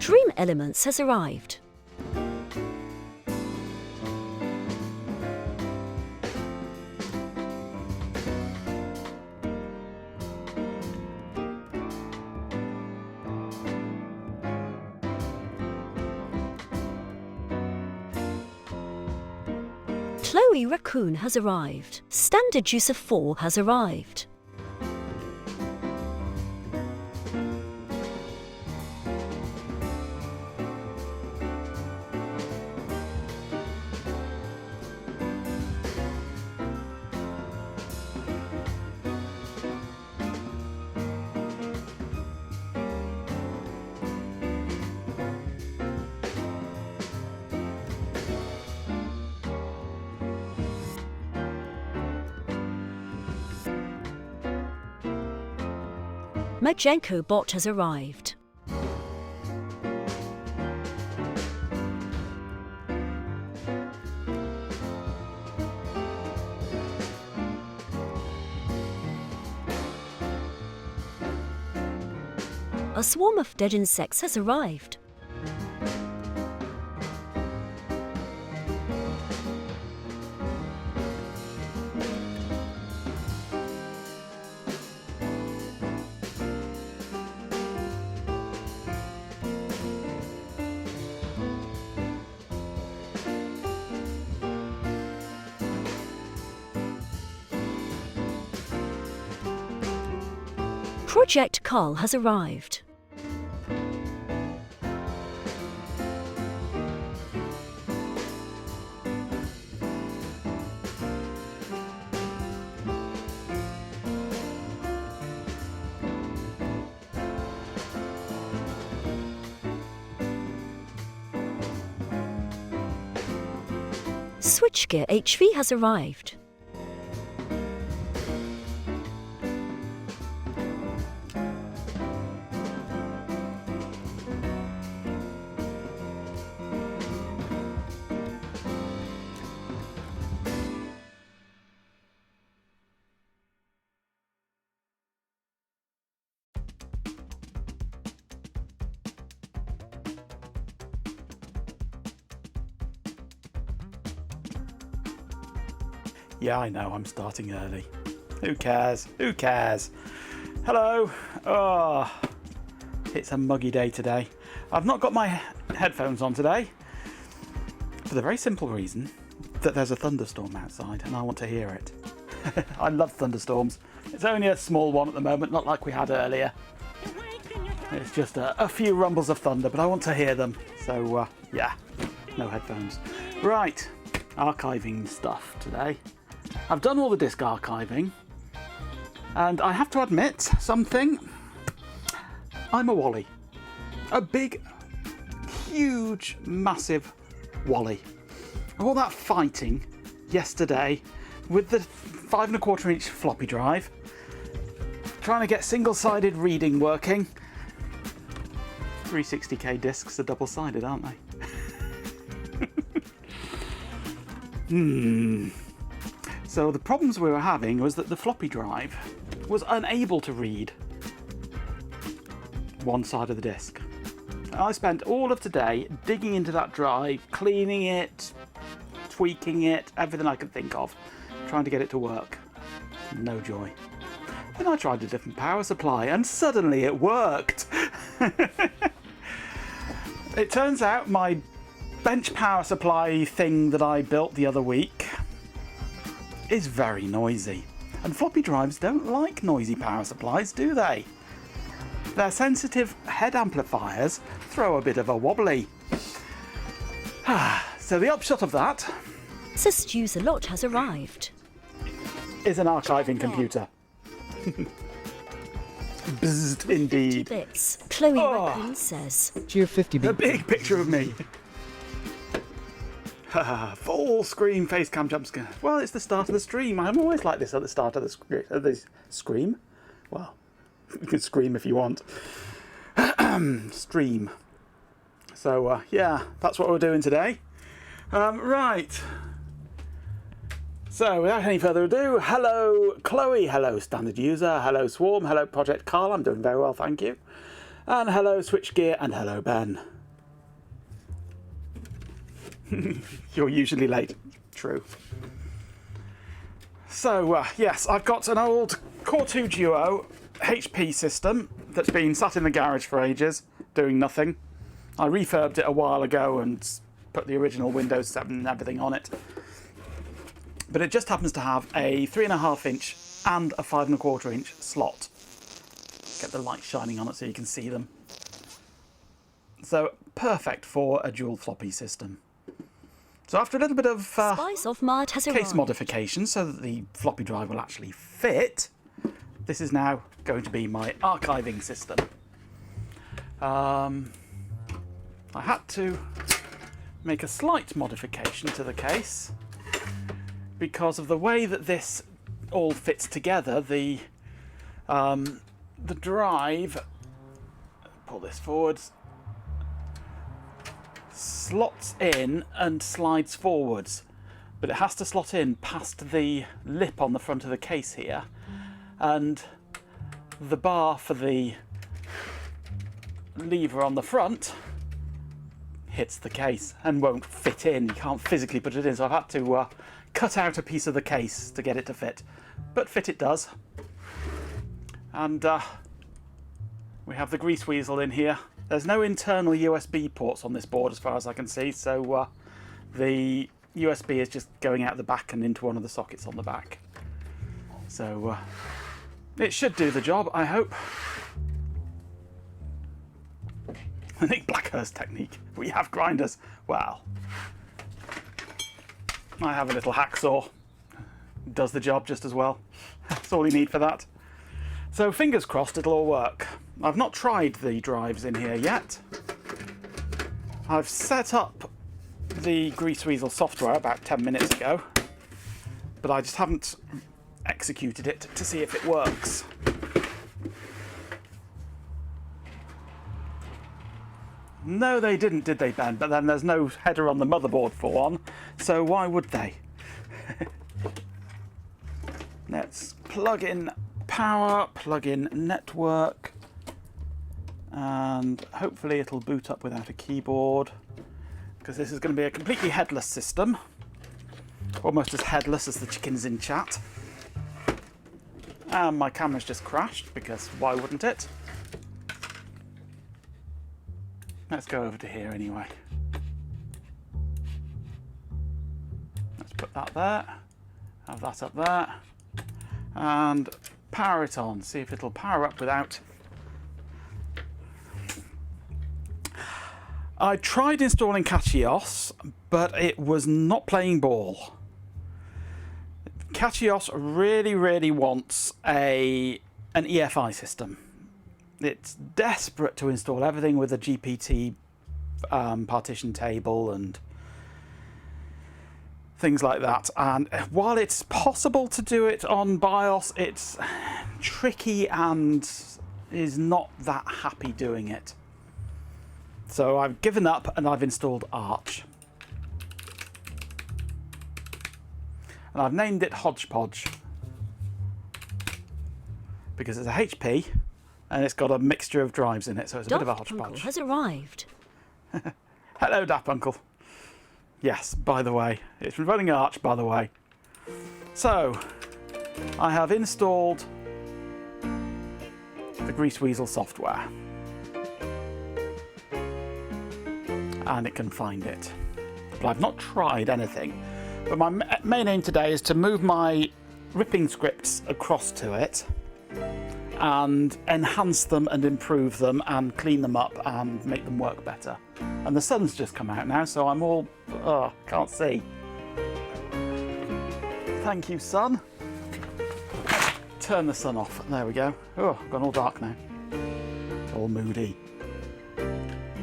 Dream Elements has arrived. Chloe Raccoon has arrived. Standard User 4 has arrived. Majenko Bot has arrived. A swarm of dead insects has arrived. Project Carl has arrived. Switchgear HV has arrived. Yeah, I know, I'm starting early. Who cares? Who cares? Hello. Oh, it's a muggy day today. I've not got my headphones on today for the very simple reason that there's a thunderstorm outside and I want to hear it. I love thunderstorms. It's only a small one at the moment, not like we had earlier. It's just a few rumbles of thunder, but I want to hear them. So, yeah, no headphones. Right, archiving stuff today. I've done all the disk archiving, and I have to admit something. I'm a wally. A big, huge, massive wally. All that fighting yesterday with the 5 1/4 inch floppy drive, trying to get single-sided reading working. 360k discs are double-sided, aren't they? So the problems we were having was that the floppy drive was unable to read one side of the disk. I spent all of today digging into that drive, cleaning it, tweaking it, everything I could think of, trying to get it to work. No joy. Then I tried a different power supply and suddenly it worked. It turns out my bench power supply thing that I built the other week is very noisy. And floppy drives don't like noisy power supplies, do they? Their sensitive head amplifiers throw a bit of a wobbly. So the upshot of that Systuser has arrived. is an archiving computer. Bzzzt, indeed. 50 bits. Chloe Raccoon says. Cheer 50 A bit. big picture of me. Full screen face cam jump scare. Well, it's the start of the stream. I'm always like this at the start of the scream. Well, you can scream if you want. Stream. So, yeah, that's what we're doing today. Right. So, without any further ado, hello Chloe, hello Standard User, hello Swarm, hello Project Carl, I'm doing very well, thank you. And hello Switchgear, and hello Ben. You're usually late. True. So, yes, I've got an old Core 2 Duo HP system that's been sat in the garage for ages, doing nothing. I refurbed it a while ago and put the original Windows 7 and everything on it. But it just happens to have a 3.5 inch and a 5.25 inch slot. Get the light shining on it so you can see them. So, perfect for a dual floppy system. So after a little bit of Spice of Mud has case arrived. modification so that the floppy drive will actually fit, this is now going to be my archiving system. I had to make a slight modification to the case because of the way that this all fits together. The drive, pull this forwards, slots in and slides forwards, but it has to slot in past the lip on the front of the case here, and the bar for the lever on the front hits the case and won't fit in. You can't physically put it in, so I've had to cut out a piece of the case to get it to fit, but fit it does. And we have the grease weasel in here. There's no internal USB ports on this board as far as I can see, so the USB is just going out the back and into one of the sockets on the back. So it should do the job, I hope. I think Blackhurst technique. We have grinders. Wow. I have a little hacksaw. Does the job just as well. That's all you need for that. So fingers crossed it'll all work. I've not tried the drives in here yet. I've set up the Grease Weasel software about 10 minutes ago, but I just haven't executed it to see if it works. No, they didn't, did they, Ben? But then there's no header on the motherboard for one, so why would they? Let's plug in power, plug in network, and hopefully it'll boot up without a keyboard, because this is going to be a completely headless system, almost as headless as the chickens in chat. And my camera's just crashed, because why wouldn't it? Let's go over to here anyway. Let's put that there, have that up there, and power it on, see if it'll power up without. I tried installing Cachios, but it was not playing ball. Cachios really wants an EFI system. It's desperate to install everything with a GPT partition table and things like that. And while it's possible to do it on BIOS, it's tricky and is not that happy doing it. So I've given up and I've installed Arch. And I've named it Hodgepodge because it's a HP and it's got a mixture of drives in it, so it's a bit of a hodgepodge. Uncle has arrived. Hello, Dap Uncle. Yes, by the way, it's running Arch, by the way. So, I have installed the Grease Weasel software. And it can find it. But I've not tried anything. But my main aim today is to move my ripping scripts across to it and enhance them and improve them and clean them up and make them work better. And the sun's just come out now, so I'm all, can't see. Thank you, sun. Turn the sun off. There we go. Oh, I've gone all dark now. All moody.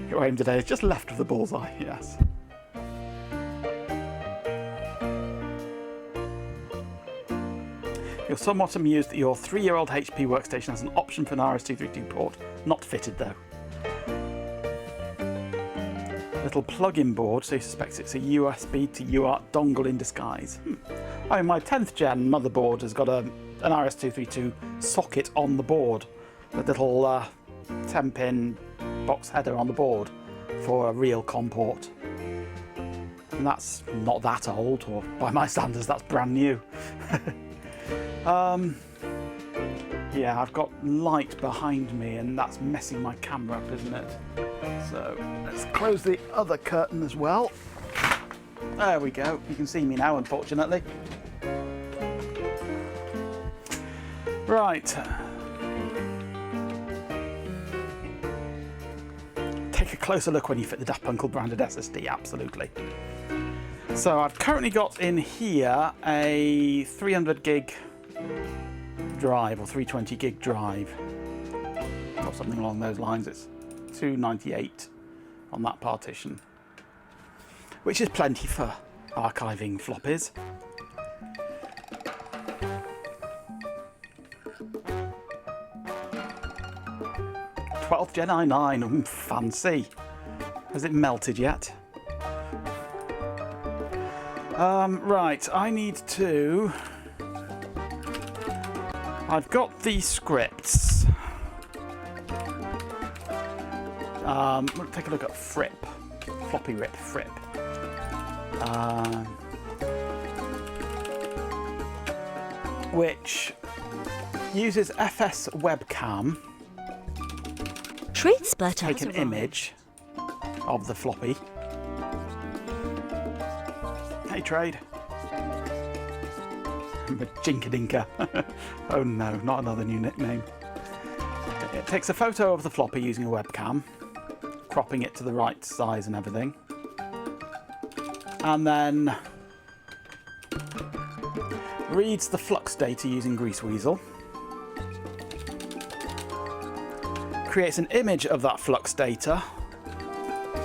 Your aim today is just left of the bullseye, yes. You're somewhat amused that your 3-year-old HP workstation has an option for an RS-232 port. Not fitted though. Little plug-in board, so he suspects it's a USB to UART dongle in disguise. I mean, my 10th gen motherboard has got an RS-232 socket on the board. A little 10-pin box header on the board for a real COM port. and that's not that old, or by my standards, that's brand new. Yeah, I've got light behind me, and that's messing my camera up, isn't it? So let's close the other curtain as well. There we go. You can see me now, unfortunately. Right. Take a closer look when you fit the Daft Punk branded SSD, absolutely. So I've currently got in here a 300 gig drive, or 320 gig drive, or something along those lines. It's 298 on that partition, which is plenty for archiving floppies. '12th Gen i9, fancy. Has it melted yet? Right, I need to... I've got the scripts. We'll take a look at FRIP. Floppy rip FRIP. Which uses FS webcam Treat splatter take has an arrived. image of the floppy. Hey, Trade. Jinkadinka. Oh no, not another new nickname. It takes a photo of the floppy using a webcam, cropping it to the right size and everything. And then reads the flux data using Greaseweasel. Creates an image of that flux data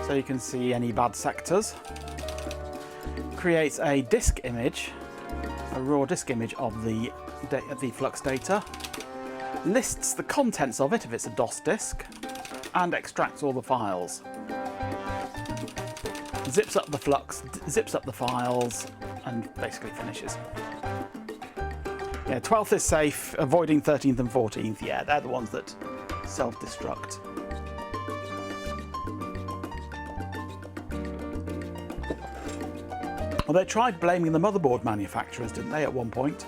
so you can see any bad sectors. Creates a disk image, a raw disk image of the flux data. Lists the contents of it if it's a DOS disk, and extracts all the files. Zips up the flux, zips up the files, and basically finishes. Yeah, 12th is safe, avoiding 13th and 14th. Yeah, they're the ones that self-destruct. Well, they tried blaming the motherboard manufacturers, didn't they, at one point?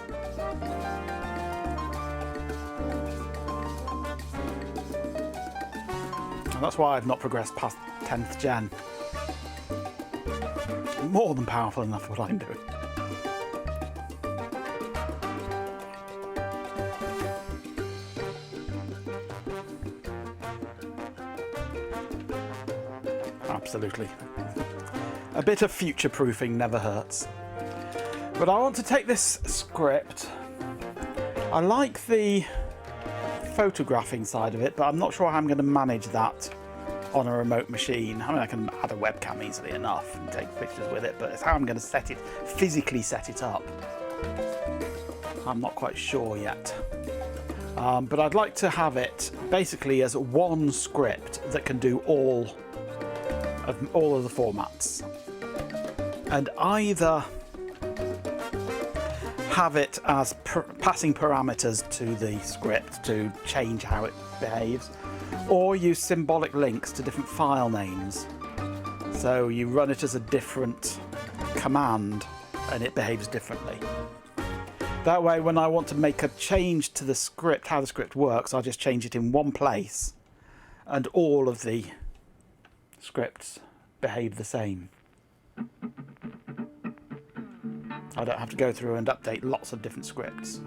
And that's why I've not progressed past 10th gen. More than powerful enough for what I'm doing. Absolutely. A bit of future-proofing never hurts. But I want to take this script. I like the photographing side of it, but I'm not sure how I'm going to manage that on a remote machine. I mean, I can add a webcam easily enough and take pictures with it, but it's how I'm going to set it, physically set it up. I'm not quite sure yet. But I'd like to have it basically as one script that can do all of the formats, and either have it as passing parameters to the script to change how it behaves, or use symbolic links to different file names. So you run it as a different command and it behaves differently. That way, when I want to make a change to the script, how the script works, I'll just change it in one place and all of the scripts behave the same. I don't have to go through and update lots of different scripts.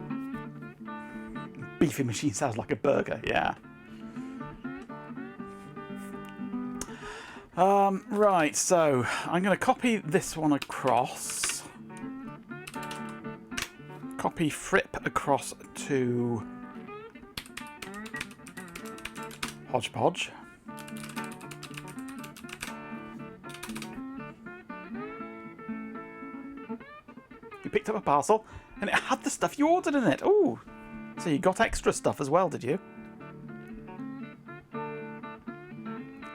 Beefy machine sounds like a burger, yeah. Right, so I'm going to copy this one across. Copy FRIP across to Hodgepodge. You picked up a parcel and it had the stuff you ordered in it. Ooh, so you got extra stuff as well, did you?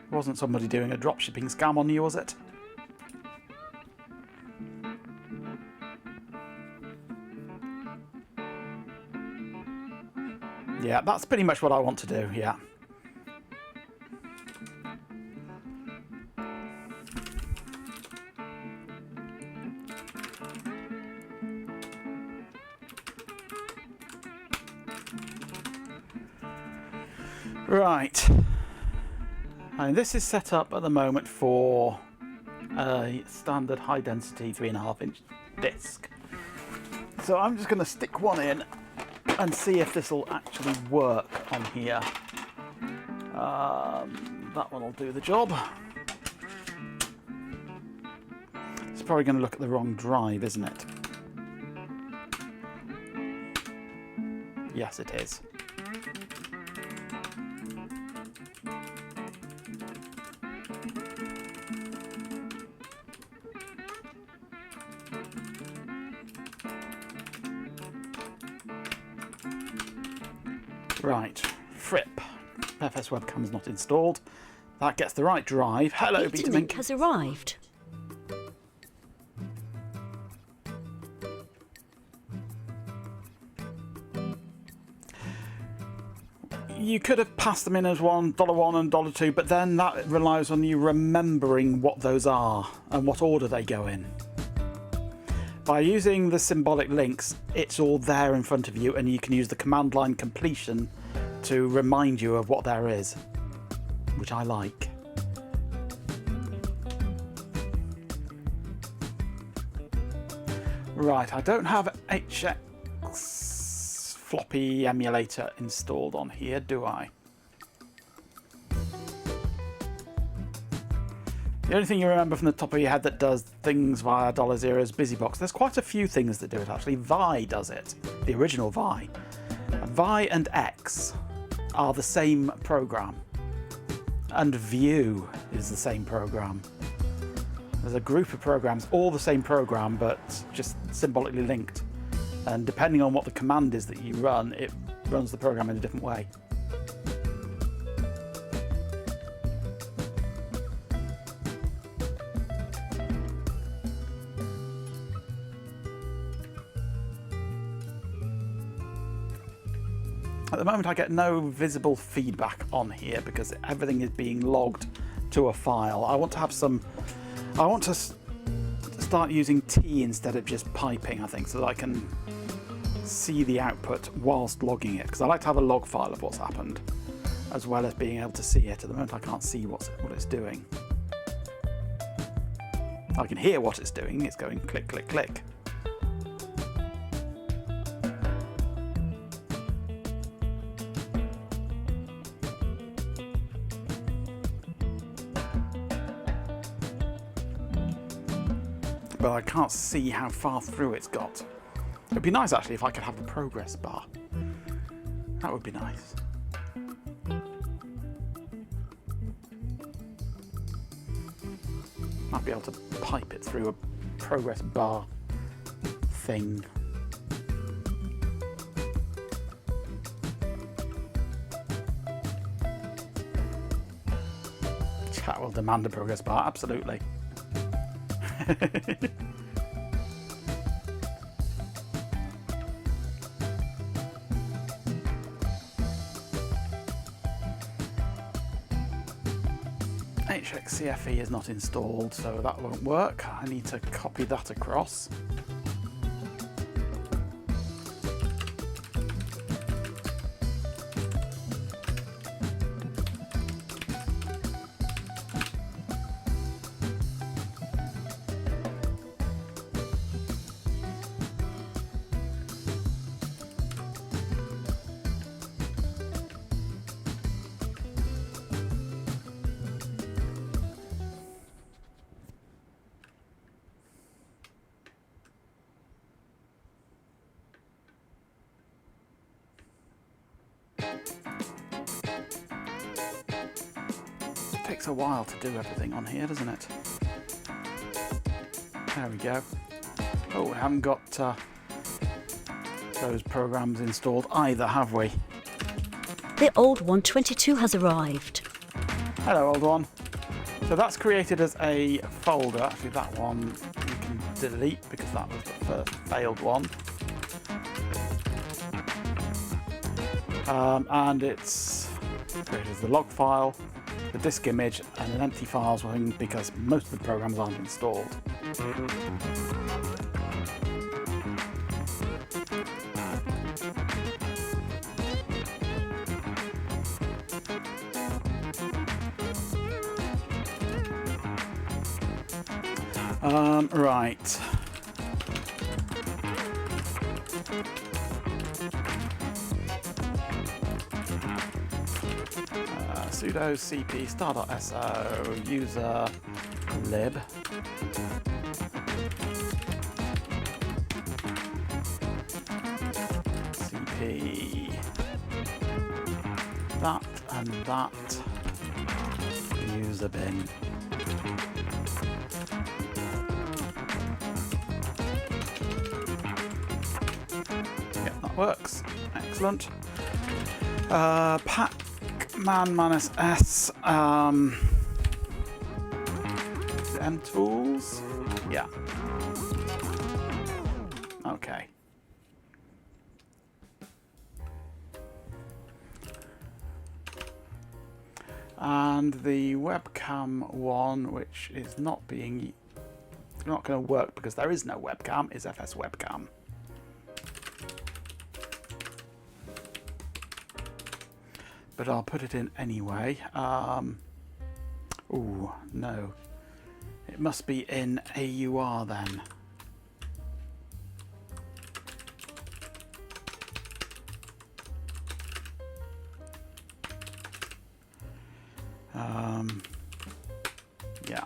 Wasn't somebody doing a dropshipping scam on you, was it? Yeah, that's pretty much what I want to do, yeah. Right. And this is set up at the moment for a standard high density 3.5-inch disc. So I'm just going to stick one in and see if this will actually work on here. That one will do the job. It's probably going to look at the wrong drive, isn't it? Yes, it is. Right, Fripp. FS webcam is not installed. That gets the right drive. Hello, Beta link has arrived. You could have passed them in as $1 and $2, but then that relies on you remembering what those are and what order they go in. By using the symbolic links, it's all there in front of you, and you can use the command line completion to remind you of what there is, which I like. Right, I don't have HX floppy emulator installed on here, do I? The only thing you remember from the top of your head that does things via $0's BusyBox, there's quite a few things that do it actually. Vi does it, the original Vi. Vi and X are the same program, and View is the same program. There's a group of programs, all the same program, but just symbolically linked. And depending on what the command is that you run, it runs the program in a different way. At the moment I get no visible feedback on here because everything is being logged to a file. I want to start using T instead of just piping, I think, so that I can see the output whilst logging it, because I like to have a log file of what's happened as well as being able to see it. At the moment I can't see what it's doing. I can hear what it's doing. It's going click, click, click. But I can't see how far through it's got. It'd be nice actually if I could have the progress bar. That would be nice. Might be able to pipe it through a progress bar thing. Chat will demand a progress bar, absolutely. HXCFE is not installed, so that won't work. I need to copy that across. Takes a while to do everything on here, doesn't it? There we go. Oh, we haven't got those programs installed either, have we? The old 122 has arrived. Hello, old one. So that's created as a folder. Actually, that one you can delete because that was the first failed one. And it's created as the log file, the disk image, and an empty files one because most of the programs aren't installed. Right. Sudo cp star.so user lib cp that and that user bin. Yeah, that works. Excellent. Pacman minus s M tools. Yeah. Okay. And the webcam one, which is not going to work because there is no webcam, is FS webcam. But I'll put it in anyway. Oh no, it must be in AUR then. Yeah.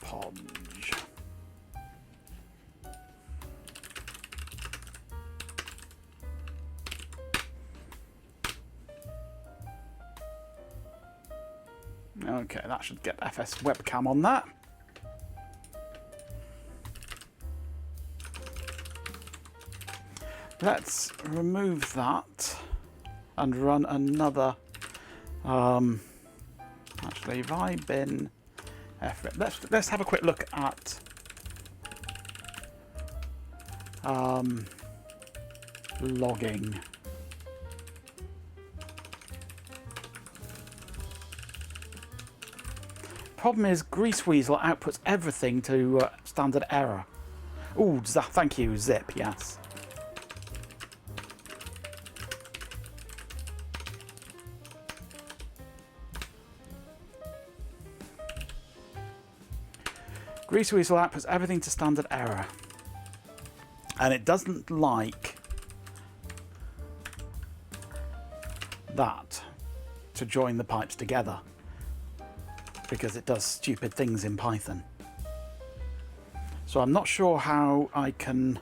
Podge. Okay, that should get FS webcam on that. Let's remove that and run another. Actually, vibin frip. Let's have a quick look at logging. Problem is, Greaseweasel outputs everything to standard error. Oh, thank you, zip. Yes. Greaseweasel outputs everything to standard error, and it doesn't like that to join the pipes together because it does stupid things in Python. So I'm not sure how I can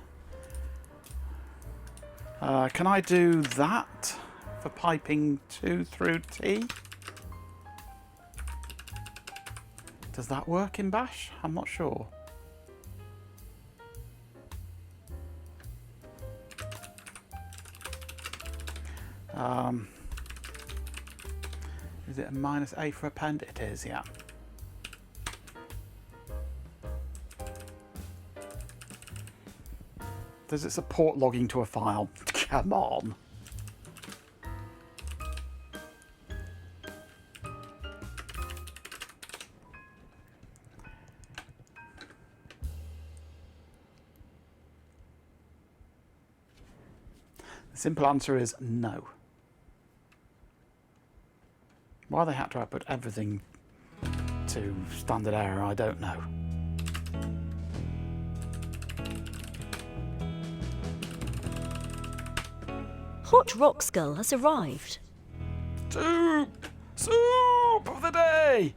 I do that for piping 2 through T? Does that work in Bash? I'm not sure. Is it a -A for append? It is, yeah. Does it support logging to a file? Come on. The simple answer is no. Why they had to output everything to standard error, I don't know. Hot Rock Skull has arrived. Soup! Soup of the day!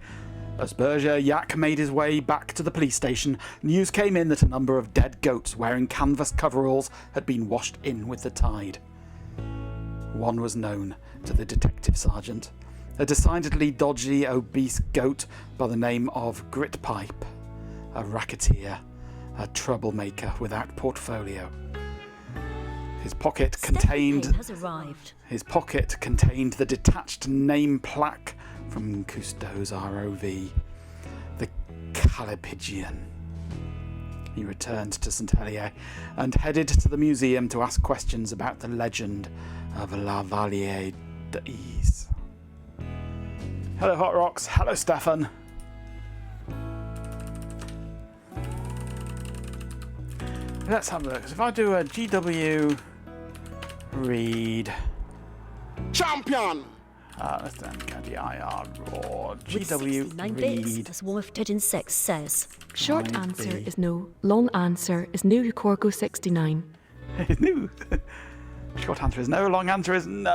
As Berger Yak made his way back to the police station, news came in that a number of dead goats wearing canvas coveralls had been washed in with the tide. One was known to the detective sergeant, a decidedly dodgy, obese goat by the name of Gritpipe, a racketeer, a troublemaker without portfolio. His pocket contained the detached name plaque from Cousteau's ROV, the Calipigian. He returned to St Helier and headed to the museum to ask questions about the legend of La Valliere d'Ise. Hello, Hot Rocks. Hello, Stefan. Let's have a look. So if I do a GW read. Champion! Let's do DIR raw. With GW 69 bits, read. as Wharfed Insect says. Short Might answer be. is no. Long answer is new Corgo 69. No. Short answer is no. Long answer is no.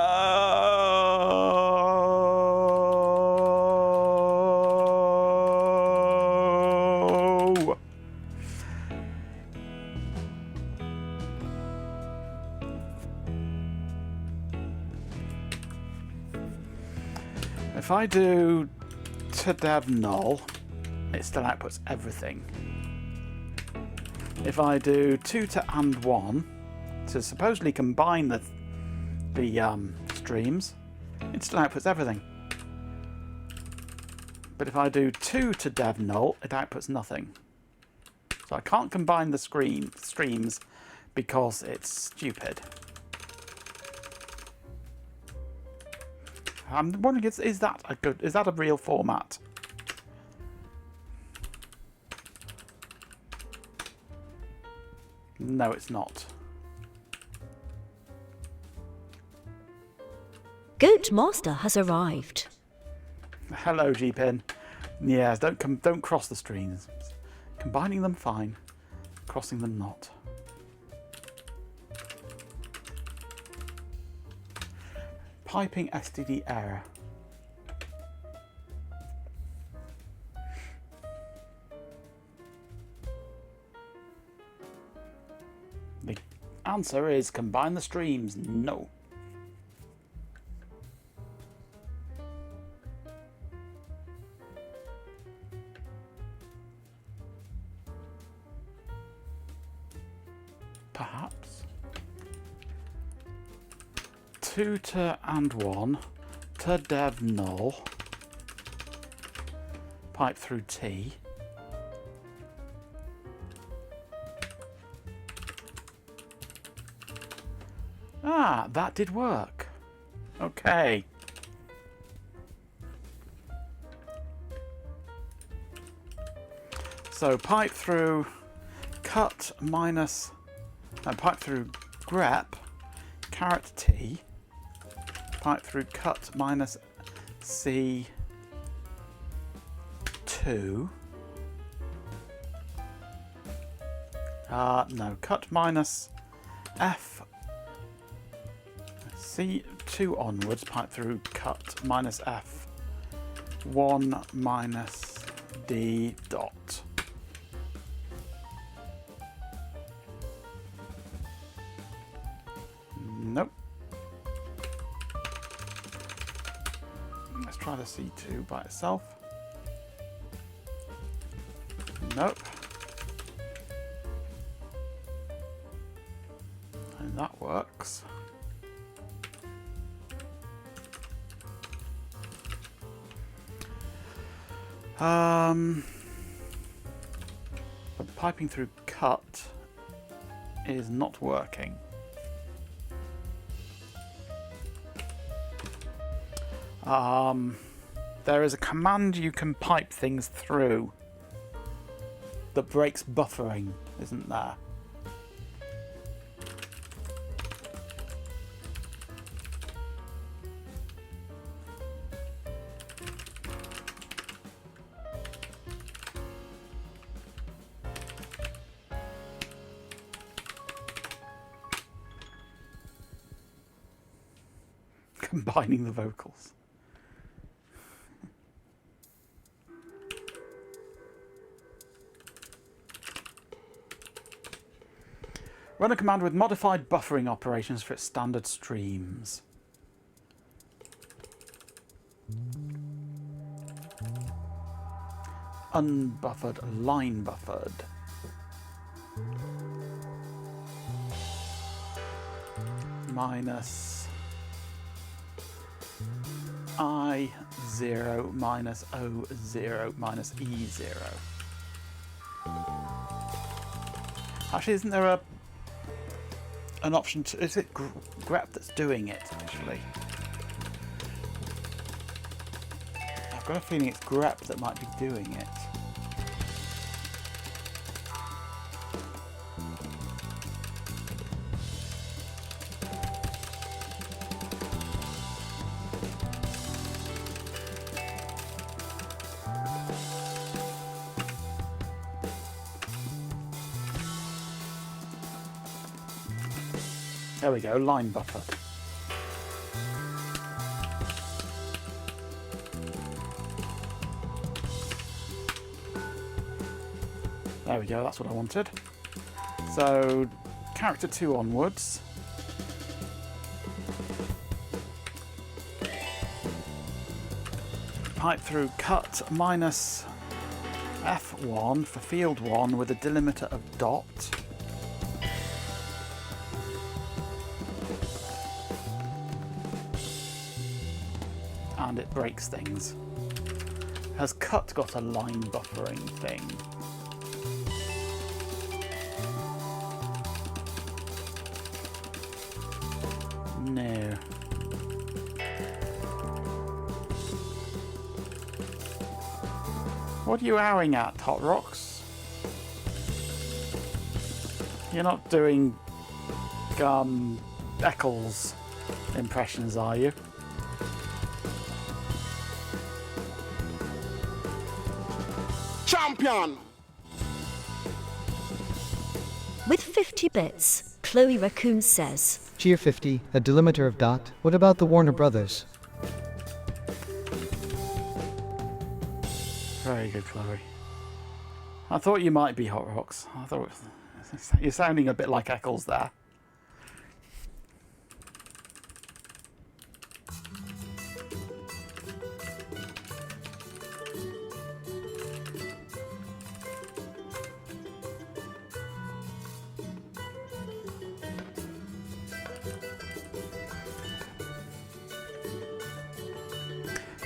If I do to dev null, it still outputs everything. If I do 2 to and 1 to supposedly combine the streams, it still outputs everything. But if I do 2 to dev null, it outputs nothing. So I can't combine the streams because it's stupid. I'm wondering, is that a real format? No, it's not. Goat Master has arrived. Hello, G-Pin. Yes, don't cross the streams. Combining them, fine. Crossing them, not. Piping STD error. The answer is combine the streams. No. Perhaps. 2 to and 1 to dev null. Pipe through T. Ah, that did work. Okay. So pipe through cut minus, pipe through grep, caret T, pipe through cut minus C2, no, cut minus F, C2 onwards, pipe through cut minus F, 1 minus D dot. Nope. Let's try the C2 by itself. Nope. And that works. But piping through cut is not working. There is a command you can pipe things through that breaks buffering, isn't there? Combining the vocals. Run a command with modified buffering operations for its standard streams. Unbuffered, line buffered. Minus I0 minus O0 minus E0. Actually, isn't there an option to... Is it grep that's doing it, actually? I've got a feeling it's grep that might be doing it. There we go, line buffer. There we go, that's what I wanted. So, character 2 onwards. Pipe through cut minus F1 for field 1 with a delimiter of dot. And it breaks things. Has cut got a line buffering thing? No. What are you howling at, Hot Rocks? You're not doing Eccles impressions, are you? Champion! With 50 bits, Chloe Raccoon says, Cheer 50, a delimiter of dot. What about the Warner Brothers? Very good, Chloe. I thought you might be Hot Rocks. I thought you're sounding a bit like Eccles there.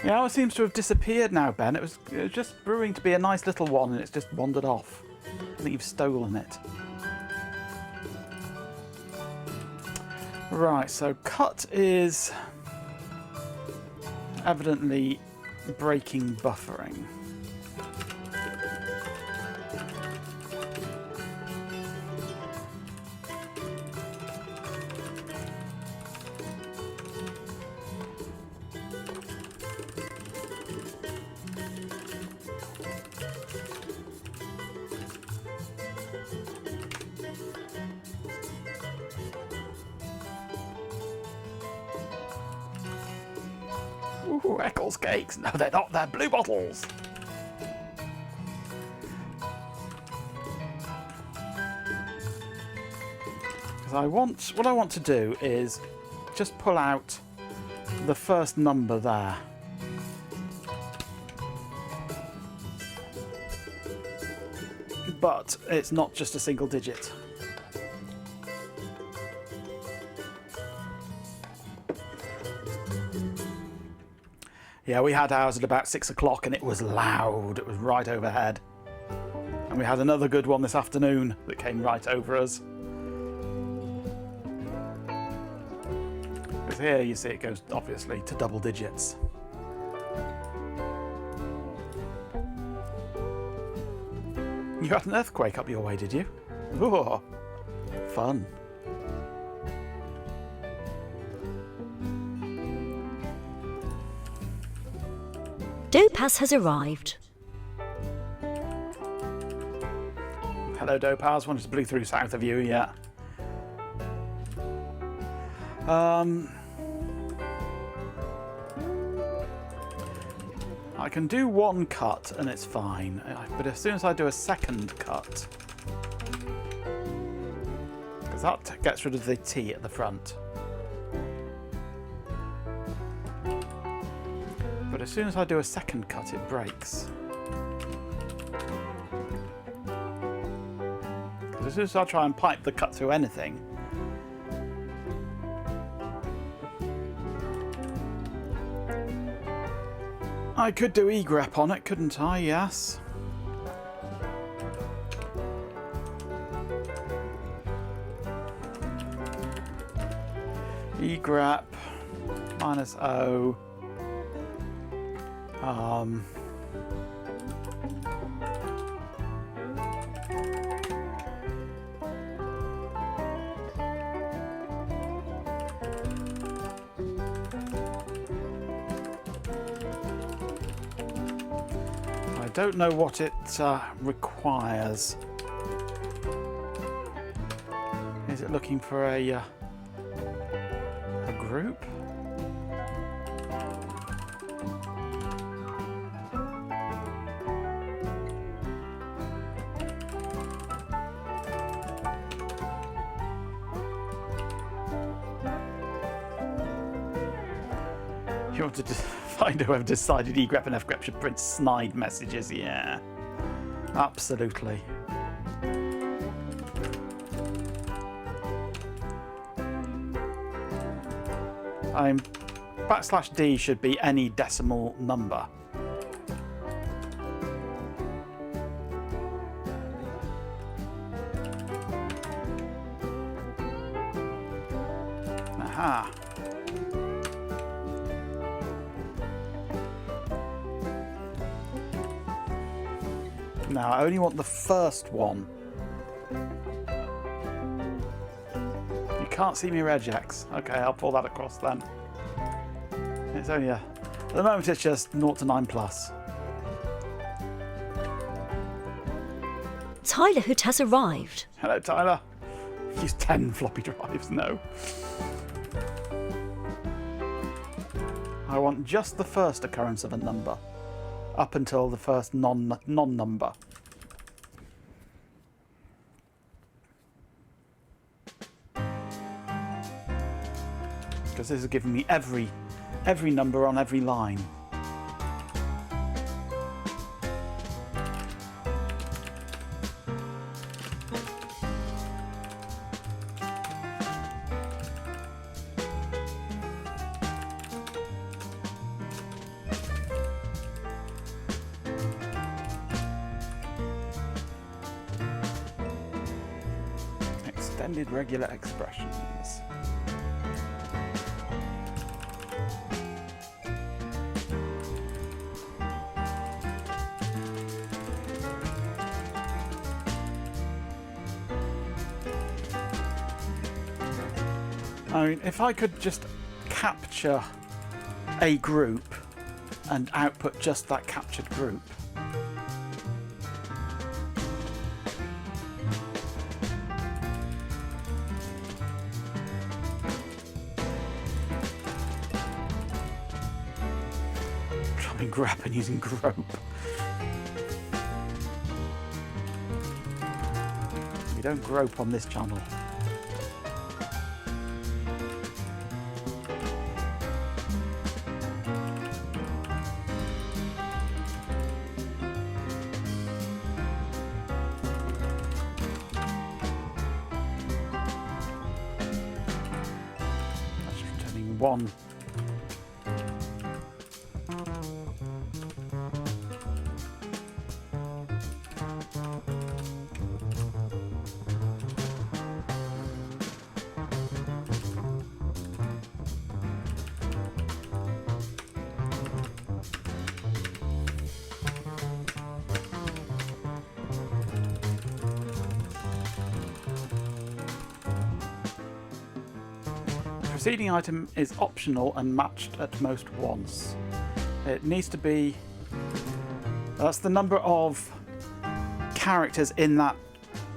Yeah, it seems to have disappeared now, Ben. It was just brewing to be a nice little one and it's just wandered off. I think you've stolen it. Right, so cut is evidently breaking buffering. Ooh, Eccles cakes. No, they're not. They're blue bottles. Because what I want to do is just pull out the first number there. But it's not just a single digit. Yeah, we had ours at about 6 o'clock and it was loud. It was right overhead. And we had another good one this afternoon that came right over us. Because here you see it goes obviously to double digits. You had an earthquake up your way, did you? Ooh, fun. Dopaz has arrived. Hello, Dopaz. Wanted to blew through south of you, yeah. I can do one cut and it's fine, but as soon as I do a second cut, because that gets rid of the T at the front. But as soon as I do a second cut, it breaks. Because as soon as I try and pipe the cut through anything, I could do E-grep on it, couldn't I? Yes. E-grep minus O. I don't know what it requires. Is it looking for a group. You want to find whoever decided E grep and F grep should print snide messages? Yeah, absolutely. \D should be any decimal number. Aha. Now, I only want the first one. You can't see me regex. Okay, I'll pull that across then. It's only at the moment it's just 0 to 9 plus. Tyler Hood has arrived. Hello, Tyler. Use 10 floppy drives, no. I want just the first occurrence of a number, up until the first non-number. Because this is giving me every number on every line. Extended regular expressions. I mean, if I could just capture a group and output just that captured group. Dropping grep and using grope. We don't grope on this channel. One. The preceding item is optional and matched at most once. It needs to be... That's the number of characters in that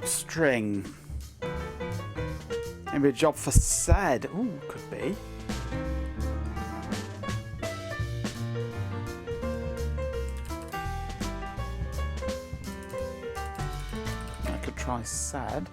string. Maybe a job for said. Ooh, could be. I could try said.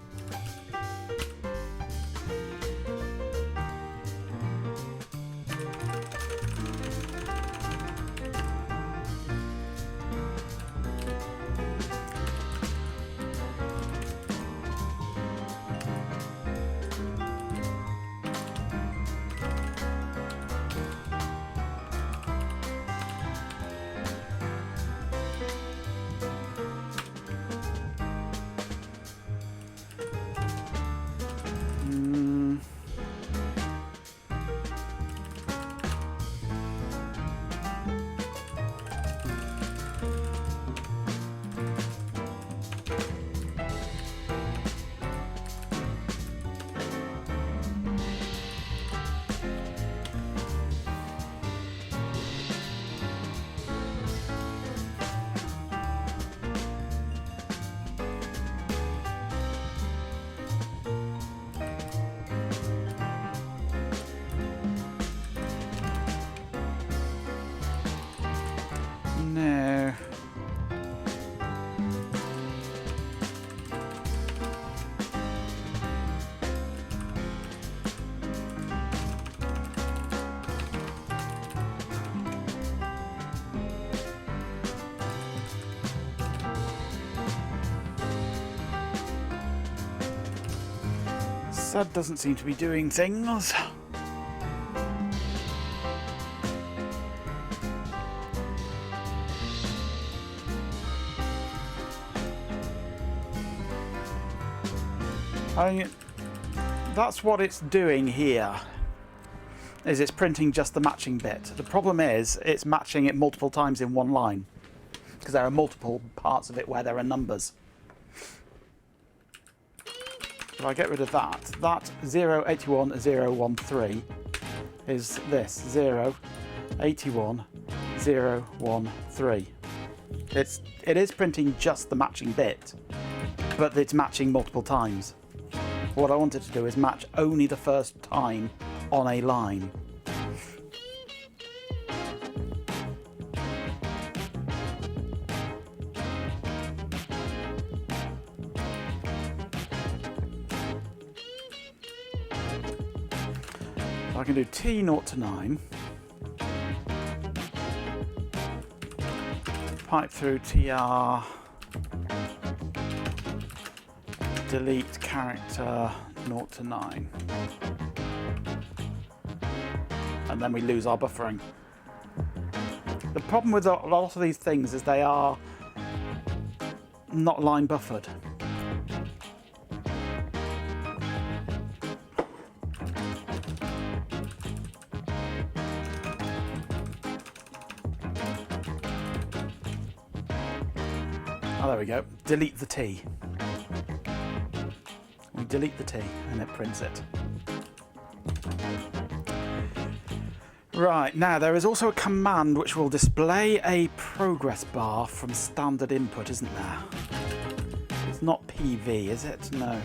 That doesn't seem to be doing things. That's what it's doing here, is it's printing just the matching bit. The problem is it's matching it multiple times in one line, because there are multiple parts of it where there are numbers. If I get rid of that, that 081013 is this 081013. It is printing just the matching bit, but it's matching multiple times. What I wanted to do is match only the first time on a line. So I can do T0 to 9, pipe through TR, delete character 0 to 9, and then we lose our buffering. The problem with a lot of these things is they are not line buffered. Oh, there we go. Delete the T. We delete the T and it prints it. Right, now there is also a command which will display a progress bar from standard input, isn't there? It's not PV, is it? No.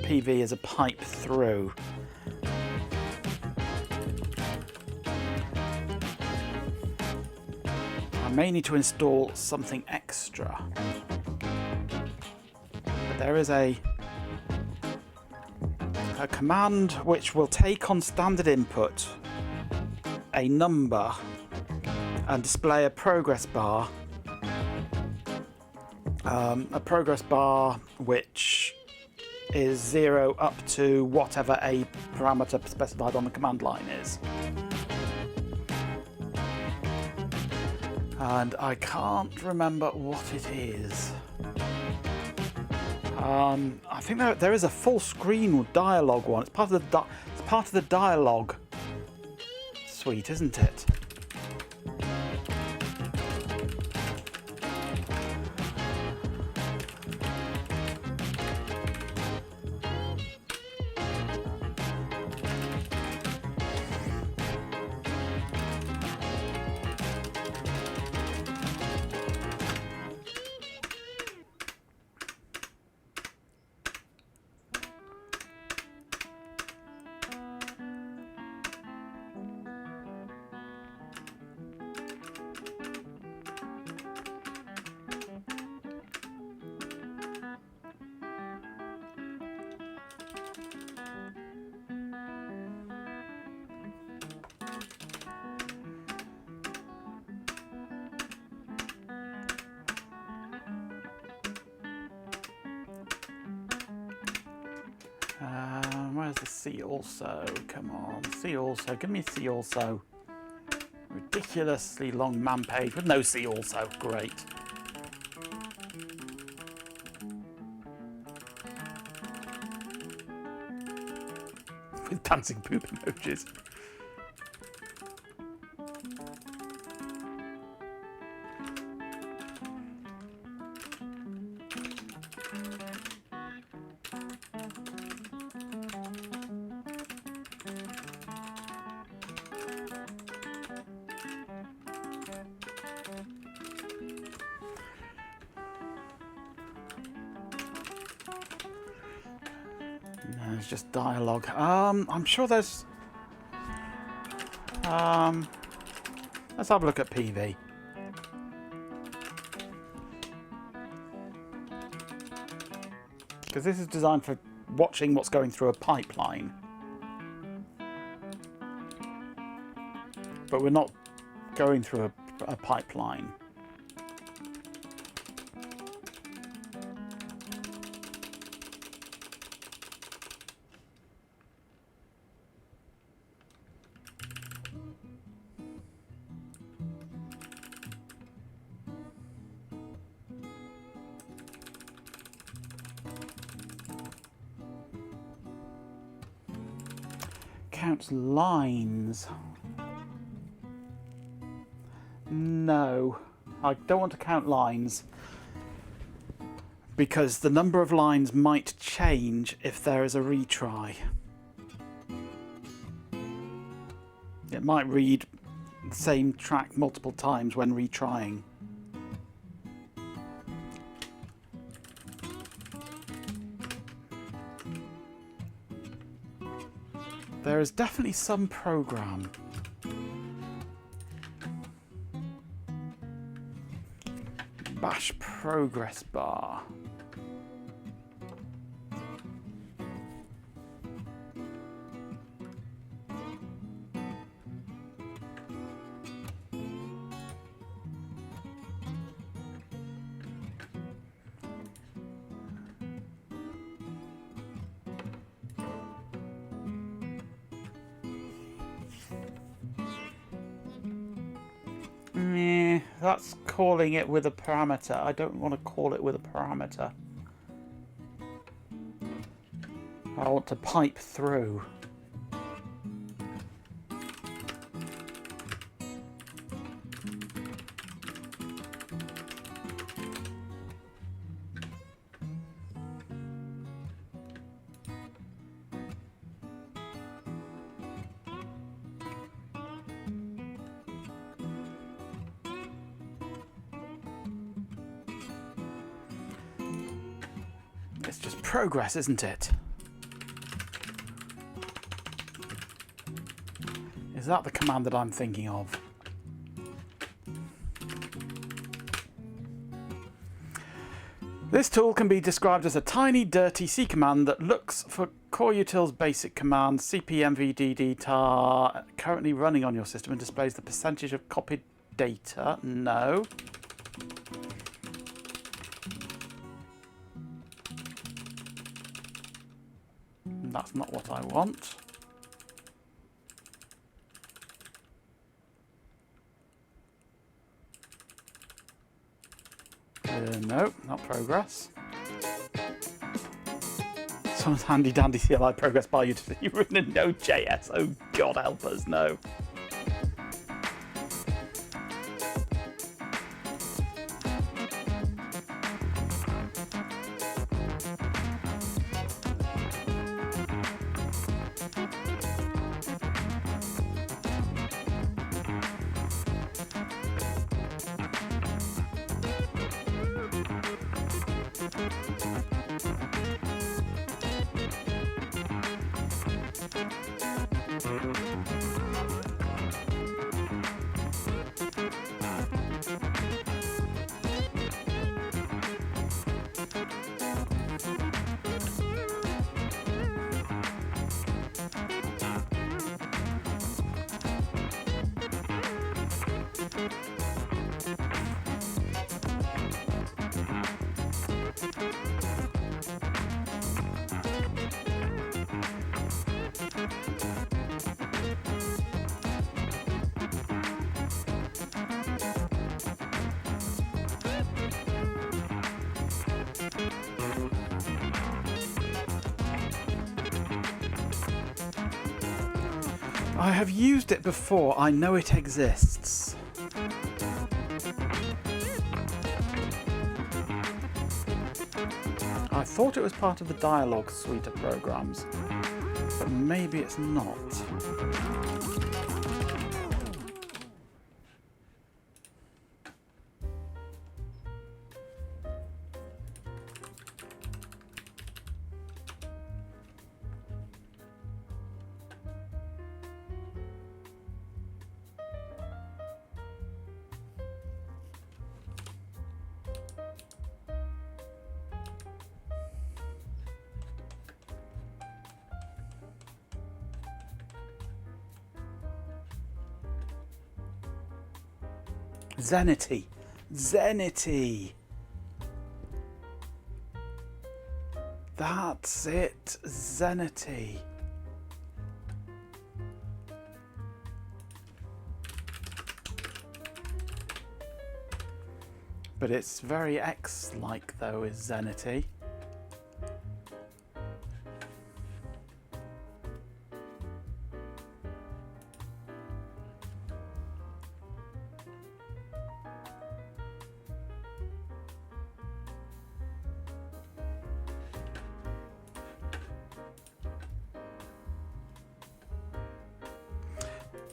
PV is a pipe through. I may need to install something extra. But there is a command which will take on standard input a number and display a progress bar. A progress bar which is 0 up to whatever a parameter specified on the command line is. And I can't remember what it is. I think there is a full screen dialogue one. It's part of the dialogue suite, isn't it? Where's the see also? Come on, see also. Give me see also. Ridiculously long man page with no see also. Great. With dancing poop emojis. No, it's just dialogue. I'm sure there's... let's have a look at PV. Because this is designed for watching what's going through a pipeline. But we're not going through a pipeline. counts lines. No, I don't want to count lines because the number of lines might change if there is a retry. It might read the same track multiple times when retrying. There is definitely some program. Bash progress bar. That's calling it with a parameter. I don't want to call it with a parameter. I want to pipe through. It's just progress, isn't it? Is that the command that I'm thinking of? This tool can be described as a tiny, dirty C command that looks for core util's basic command cpmvdd tar currently running on your system and displays the percentage of copied data. No. That's not what I want. No, not progress. Someone's handy dandy CLI progress bar utility written in Node.js. Oh, God help us, no. I have used it before. I know it exists. I thought it was part of the dialogue suite of programs, but maybe it's not. Zenity. Zenity. That's it. Zenity. But it's very X-like though, is Zenity.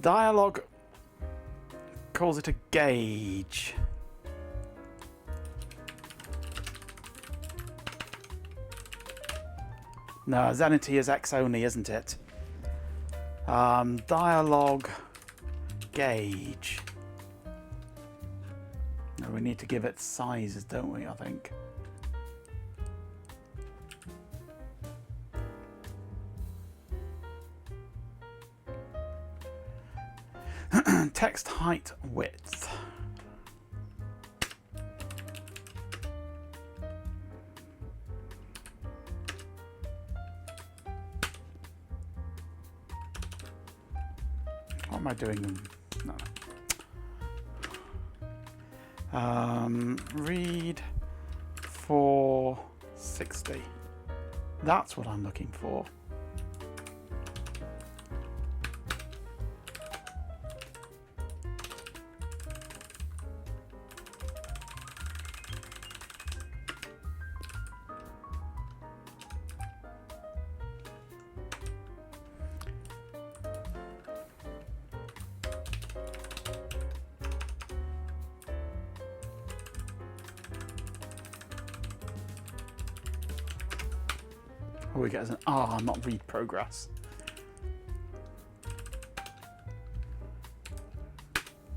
Dialogue calls it a gauge. No, Zenity is X only, isn't it? Dialogue gauge. No, we need to give it sizes, don't we, I think? Text height width. What am I doing? No. Read 460. That's what I'm looking for. Oh, we get as an R, not read progress.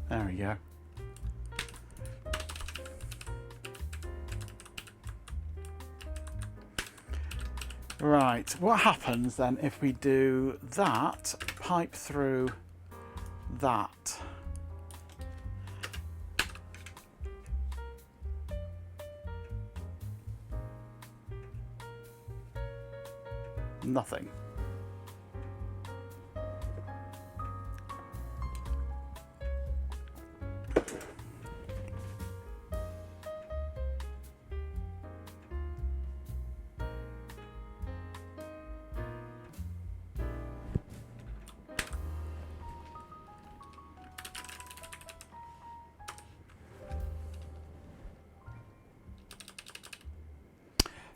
There we go. Right, what happens then if we do that, pipe through that? Nothing.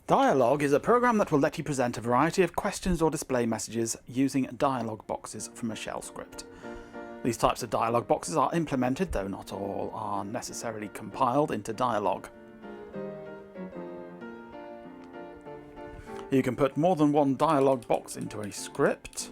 Dialogue is a program that will let you present a variety of questions or display messages using dialog boxes from a shell script. These types of dialog boxes are implemented, though not all are necessarily compiled, into dialog. You can put more than one dialog box into a script.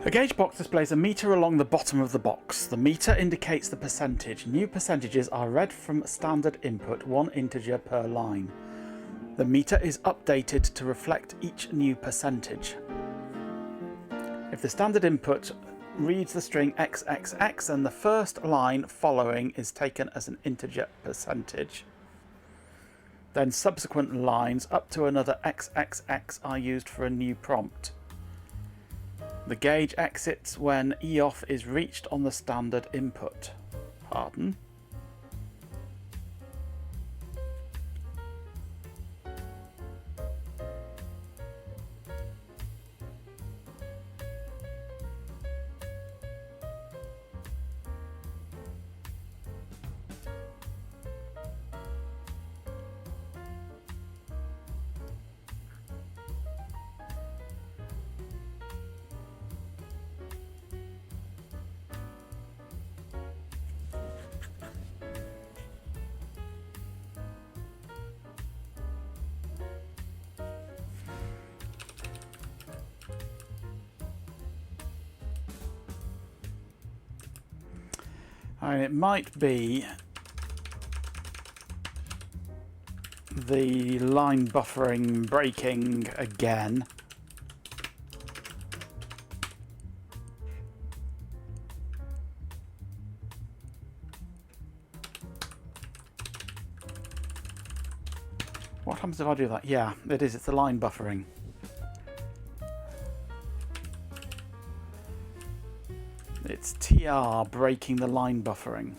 A gauge box displays a meter along the bottom of the box. The meter indicates the percentage. New percentages are read from standard input, one integer per line. The meter is updated to reflect each new percentage. If the standard input reads the string XXX, then the first line following is taken as an integer percentage. Then subsequent lines up to another XXX are used for a new prompt. The gauge exits when EOF is reached on the standard input. Pardon? I mean, it might be the line buffering breaking again. What happens if I do that? Yeah, it is. It's the line buffering. It's TR breaking the line buffering.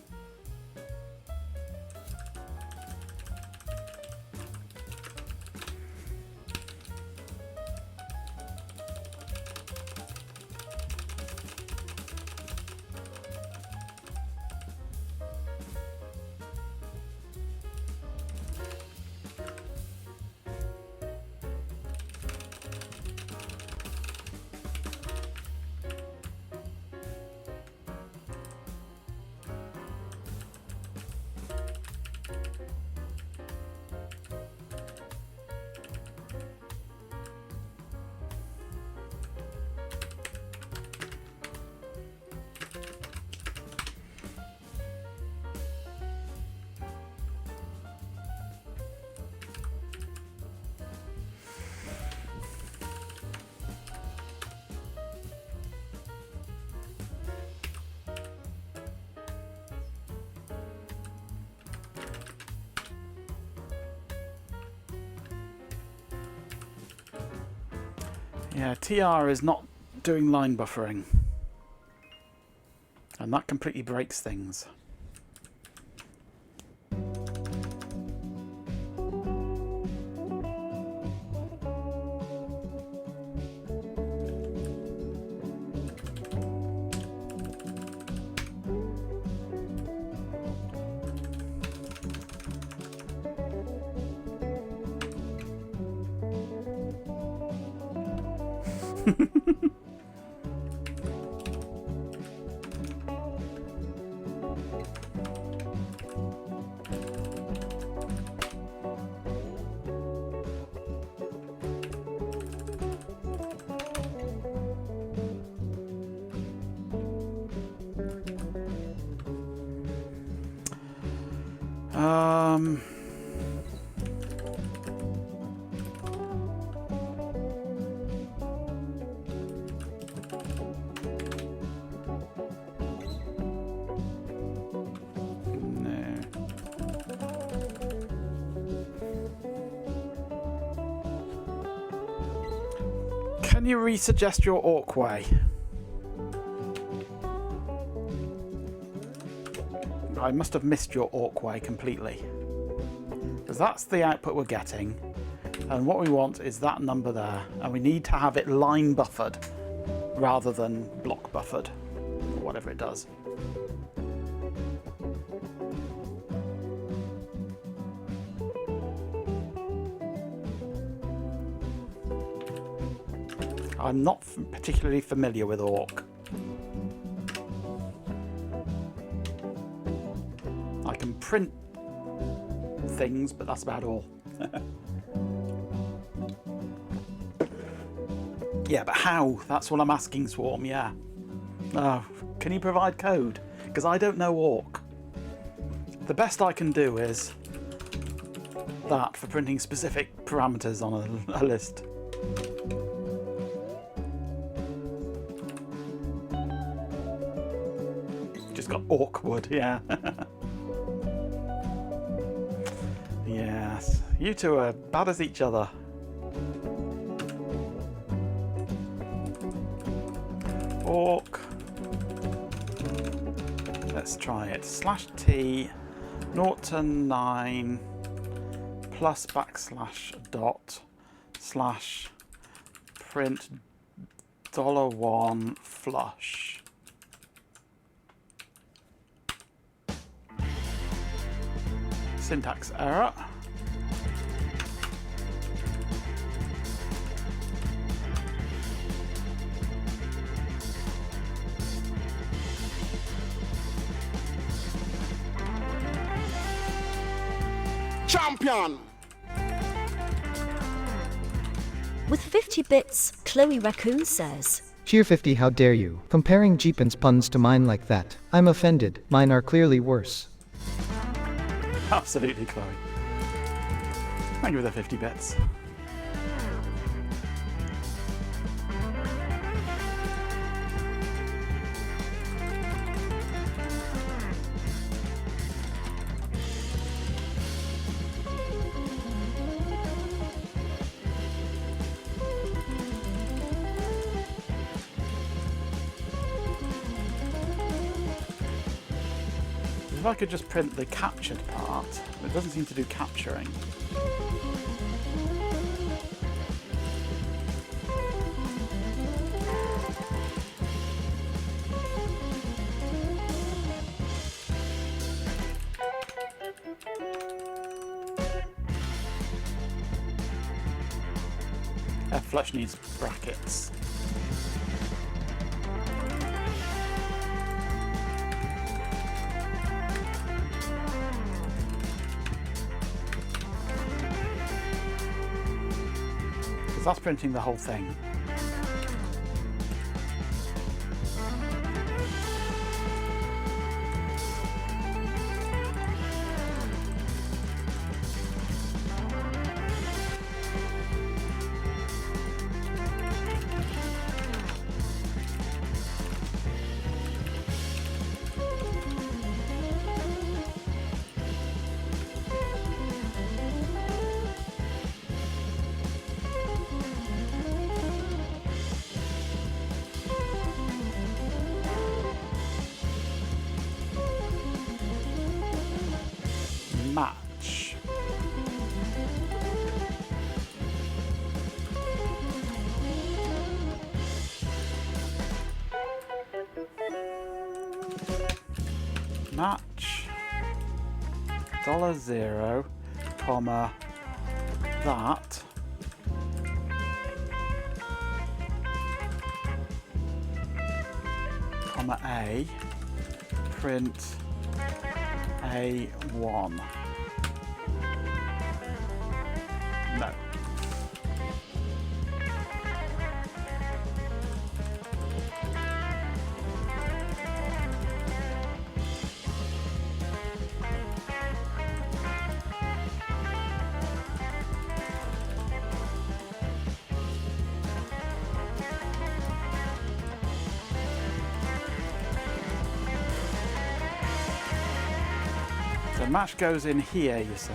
Yeah, TR is not doing line buffering. And that completely breaks things. Um... Can you resuggest your orc way? I must have missed your orc way completely. Because that's the output we're getting. And what we want is that number there. And we need to have it line buffered rather than block buffered. Or whatever it does. I'm not particularly familiar with orc. I can print things, but that's about all. Yeah, but how? That's what I'm asking, Swarm, yeah. Oh, can you provide code? Because I don't know orc. The best I can do is that for printing specific parameters on a list. Just got awkward, yeah. Yes, you two are bad as each other. Orc. Let's try it. /t 0 to 9 plus /dot / print $1 flush. Syntax error. Champion! With 50 bits, Chloe Raccoon says, Cheer 50, how dare you? Comparing Jeepin's puns to mine like that. I'm offended. Mine are clearly worse. Absolutely, Chloe. Thank you for the 50 bits. If I could just print the captured part, it doesn't seem to do capturing. Flush needs brackets. Because that's printing the whole thing. Match. Match $0, comma that comma A, print A1. No. So match goes in here, you say?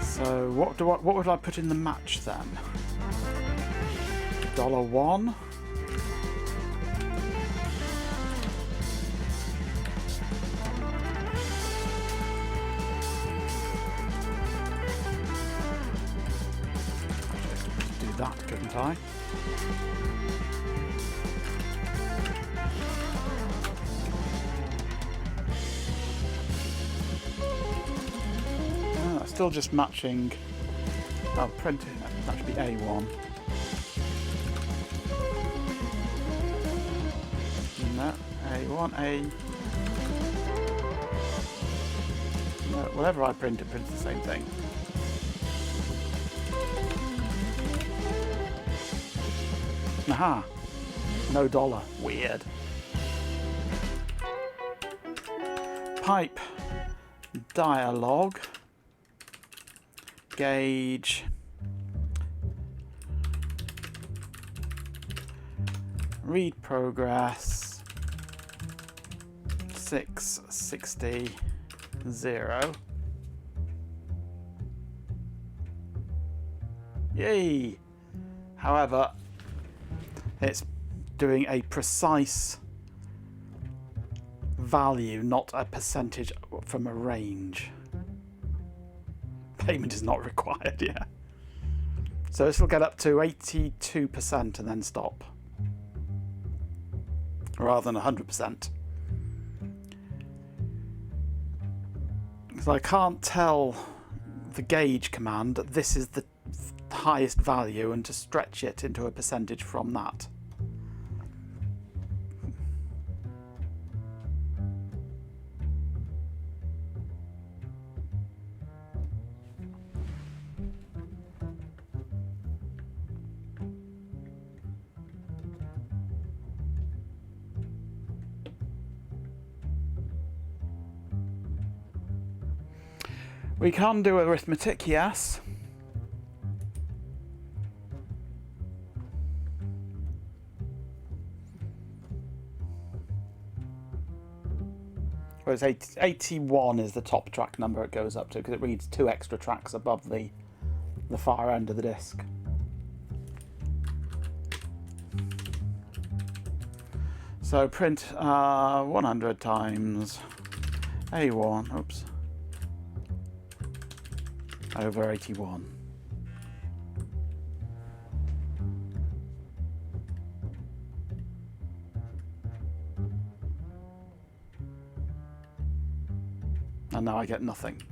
So what would I put in the match then? $1. Do that, couldn't I? Still just matching. I'll print it. That should be A1. No, A1, A. No, whatever I print, it prints the same thing. Aha! No dollar. Weird. Pipe. Dialogue. Gauge. Read progress. 660 0. Yay! However, it's doing a precise value, not a percentage from a range. Payment is not required, yeah. So this will get up to 82% and then stop, rather than 100%. So I can't tell the gauge command that this is the highest value and to stretch it into a percentage from that. We can do arithmetic, yes. Whereas 81 is the top track number it goes up to, because it reads 2 extra tracks above the far end of the disc. So print 100 times A1, oops, over 81. And now I get nothing.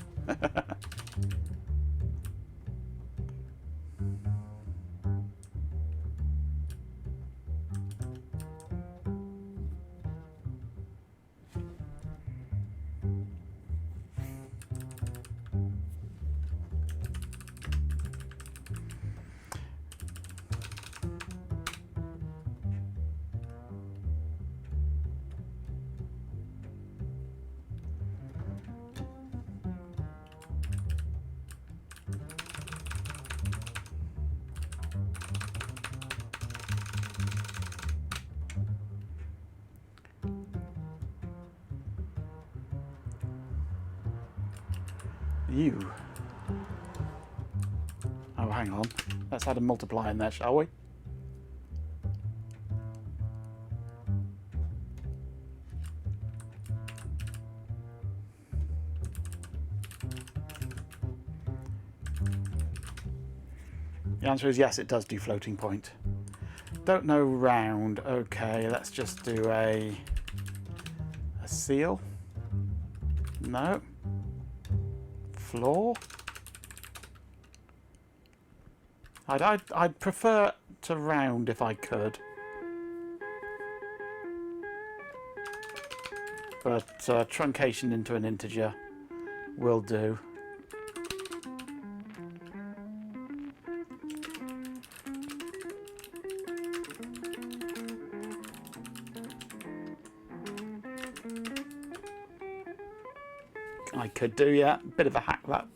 You. Oh, hang on. Let's add a multiply in there, shall we? The answer is yes, it does do floating point. Don't know round. Okay, let's just do a seal. No. Floor. I'd prefer to round if I could. But truncation into an integer will do. I could do, yeah. Bit of a hack, that.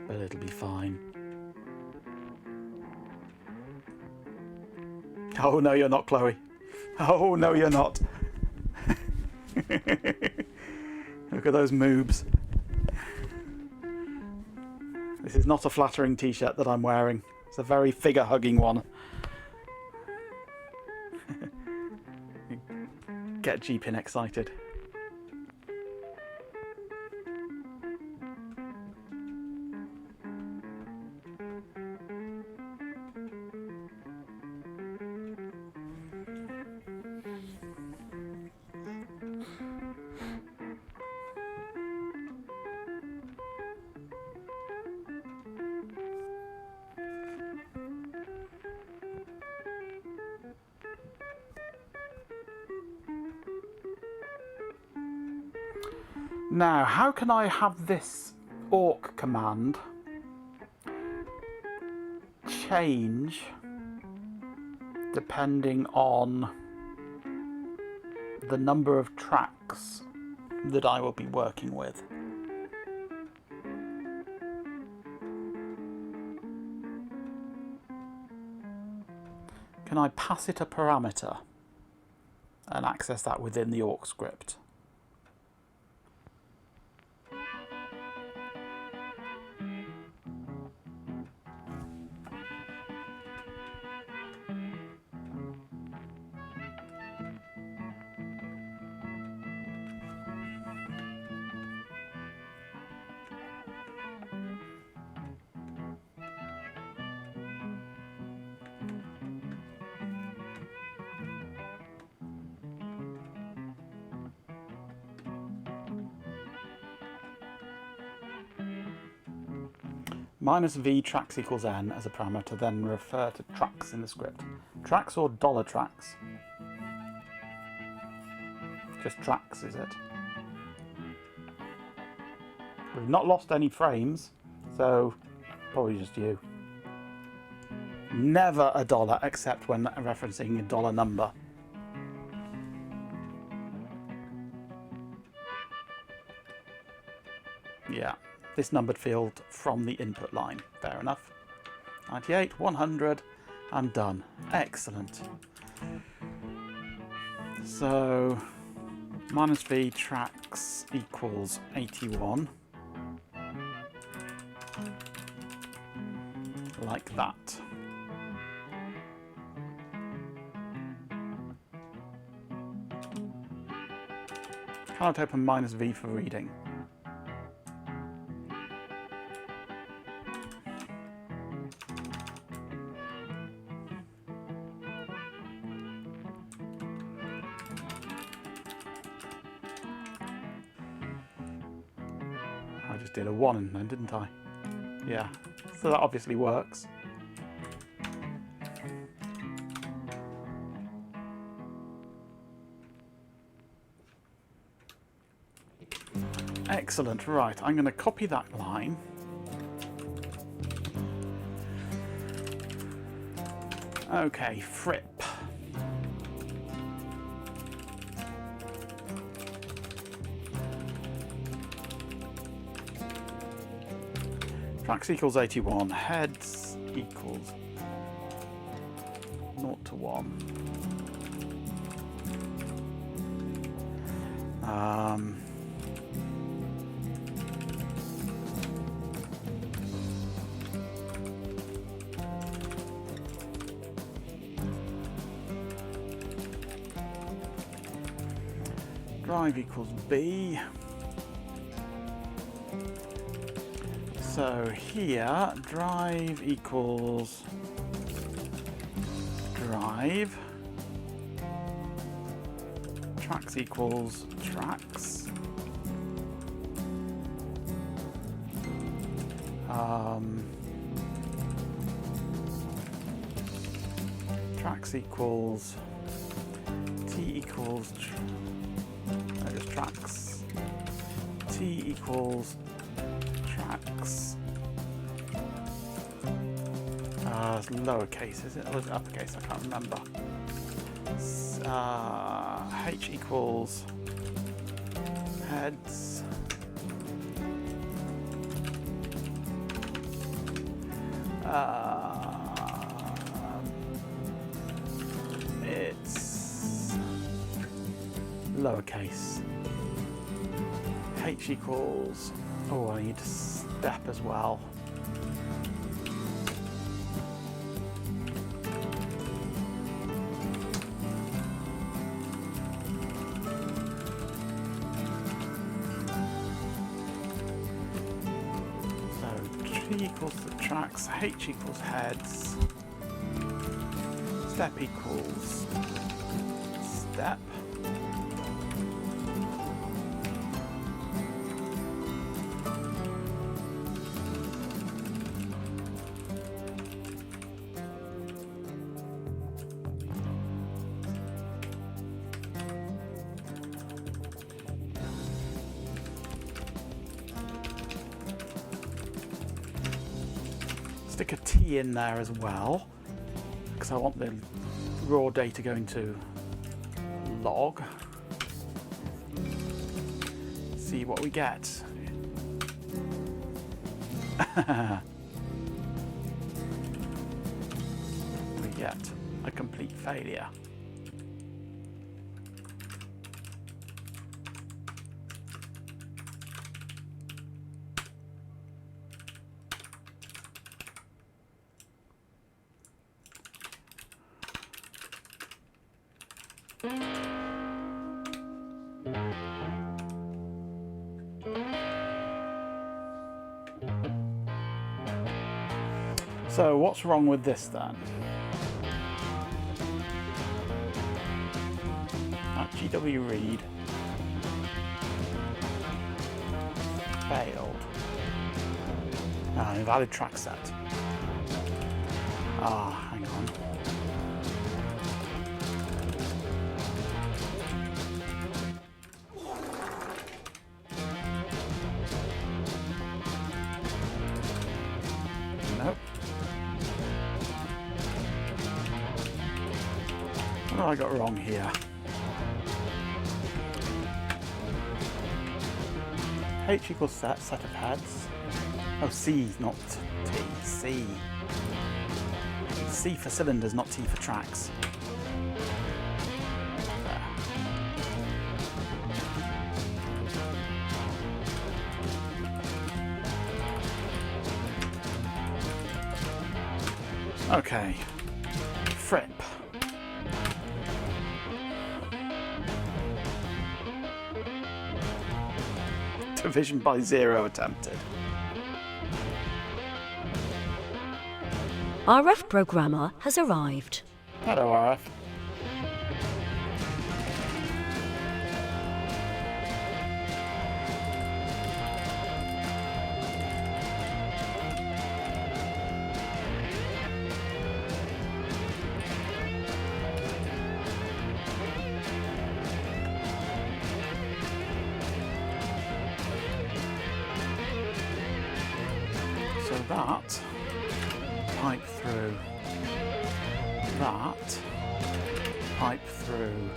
But it'll be fine. Oh, no, you're not, Chloe. Oh, no, you're not. Look at those moobs. This is not a flattering t-shirt that I'm wearing. It's a very figure-hugging one. Get G-Pin excited. Now, how can I have this awk command change depending on the number of tracks that I will be working with? Can I pass it a parameter and access that within the awk script? Minus v tracks equals n as a parameter, then refer to tracks in the script. Tracks or dollar tracks? Just tracks, is it? We've not lost any frames, so probably just you. Never a dollar except when referencing a dollar number. Yeah, this numbered field from the input line. Fair enough. 98, 100, and done. Excellent. So, minus v tracks equals 81. Like that. Can't open minus v for reading. I just did a 1 then, didn't I? Yeah, so that obviously works. Excellent, right, I'm going to copy that line. Okay, frip. Tracks equals 81, heads equals 0 to 1. Drive equals B. So here, drive equals drive. Tracks equals tracks. Tracks equals T equals just tracks. T equals tracks. It's lowercase, is it? Or is it uppercase? I can't remember. H equals heads. It's lowercase. H equals, oh, I need to step as well. So T equals the tracks, H equals heads, step equals step. Stick a T in there as well, because I want the raw data going to log. See what we get. We get a complete failure. So what's wrong with this then? That GW read failed. Ah, invalid track set. Ah, hang on. Nope. What have I got wrong here? H equals set of heads. Oh, C, not T. C. C for cylinders, not T for tracks. There. Okay. Fripp. Division by 0 attempted. RF programmer has arrived. Hello, RF. So that pipe through that, pipe through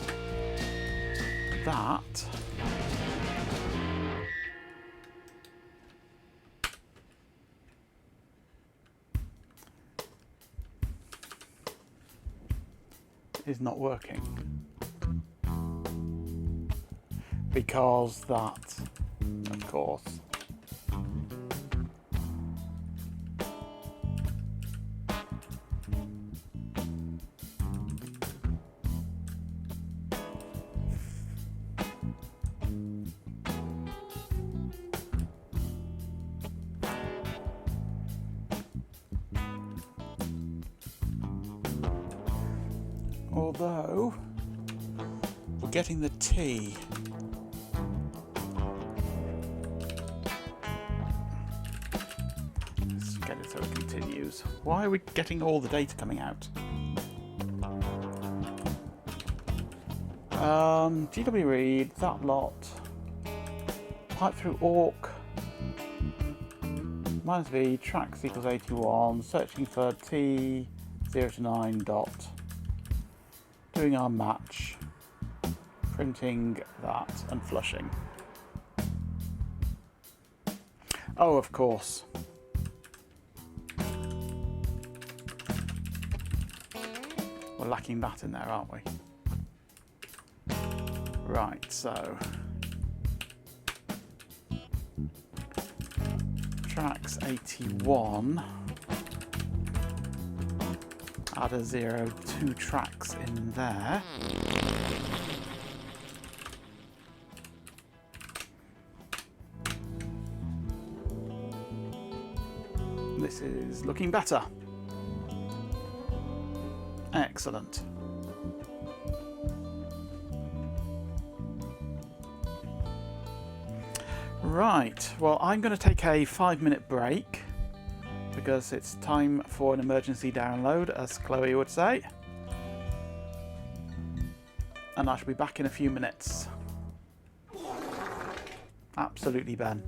that, is not working because that, of course, although we're getting the T. Let's get it so it continues. Why are we getting all the data coming out? GW read, that lot. Pipe through awk. Minus V, tracks equals 81. Searching for T 0 to 9 dot. Doing our match, printing that and flushing. Oh, of course. We're lacking that in there, aren't we? Right, so tracks 81. Add a 0, 2 tracks in there. This is looking better. Excellent. Right, well, I'm going to take a 5-minute break because it's time for an emergency download, as Chloe would say. And I shall be back in a few minutes. Absolutely, Ben.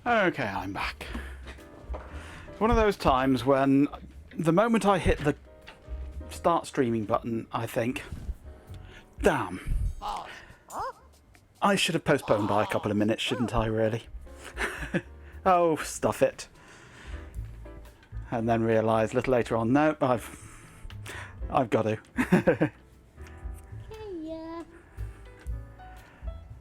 Okay, I'm back. It's one of those times when the moment I hit the start streaming button, I think, damn, I should have postponed by a couple of minutes, shouldn't I, really? Oh, stuff it. And then realise a little later on, no, I've got to.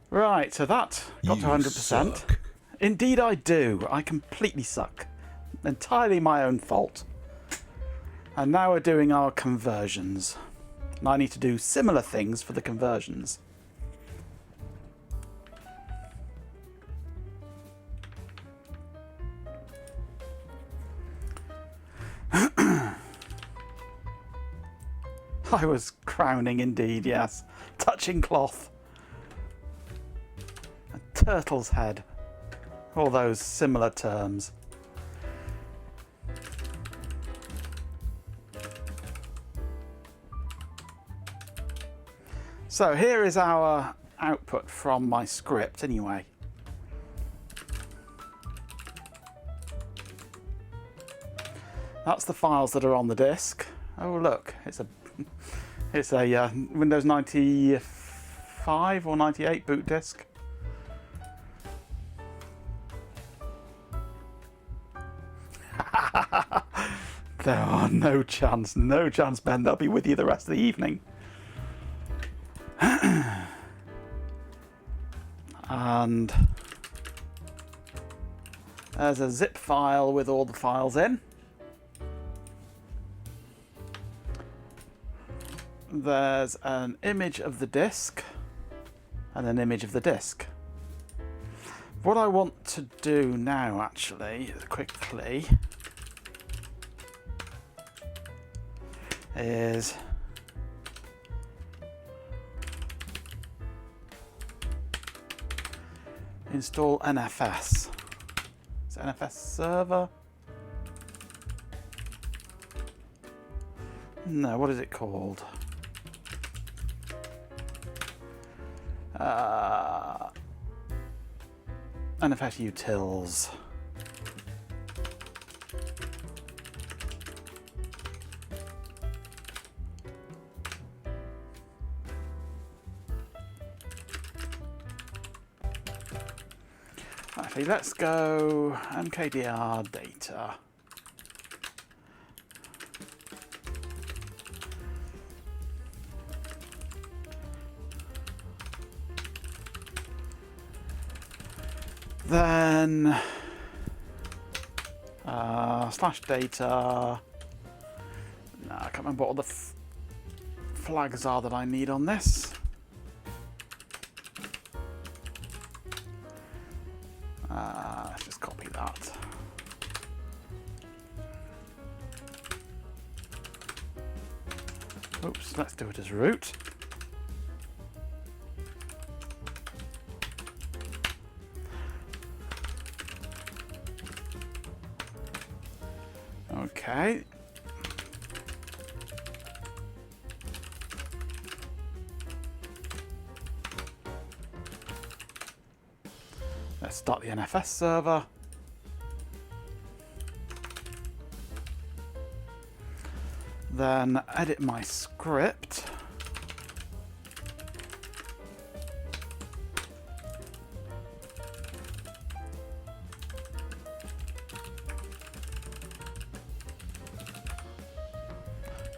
Right, so that got to 100%. Indeed I do. I completely suck. Entirely my own fault. And now we're doing our conversions. And I need to do similar things for the conversions. I was crowning indeed, yes. Touching cloth. A turtle's head. All those similar terms. So here is our output from my script anyway. That's the files that are on the disk. Oh look, it's a Windows 95 or 98 boot disk. There are no chance, Ben. They'll be with you the rest of the evening. And there's a zip file with all the files in. There's an image of the disk and an image of the disk. What I want to do now, actually, quickly, is install NFS. Is it NFS server? No, what is it called? NFS utils. Actually, let's go mkdr data. Then slash data. No, I can't remember what all the flags are that I need on this. Let's just copy that. Oops, let's do it as root. Okay. Let's start the NFS server. Then edit my script.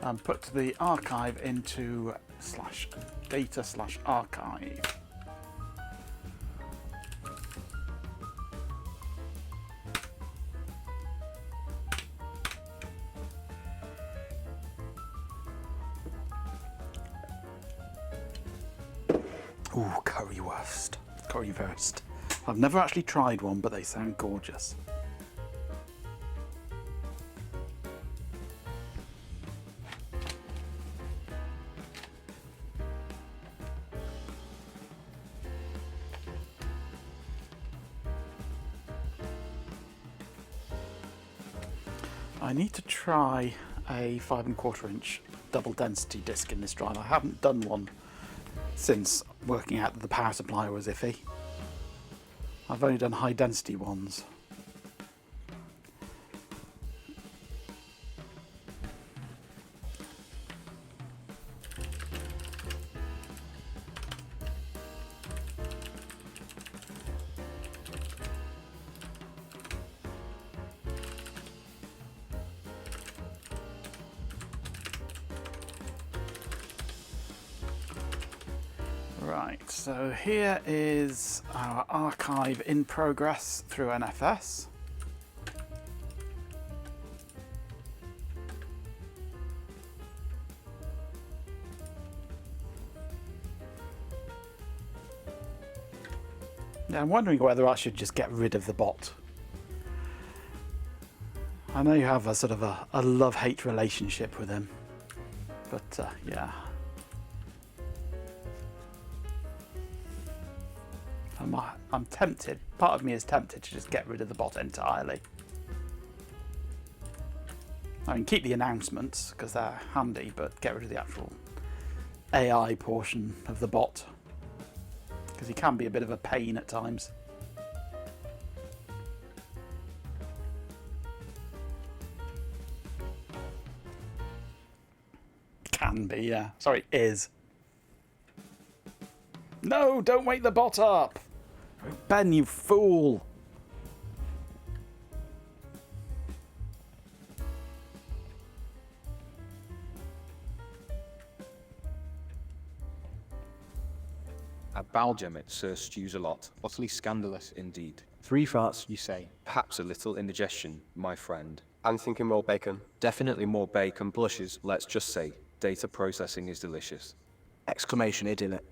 And put the archive into /data/archive. Ooh, currywurst. I've never actually tried one, but they sound gorgeous. I need to try a 5 1/4 inch double density disc in this drive. I haven't done one since working out that the power supply was iffy. I've only done high density ones. Right, so here is our archive in progress through NFS. Yeah, I'm wondering whether I should just get rid of the bot. I know you have a sort of a love-hate relationship with him, but yeah. I'm tempted, part of me is tempted to just get rid of the bot entirely. I mean, keep the announcements because they're handy, but get rid of the actual AI portion of the bot because he can be a bit of a pain at times. Can be, yeah. Sorry, is. No, don't wake the bot up! Ben, you fool! A Balgem it Sir stews a lot, utterly scandalous indeed. 3 farts, you say? Perhaps a little indigestion, my friend. I'm thinking more bacon. Definitely more bacon blushes, let's just say. Data processing is delicious. Exclamation idiot.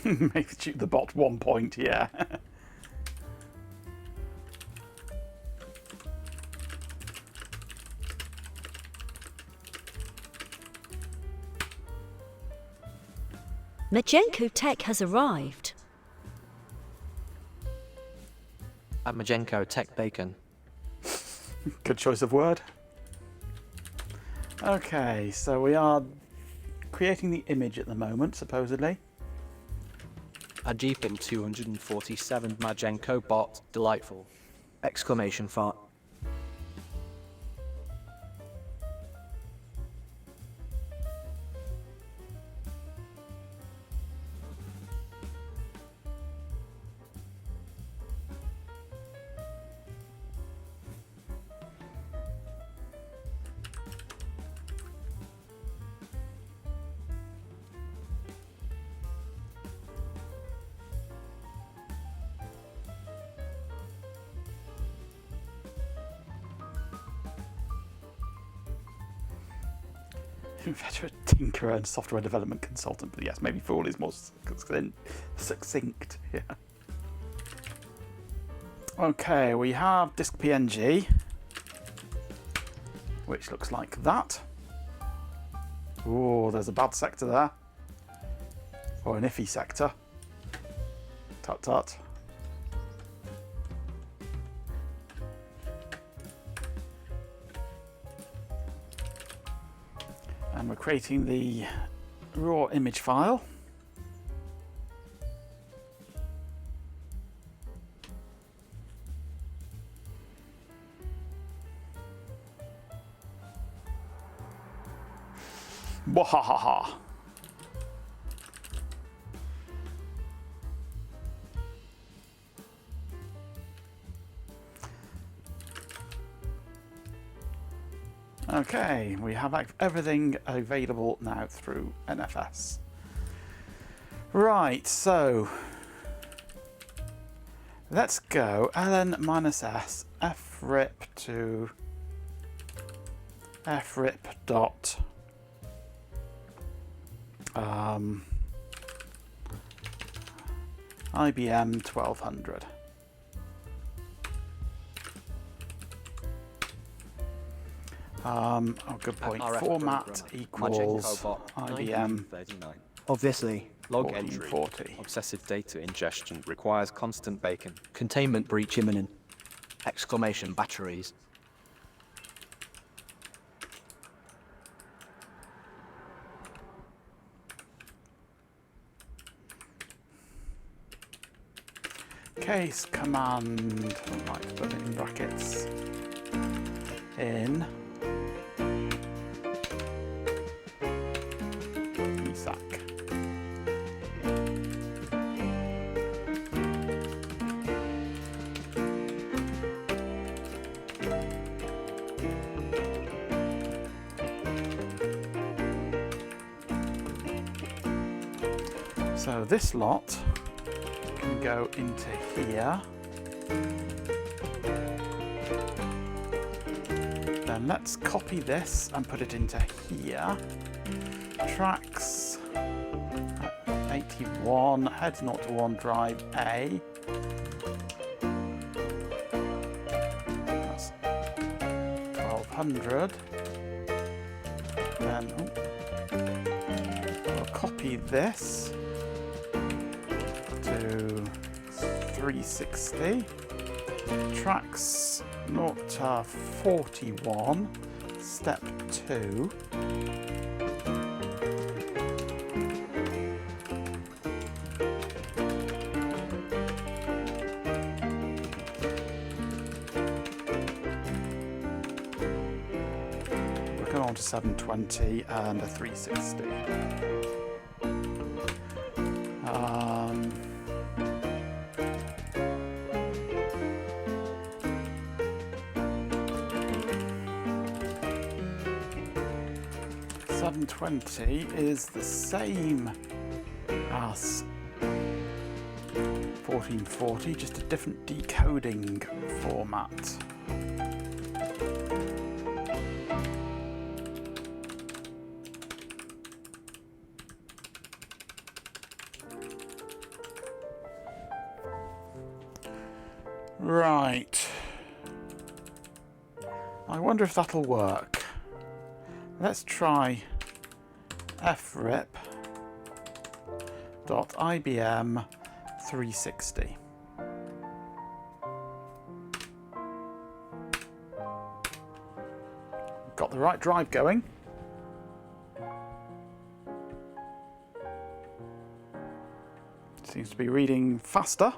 Maybe shoot the bot 1 point, yeah. Majenko Tech has arrived. At Majenko Tech Bacon. Good choice of word. Okay, so we are creating the image at the moment, supposedly. A Jeepin 247 Majenko bot. Delightful. Exclamation fart. Inveterate tinkerer and software development consultant. But yes, maybe fool is more succinct. Yeah. Okay, we have disk PNG, which looks like that. Oh, there's a bad sector there. Or an iffy sector. Tut tut. And we're creating the raw image file. Wahahaha. Okay, we have everything available now through NFS. Right, so let's go ln-s frip to frip dot IBM 1200. Oh, good point. RF Format programmer. equals Magento bot IBM 39. Obviously. Log entry. 1440. Obsessive data ingestion requires constant bacon. Containment breach imminent. Exclamation batteries. Case command, I'd like to put it in brackets, in ESAC. So this lot can go into here. Then let's copy this and put it into here. Tracks 81, heads 0 to 1 drive A. That's 1200. Then we'll copy this to 360. Tracks 0 to 41, step 2. We're going on to 720 and a 360. 720 is the same as 1440, just a different decoding format. Right. I wonder if that'll work. Let's try frip.ibm 360. Got the right drive going. Seems to be reading faster.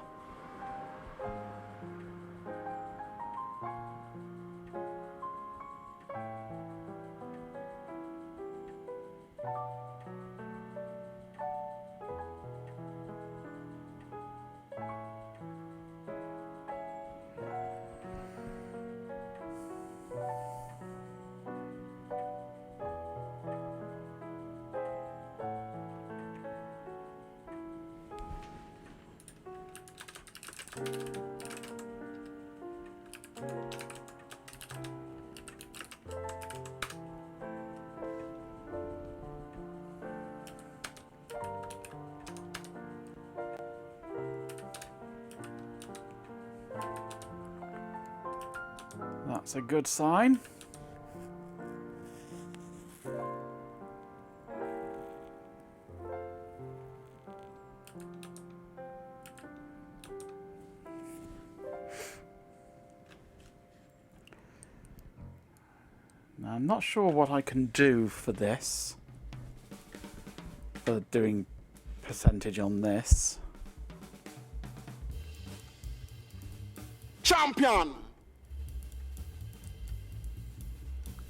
That's a good sign. Now, I'm not sure what I can do for this, for doing percentage on this. Champion.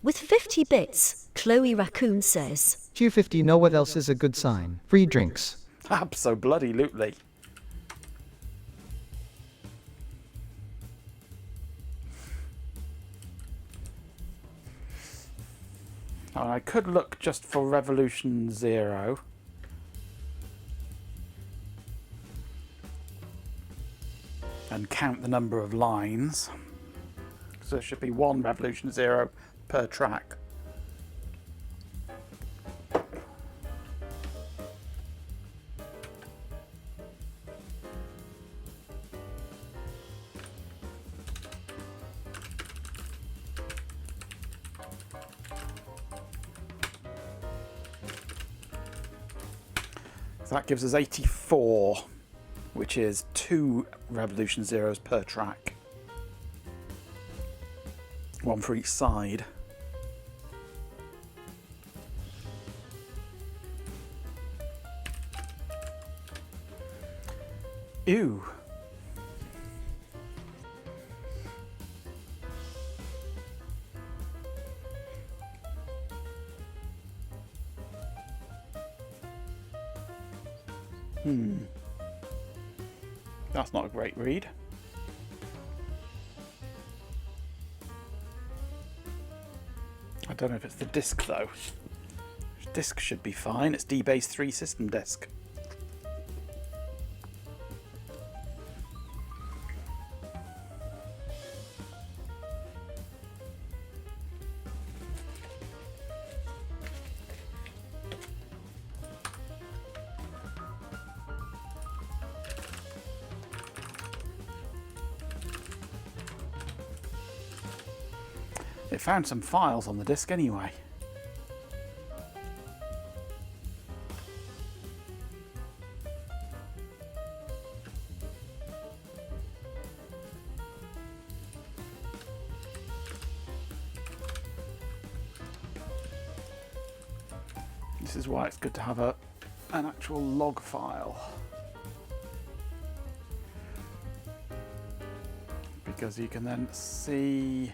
With 50 bits, Chloe Raccoon says, Q50, know what else is a good sign? Free drinks. Abso-bloody-lutely. I could look just for Revolution 0. And count the number of lines. So there should be one Revolution 0 per track. So that gives us 84, which is 2 Revolution Zeros per track. One for each side. Ew. That's not a great read. I don't know if it's the disc though. Disc should be fine. It's D-Base 3 system disc. It found some files on the disk anyway. This is why it's good to have an actual log file. Because you can then see.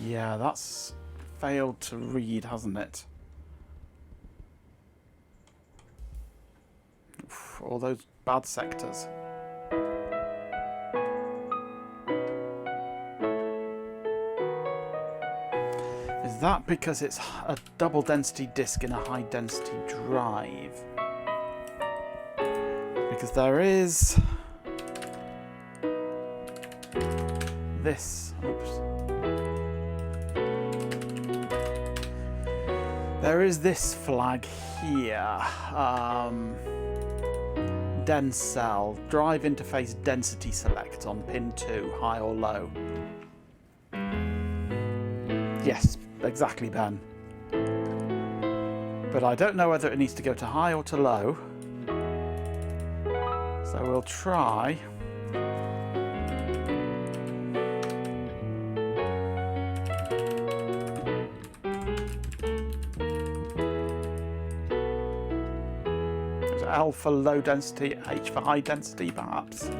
Yeah, that's failed to read, hasn't it? Oof, all those bad sectors. Is that because it's a double density disk in a high density drive? Because there is this. Oops. There is this flag here, dense cell, drive interface density select on pin 2, high or low. Yes, exactly, Ben. But I don't know whether it needs to go to high or to low. So we'll try. L for low density, H for high density, perhaps.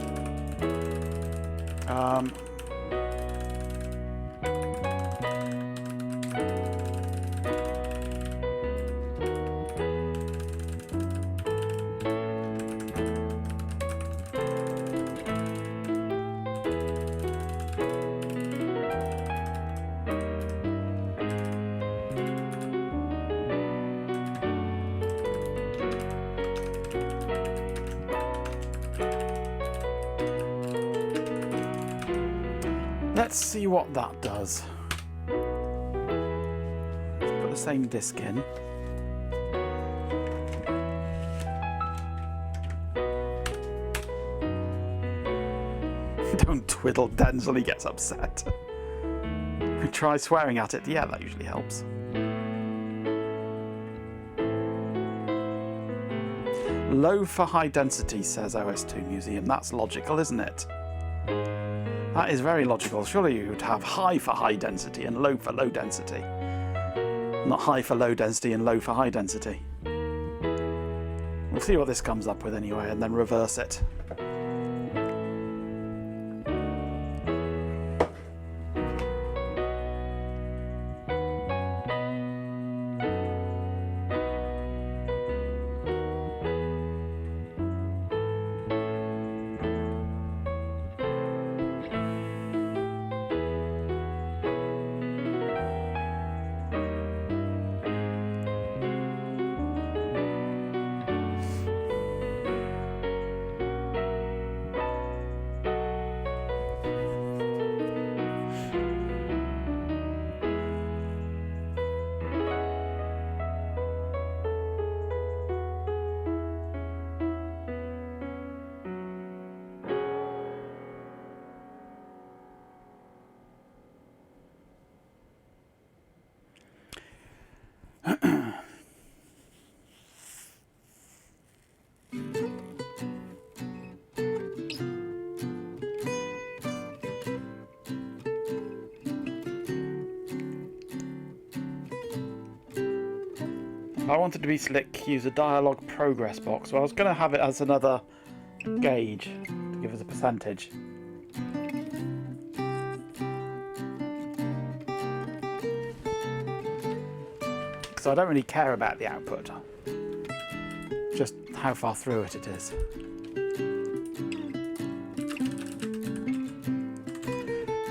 Let's see what that does. Let's put the same disc in. Don't Twiddle Densley gets upset. Try swearing at it. Yeah, that usually helps. Low for high density, says OS2 Museum. That's logical, isn't it? That is very logical. Surely you would have high for high density and low for low density. Not high for low density and low for high density. We'll see what this comes up with anyway, and then reverse it. If I wanted to be slick, use a dialogue progress box. So I was going to have it as another gauge to give us a percentage. Because I don't really care about the output, just how far through it is.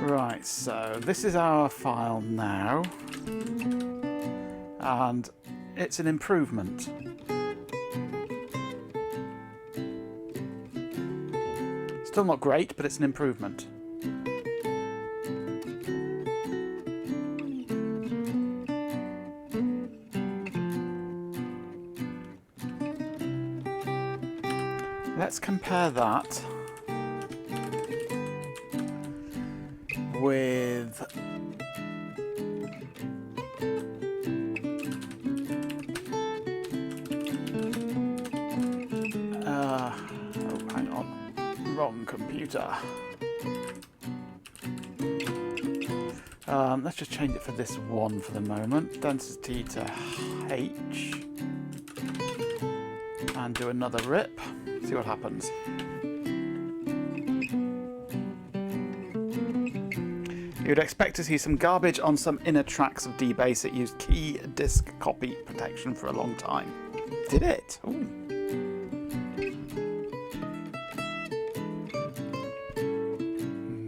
Right, so this is our file now, and it's an improvement. Still not great, but it's an improvement. Let's compare that with hang on, wrong computer. Let's just change it for this one for the moment. Density to H, and do another rip. See what happens. You'd expect to see some garbage on some inner tracks of DBase. It used key disk copy protection for a long time. Did it? Ooh.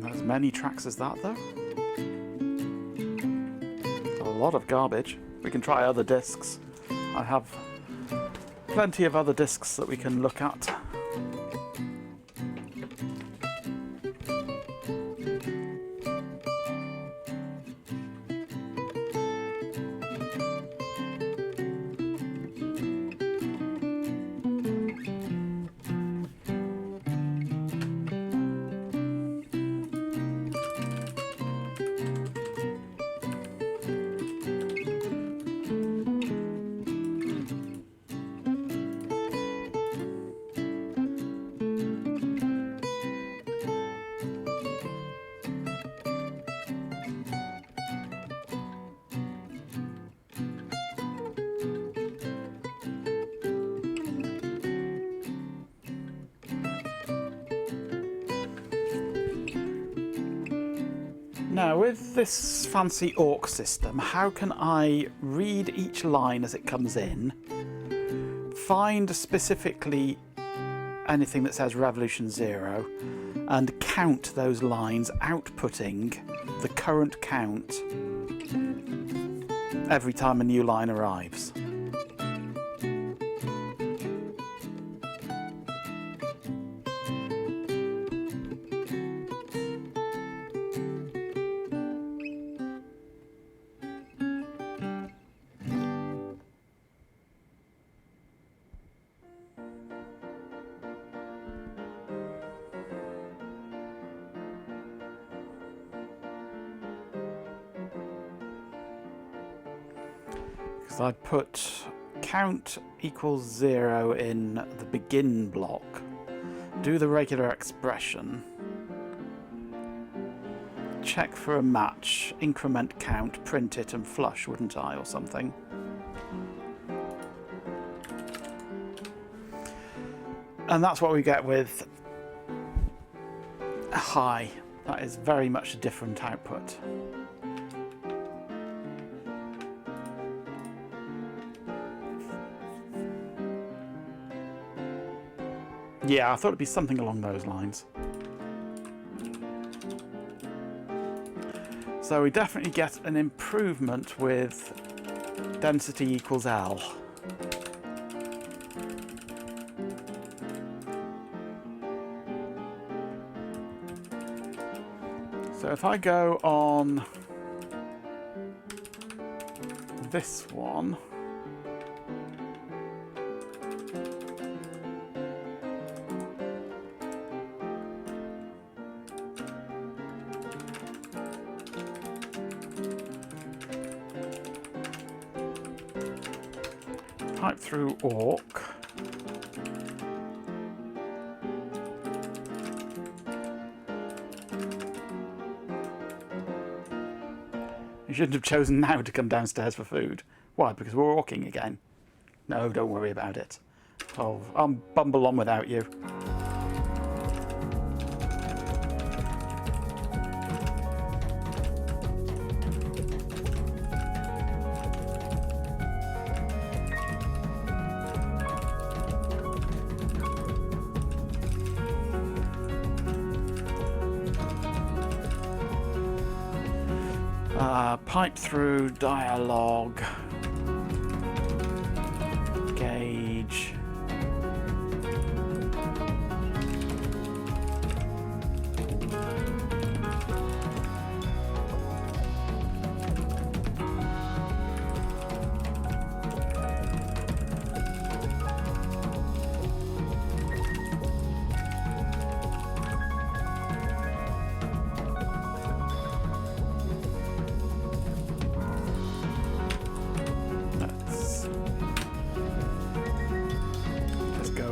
Not as many tracks as that, though. A lot of garbage. We can try other disks. I have plenty of other disks that we can look at. Now, with this fancy AUX system, how can I read each line as it comes in, find specifically anything that says revolution 0, and count those lines, outputting the current count every time a new line arrives? So I'd put count equals 0 in the begin block. Do the regular expression. Check for a match, increment count, print it and flush, wouldn't I, or something? And that's what we get with high. That is very much a different output. Yeah, I thought it'd be something along those lines. So we definitely get an improvement with density equals L. So if I go on this one, type through awk. You shouldn't have chosen now to come downstairs for food. Why? Because we're walking again. No, don't worry about it. I'll bumble on without you. Pipe through dialogue, gauge,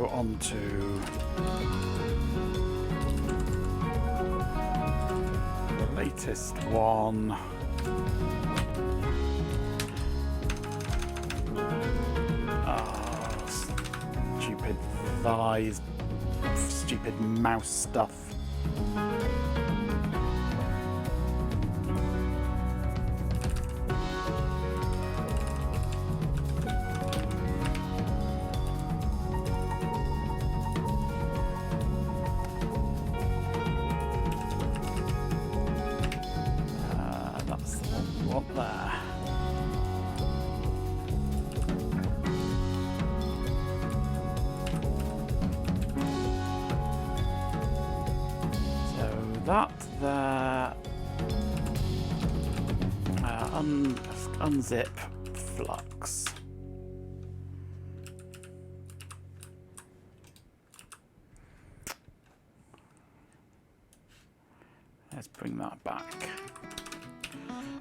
onto the latest one. Oh, stupid thighs, stupid mouse stuff. That there, unzip flux. Let's bring that back.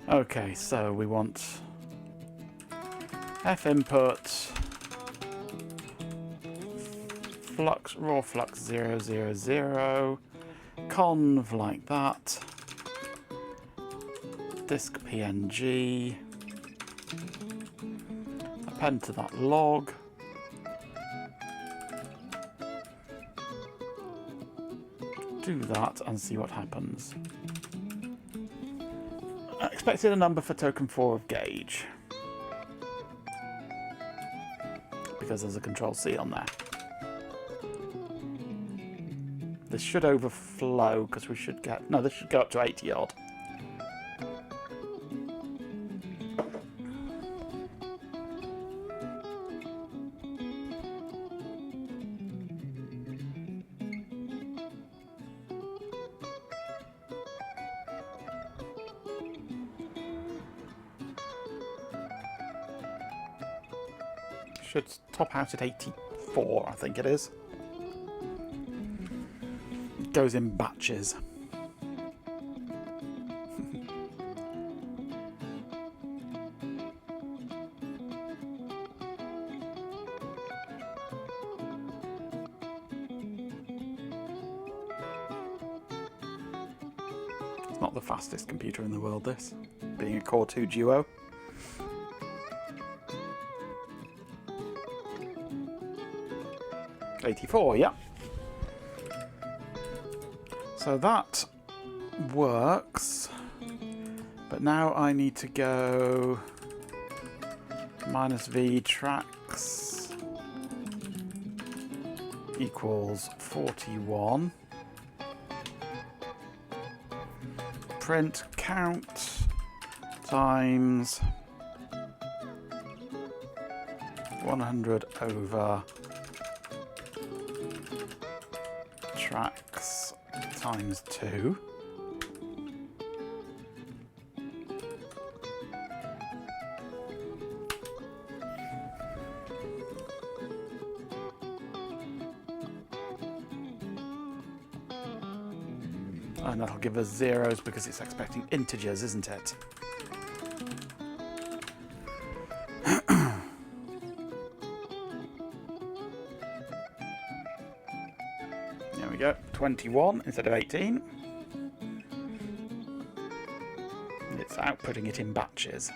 Okay, so we want F input, flux, raw flux 0, 0, 0. Conv like that, disk PNG, append to that log, do that and see what happens. I expected a number for token 4 of gauge, because there's a control C on there. This should overflow because we should get... No, this should go up to 80 odd. Should top out at 84, I think it is. Goes in batches. It's not the fastest computer in the world, this, being a Core 2 Duo. '84, yeah. So that works, but now I need to go -v tracks equals 41. Print count times 100 over tracks times 2. And that'll give us zeros because it's expecting integers, isn't it? There we go, 21 instead of 18. It's outputting it in batches.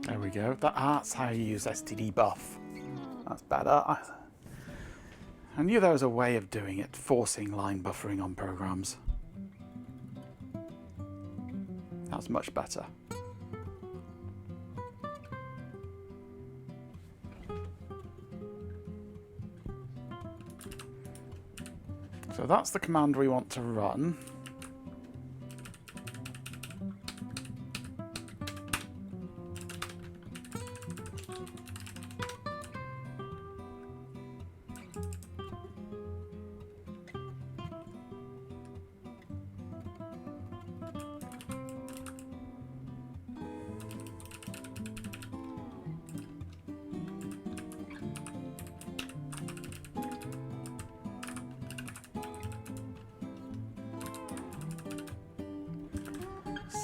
There we go. That's how you use stdbuf. That's better. I knew there was a way of doing it, forcing line buffering on programs. That's much better. So that's the command we want to run.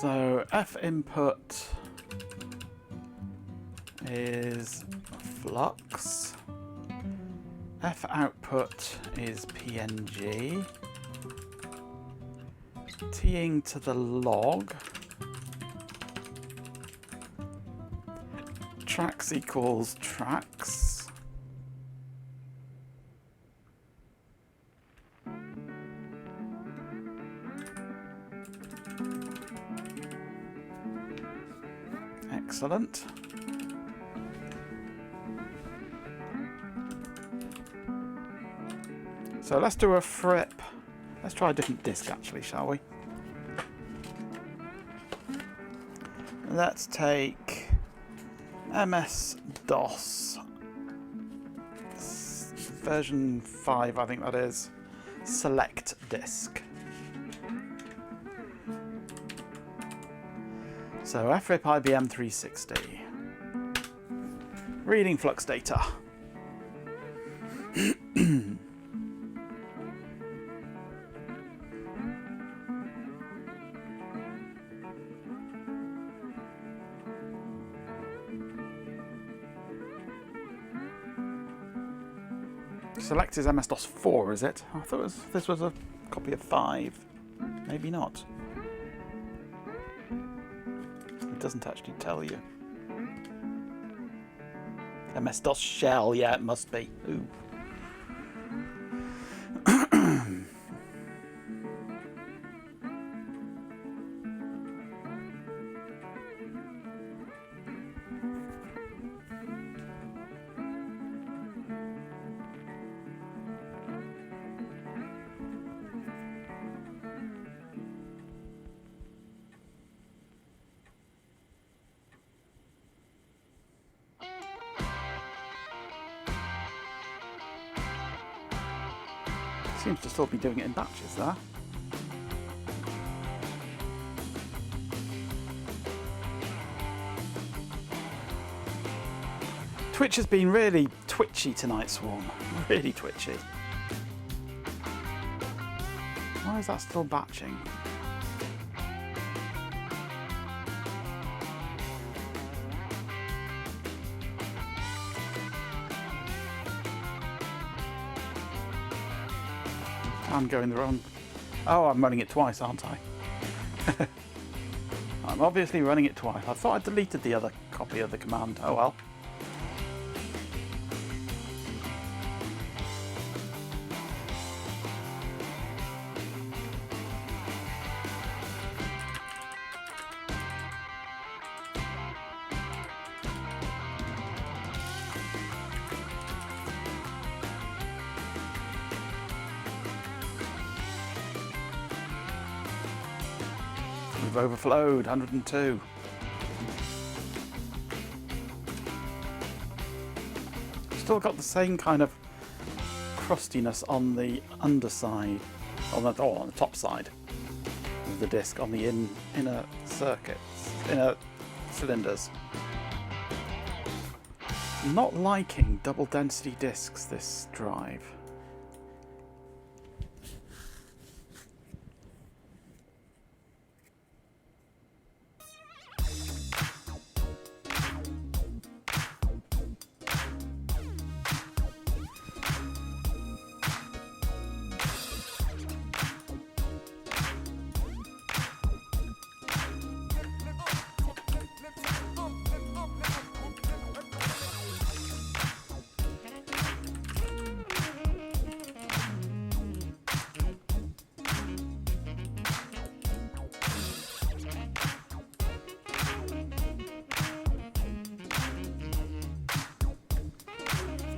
So F input is flux, F output is PNG, T'ing to the log, tracks equals tracks, excellent. So let's do a frip. Let's try a different disk actually, shall we? Let's take MS-DOS version 5, I think that is. Select disk. So frip IBM 360. Reading flux data. Select is MS-DOS 4, is it? I thought this was a copy of 5. Maybe not. It doesn't actually tell you. MS-DOS shell, yeah, it must be. Ooh. Seems to still be doing it in batches there. Twitch has been really twitchy tonight, Swarm. Really twitchy. Why is that still batching? I'm going the wrong... Oh, I'm running it twice, aren't I? I'm obviously running it twice. I thought I deleted the other copy of the command. Oh well. We've overflowed, 102. Still got the same kind of crustiness on the underside, on the top side of the disc, on the inner circuits, inner cylinders. Not liking double density discs, this drive.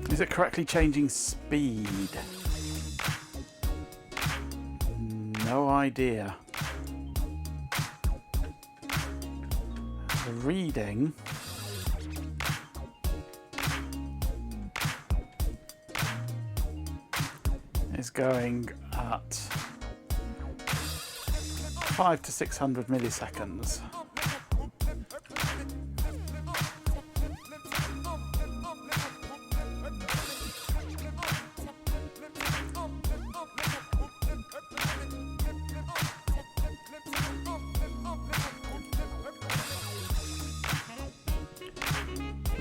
Is it correctly changing speed? No idea. The reading is going at 500 to 600 milliseconds.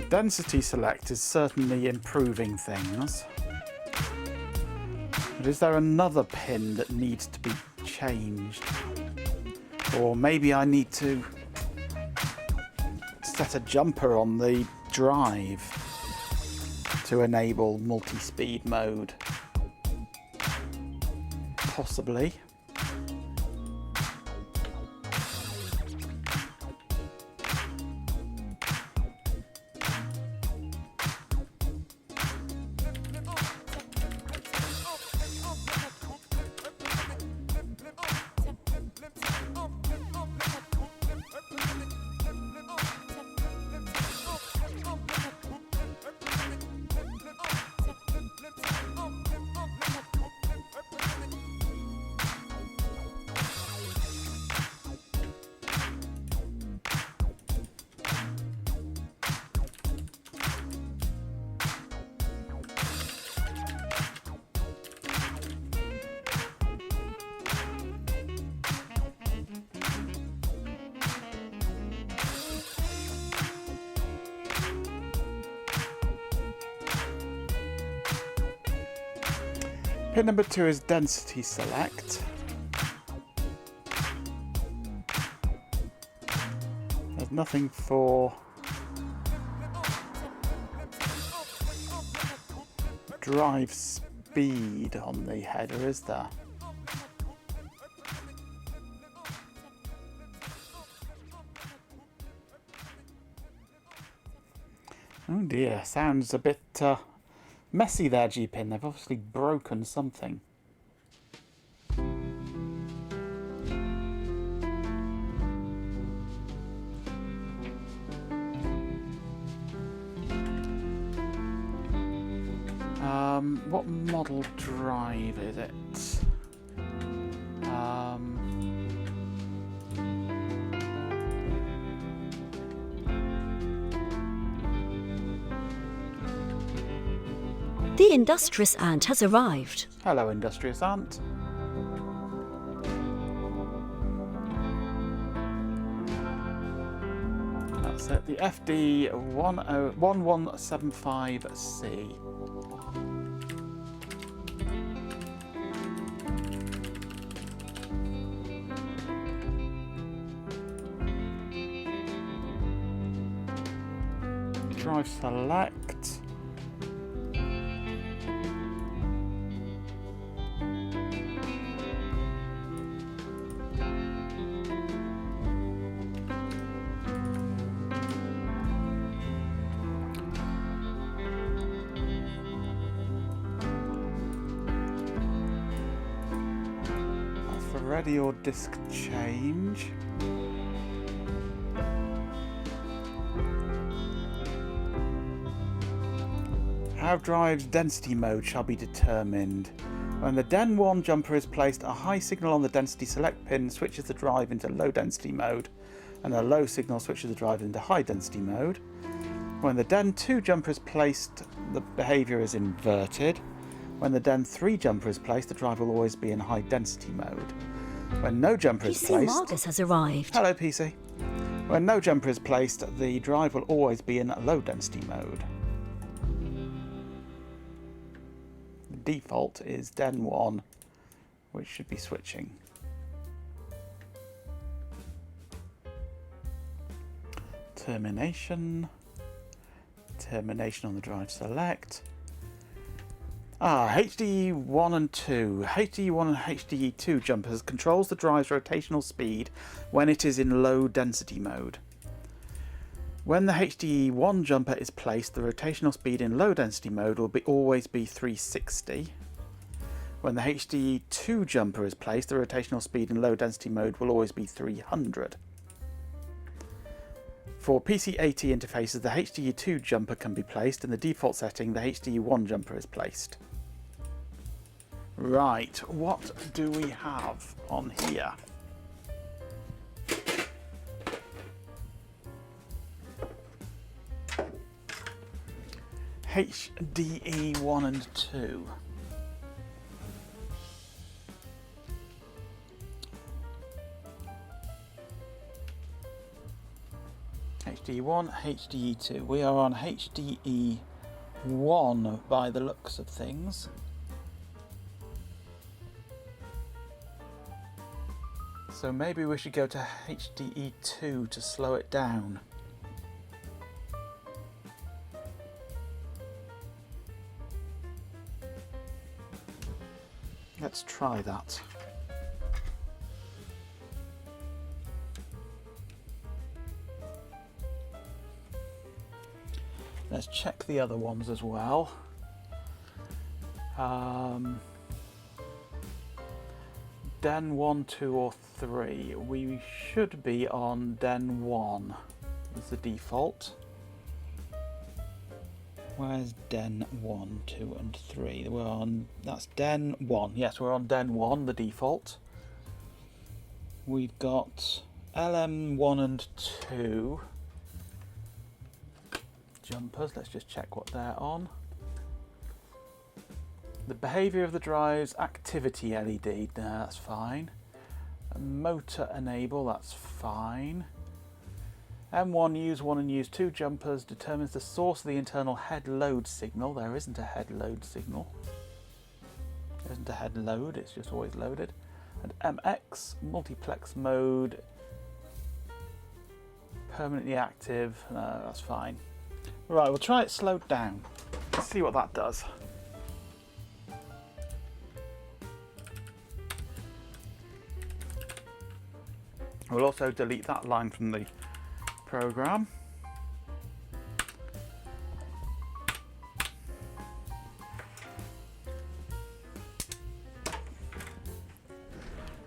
Density select is certainly improving things. But is there another pin that needs to be changed? Or maybe I need to set a jumper on the drive to enable multi-speed mode? Possibly. Pin number 2 is density select. There's nothing for drive speed on the header, is there? Oh dear, sounds a bit messy there, G-Pin. They've obviously broken something. What model drive is it? The industrious ant has arrived. Hello, industrious ant. That's it, the FD 1175C. Drive select. That's the ready or disk change. How drive's density mode shall be determined. When the Den 1 jumper is placed, a high signal on the density select pin switches the drive into low density mode, and a low signal switches the drive into high density mode. When the Den 2 jumper is placed, the behaviour is inverted. When the Den 3 jumper is placed, the drive will always be in high density mode. When no jumper is PC placed... Margus has arrived. Hello, PC. When no jumper is placed, the drive will always be in low density mode. The default is Den 1, which should be switching. Termination. Termination on the drive select. HDE 1 and 2. HDE 1 and HDE 2 jumpers controls the drive's rotational speed when it is in low density mode. When the HDE 1 jumper is placed, the rotational speed in low density mode will always be 360. When the HDE 2 jumper is placed, the rotational speed in low density mode will always be 300. For PC-AT interfaces, the HDE 2 jumper can be placed. In the default setting, the HDE 1 jumper is placed. Right, what do we have on here? HDE 1 and 2. HDE 1, HDE 2. We are on HDE 1 by the looks of things. So maybe we should go to HDE 2 to slow it down. Let's try that. Let's check the other ones as well. Den 1, 2 or 3. We should be on Den 1 as the default. Where's Den 1, 2 and 3? We're on, that's Den 1. Yes, we're on Den 1, the default. We've got LM 1 and 2 jumpers. Let's just check what they're on. The behaviour of the drive's activity LED, that's fine. Motor enable, that's fine. M1, use 1 and use 2 jumpers determines the source of the internal head load signal. There isn't a head load signal. There isn't a head load, it's just always loaded. And MX, multiplex mode, permanently active, no, that's fine. Right, we'll try it slowed down. Let's see what that does. We'll also delete that line from the program.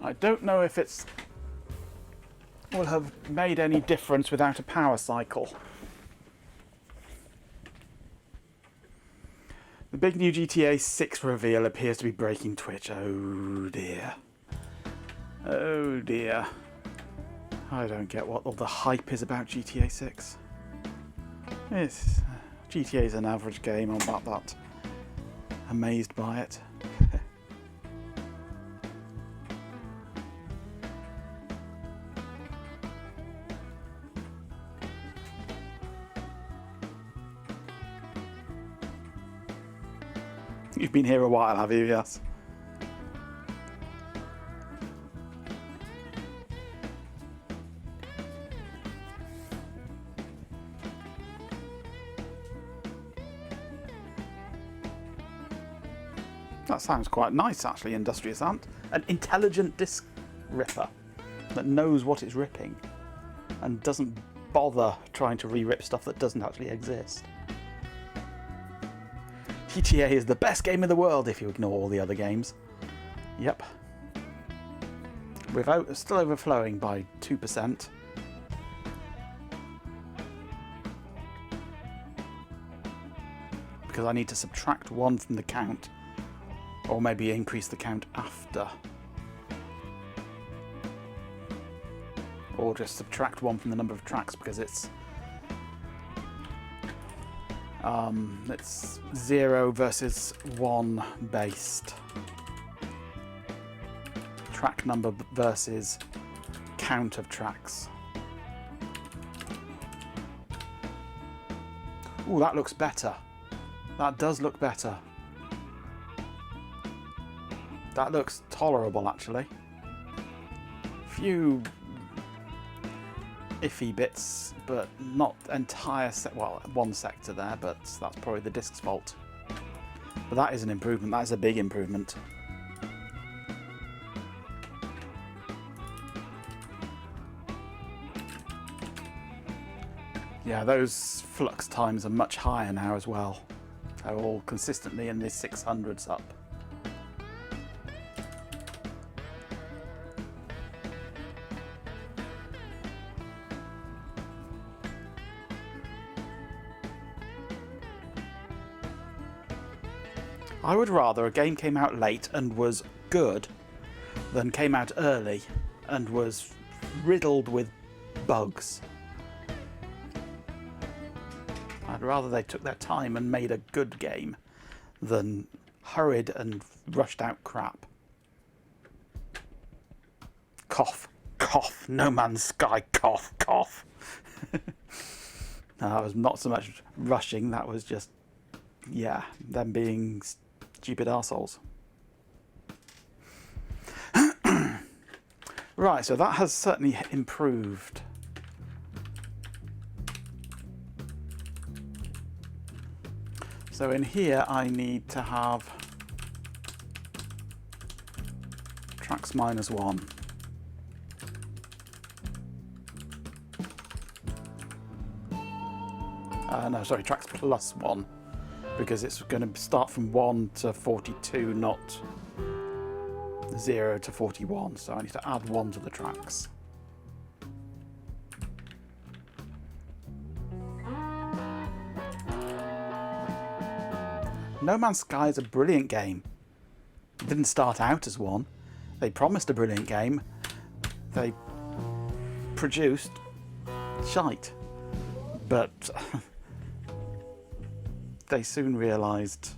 I don't know if it's will have made any difference without a power cycle. The big new GTA 6 reveal appears to be breaking Twitch. Oh dear. Oh dear. I don't get what all the hype is about GTA 6. GTA is an average game on that amazed by it. You've been here a while, have you? Yes. That sounds quite nice, actually, Industrious Ant. An intelligent disc ripper that knows what it's ripping and doesn't bother trying to re-rip stuff that doesn't actually exist. GTA is the best game in the world if you ignore all the other games. Yep. We're still overflowing by 2%. Because I need to subtract 1 from the count. Or maybe increase the count after. Or just subtract 1 from the number of tracks because it's 0 versus 1 based. Track number versus count of tracks. Ooh, that looks better. That does look better. That looks tolerable, actually. Few iffy bits, but not entire well, one sector there, but that's probably the disc's fault. But that is an improvement. That is a big improvement. Yeah, those flux times are much higher now as well. They're all consistently in the 600s up. I would rather a game came out late and was good than came out early and was riddled with bugs. I'd rather they took their time and made a good game than hurried and rushed out crap. Cough, cough, No Man's Sky, cough, cough. No, that was not so much rushing, that was just, yeah, them being stupid arseholes. Right, so that has certainly improved. So in here I need to have tracks -1. No, sorry, tracks +1. Because it's going to start from 1 to 42, not 0 to 41. So I need to add 1 to the tracks. No Man's Sky is a brilliant game. It didn't start out as one. They promised a brilliant game. They produced shite. But they soon realised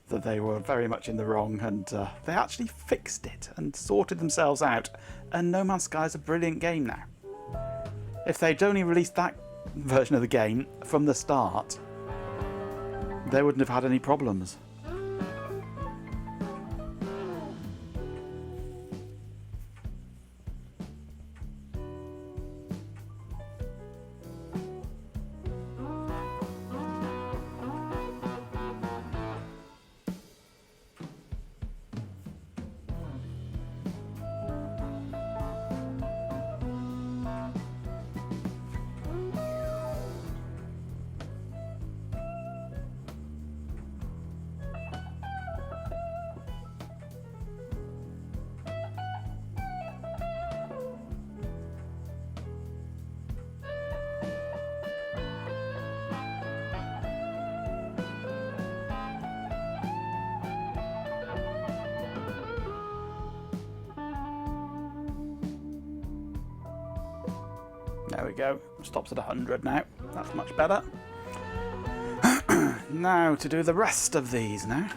that they were very much in the wrong, and they actually fixed it and sorted themselves out. And No Man's Sky is a brilliant game now. If they'd only released that version of the game from the start, they wouldn't have had any problems. There we go. Stops at 100 now. That's much better. Now to do the rest of these now.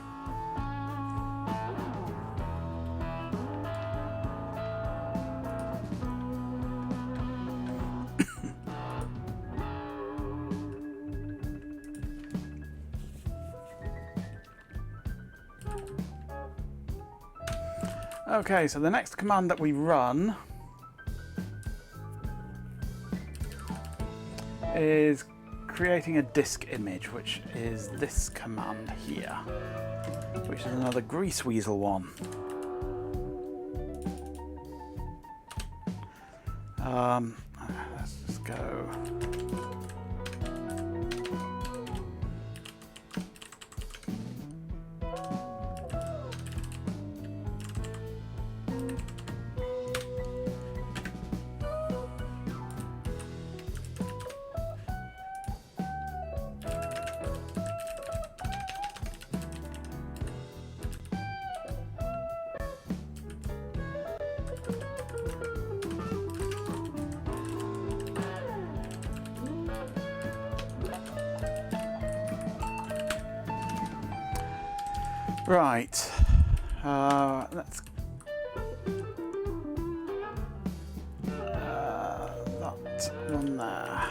Okay, so the next command that we run is creating a disk image, which is this command here, which is another grease weasel one. Let's just go. Right, let's that one there.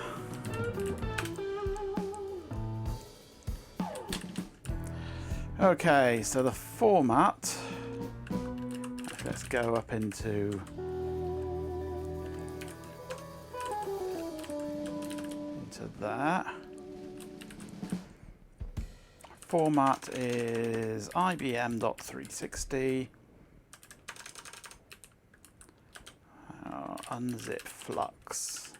Okay, so the format, let's go up into there. Format is IBM.360. Unzip flux.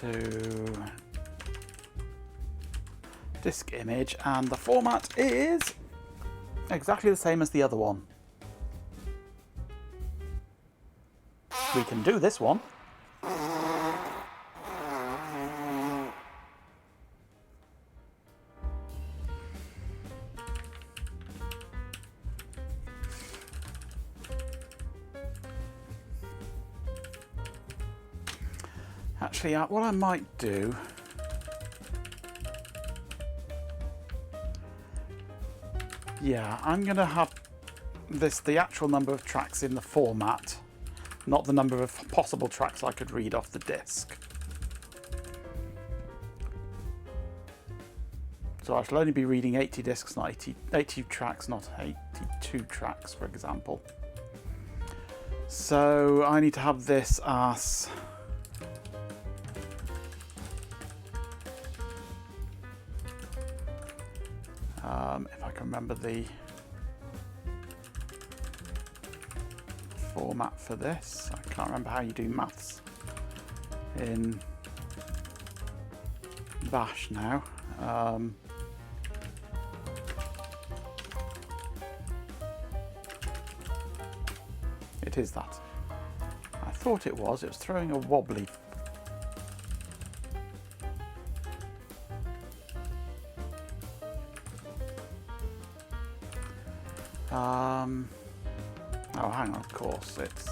To disk image, and the format is exactly the same as the other one. We can do this one. Actually, what I might do I'm going to have the actual number of tracks in the format, not the number of possible tracks I could read off the disk. So I shall only be reading 80 disks, not 80 tracks, not 82 tracks, for example. So I need to have this as if I can remember the format for this. I can't remember how you do maths in Bash now. It is that. I thought it was throwing a wobbly. Oh, hang on, of course, it's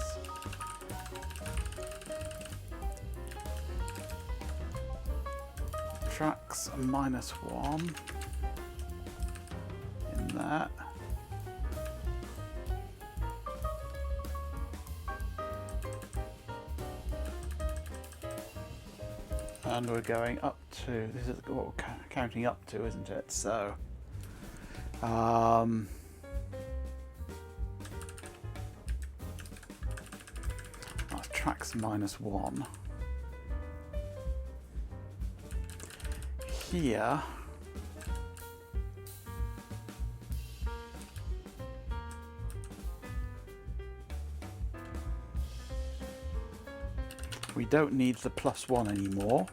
tracks -1 in that. And we're going up to, this is what we're counting up to, isn't it? So, that's tracks -1. Here, we don't need the +1 anymore.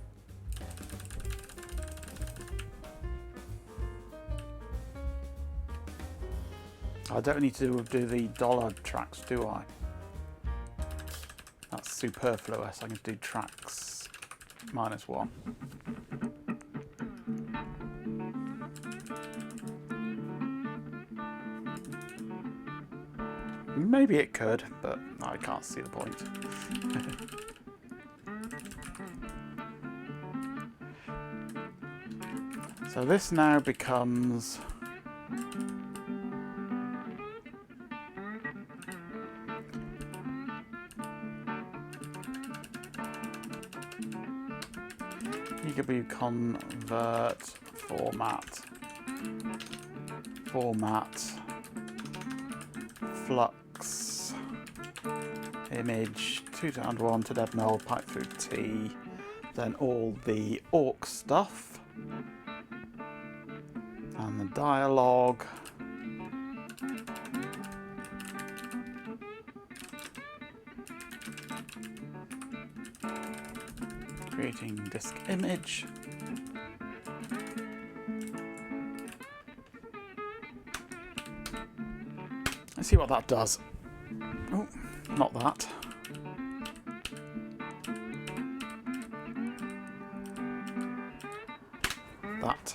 I don't need to do the dollar tracks, do I? That's superfluous. I can do tracks -1. Maybe it could, but I can't see the point. So this now becomes gigabit convert format, flux, image, 2-1 to dead null, pipe through T, then all the awk stuff, and the dialogue. Creating disk image. Let's see what that does. Oh, not that. That.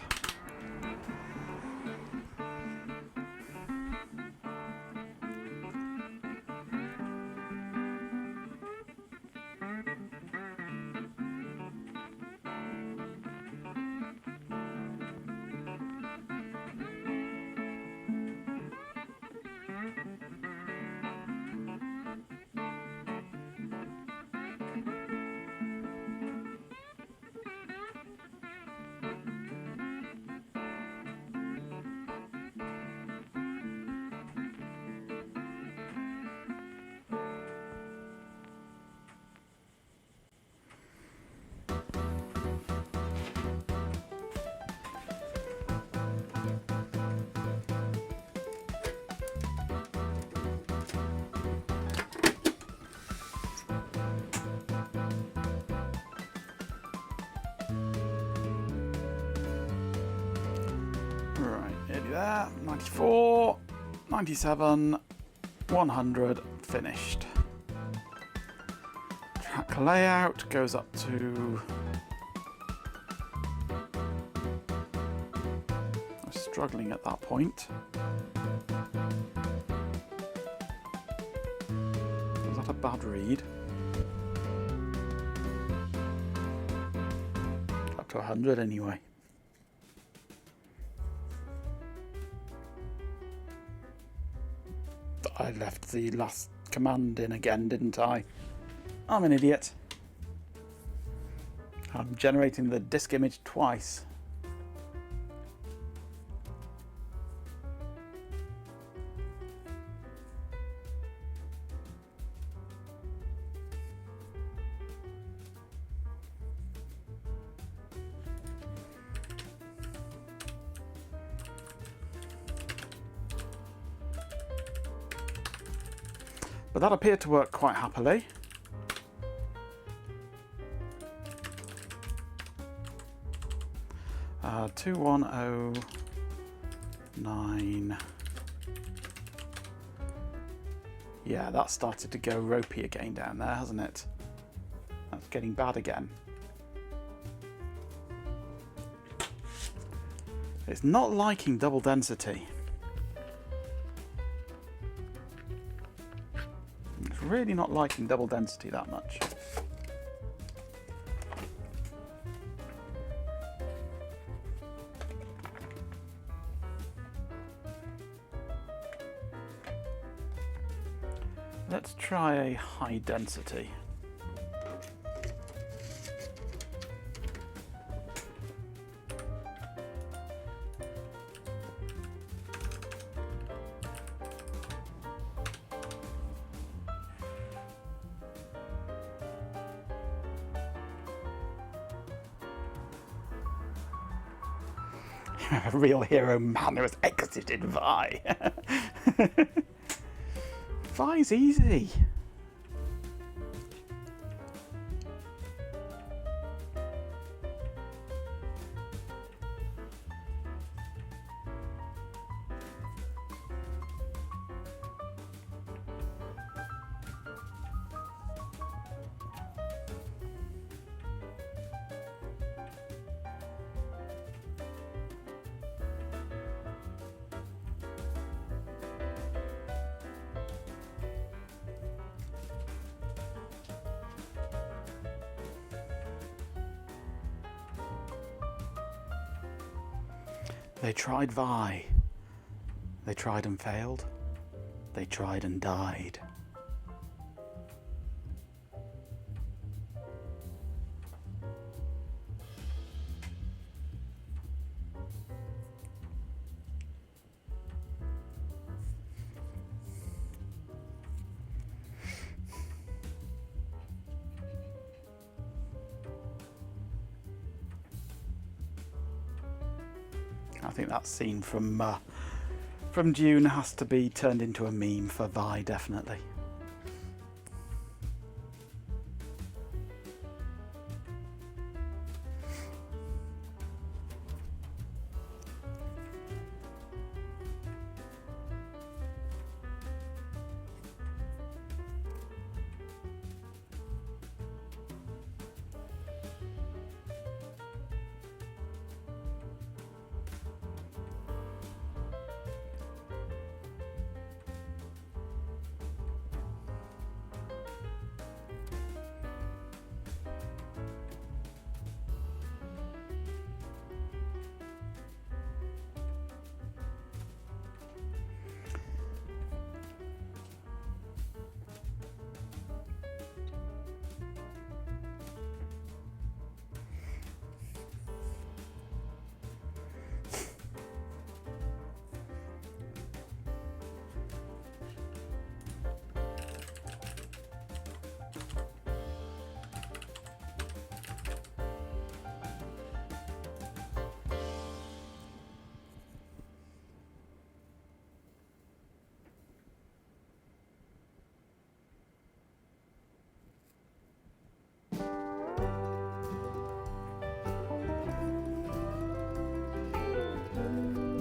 Right, nearly there. 94, 97, 100, finished. Track layout goes up to... I'm struggling at that point. Is that a bad read? Up to 100 anyway. I left the last command in again, didn't I? I'm an idiot. I'm generating the disk image twice. But that appeared to work quite happily. Uh, 2109. Yeah, that started to go ropey again down there, hasn't it? That's getting bad again. It's not liking double density. It's really not liking double density that much. Let's try a high density. A real hero man who has exited Vi. Vi's easy. They tried Vi. They tried and failed. They tried and died. think that scene from Dune has to be turned into a meme for Vi, definitely.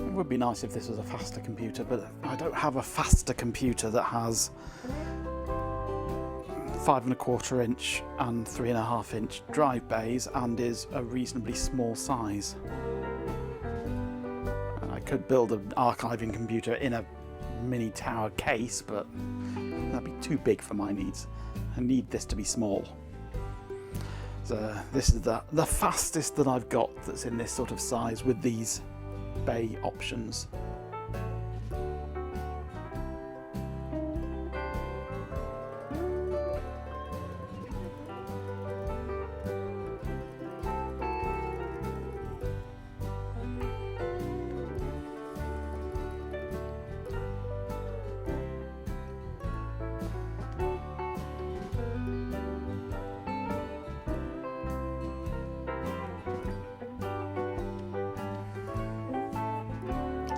It would be nice if this was a faster computer, but I don't have a faster computer that has 5¼ inch and 3½ inch drive bays and is a reasonably small size. And I could build an archiving computer in a mini tower case, but that'd be too big for my needs. I need this to be small. So this is the fastest that I've got that's in this sort of size with these bay options.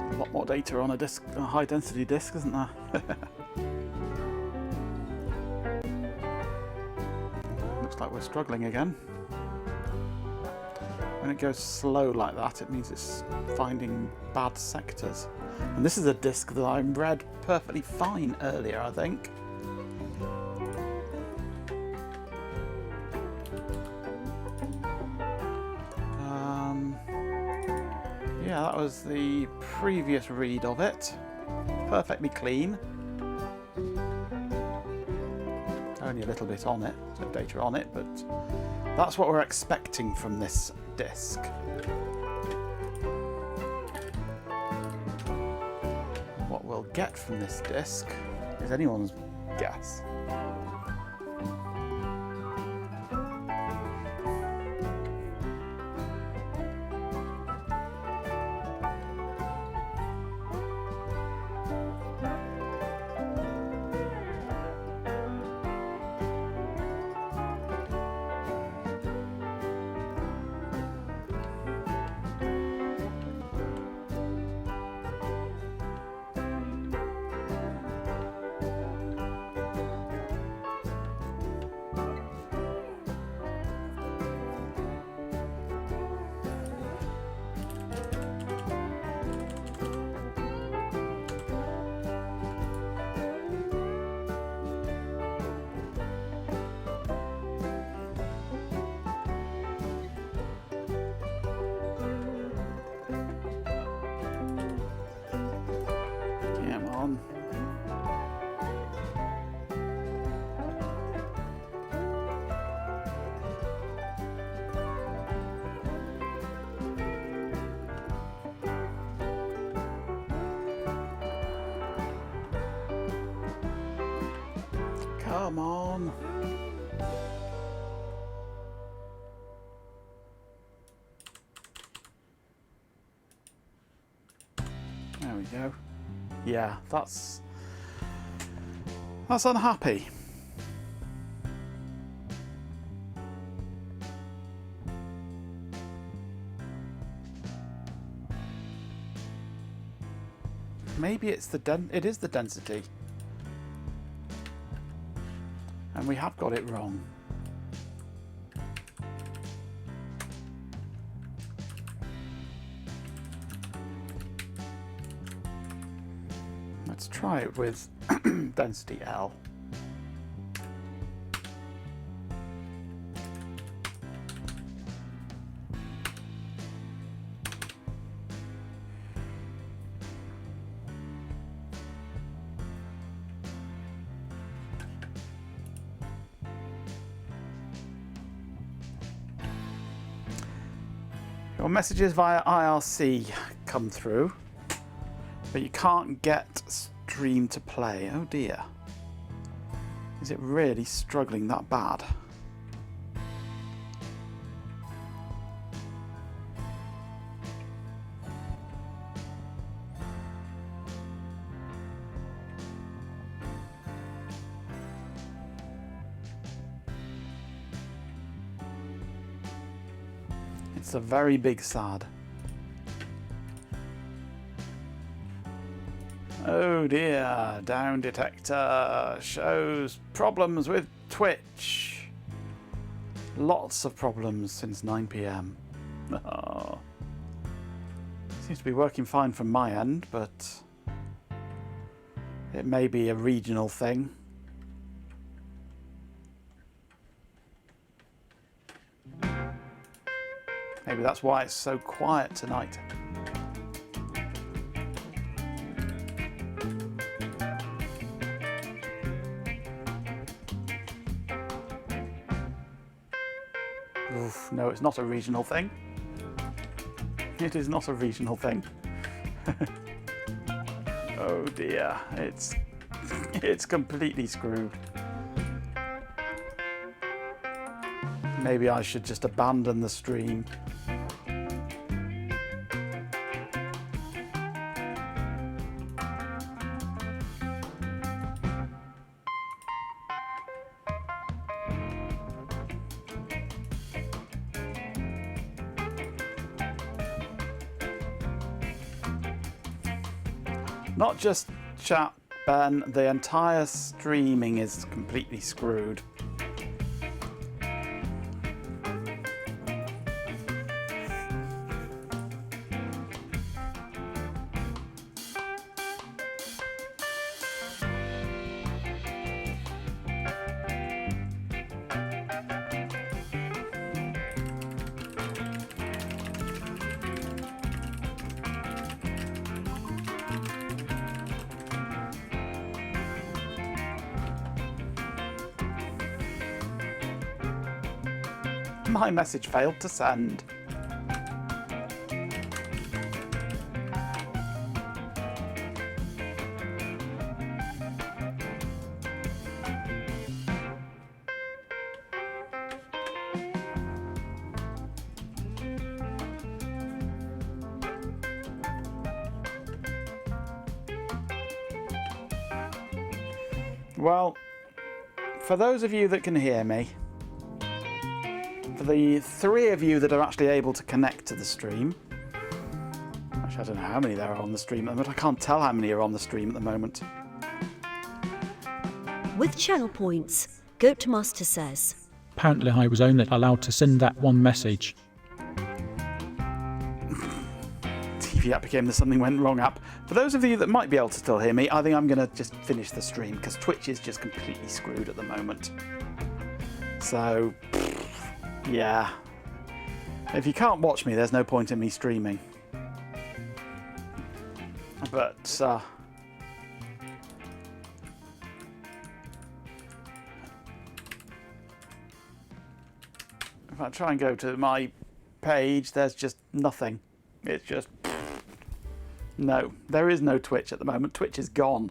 A lot more data on a high density disk, isn't there? Looks like we're struggling again. When it goes slow like that, it means it's finding bad sectors. And this is a disk that I read perfectly fine earlier, I think. Yeah, that was the previous read of it. Perfectly clean. Only a little bit on it, some data on it, but that's what we're expecting from this disk. What we'll get from this disk is anyone's guess. Come on. Come on. There we go. Yeah, that's unhappy. maybe it's it is the density. And we have got it wrong. Let's try it with density L. Your messages via IRC come through, but you can't get stream to play. Oh dear. Is it really struggling that bad? It's a very big sad. Oh dear, down detector shows problems with Twitch. Lots of problems since 9 PM. Oh. Seems to be working fine from my end, but it may be a regional thing. Maybe that's why it's so quiet tonight. Oof, no, it's not a regional thing. It is not a regional thing. Oh dear, it's completely screwed. Maybe I should just abandon the stream. Not just chat, Ben, the entire streaming is completely screwed. My message failed to send. Well, for those of you that can hear me, for the 3 of you that are actually able to connect to the stream, actually I don't know how many there are on the stream at the moment, I can't tell how many are on the stream at the moment. With channel points, Goatmaster says, Apparently I was only allowed to send that one message. TV app became the something went wrong app. For those of you that might be able to still hear me, I think I'm going to just finish the stream because Twitch is just completely screwed at the moment. So, yeah. If you can't watch me, there's no point in me streaming. But, if I try and go to my page, there's just nothing. It's just... No, there is no Twitch at the moment. Twitch is gone.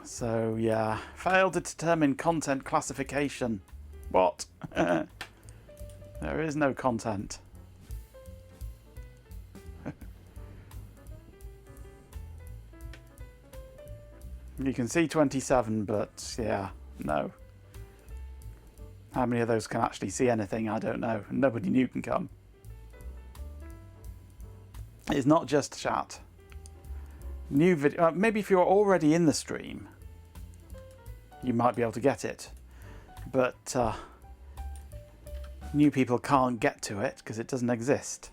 So, yeah. Failed to determine content classification. What? There is no content. You can see 27, but yeah, no. How many of those can actually see anything? I don't know. Nobody new can come. It's not just chat. New video. Maybe if you're already in the stream, you might be able to get it. But new people can't get to it because it doesn't exist.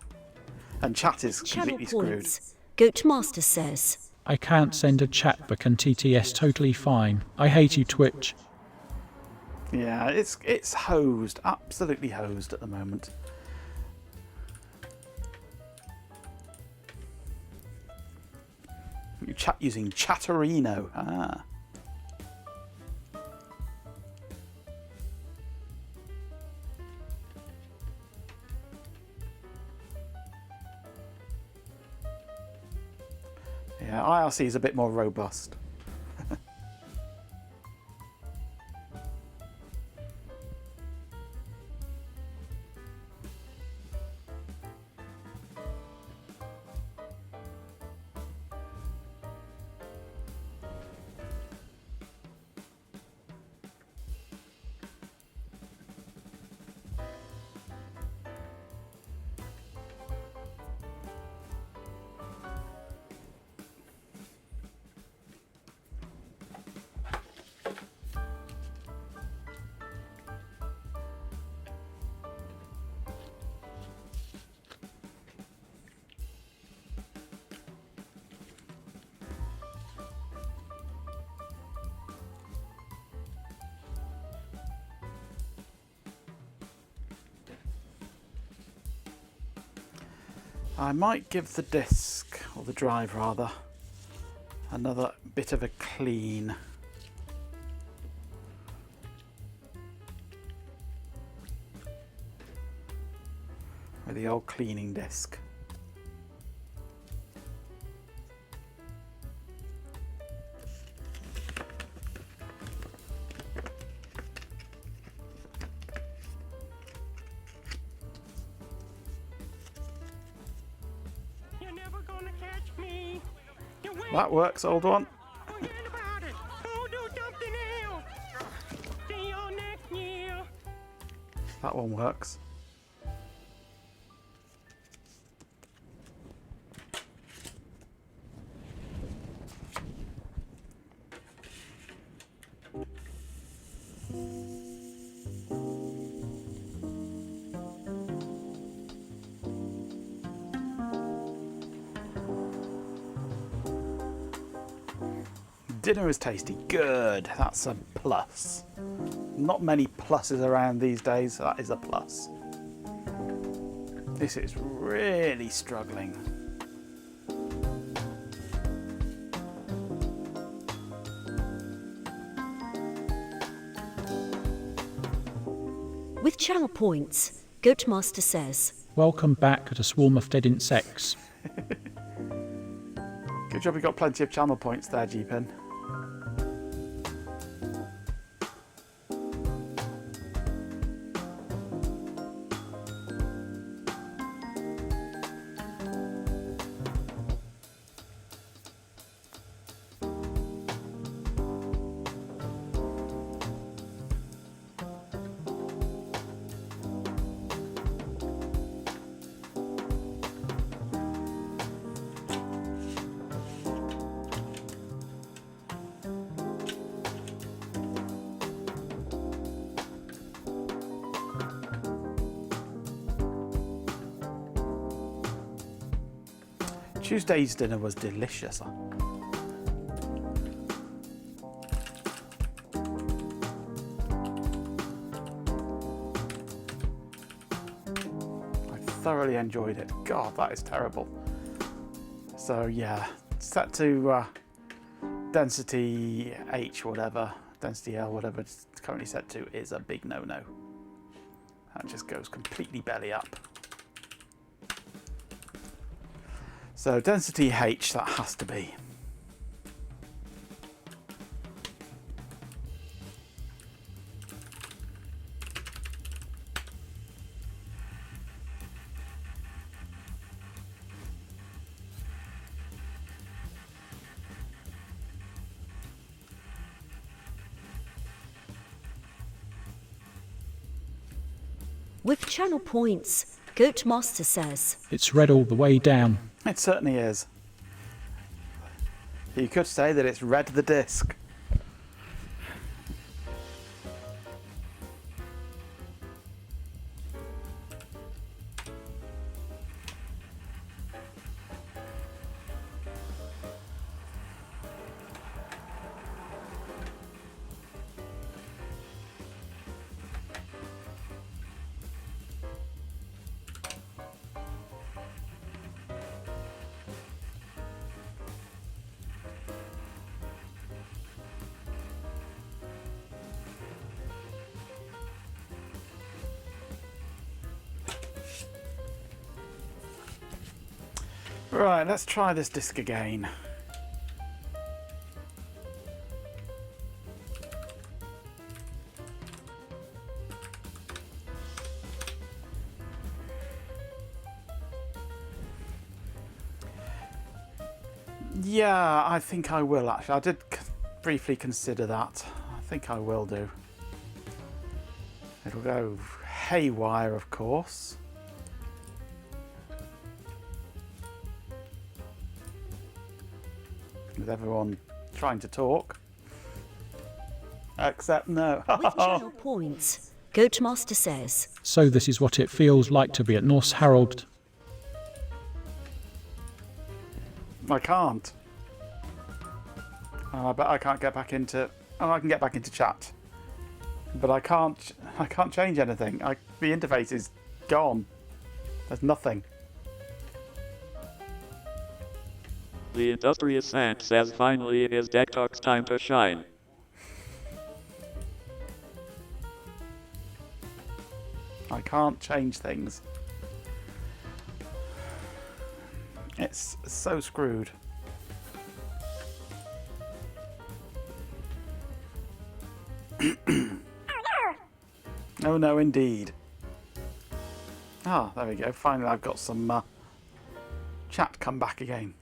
And chat is Channel completely screwed. points. Goatmaster says. I can't send a chat book and TTS totally fine. I hate you, Twitch. Yeah, it's hosed, absolutely hosed at the moment. You chat using Chatterino. Ah. Yeah, IRC is a bit more robust. I might give the disk, or the drive rather, another bit of a clean. With the old cleaning disc. You're never gonna catch me. You win. That works, old one. Forget about it. Go do something else. See you next year. That one works. Dinner is tasty. Good. That's a plus. Not many pluses around these days. So that is a plus. This is really struggling. With channel points, Goatmaster says. Welcome back to Swarm of Dead Insects. Good job you got plenty of channel points there, G-Pin. Tuesday's dinner was delicious. I thoroughly enjoyed it. God, that is terrible. So yeah, set to density H, whatever, density L, whatever it's currently set to, is a big no-no. That just goes completely belly up. So density H, that has to be. With channel points, Goatmaster says. It's red all the way down. It certainly is. You could say that it's read the disc. Right, let's try this disc again. Yeah, I think I will actually. I did briefly consider that. I think I will do. It'll go haywire, of course. With everyone trying to talk. Except no. With channel points, Goatmaster says. So this is what it feels like to be at Norse Herald. I can't. I bet I can't get back into. Oh, I can get back into chat, but I can't change anything. The interface is gone. There's nothing. The industrious ant says finally it is Dektuk's time to shine. I can't change things. It's so screwed. Oh no, indeed. Ah, there we go. Finally, I've got some chat come back again.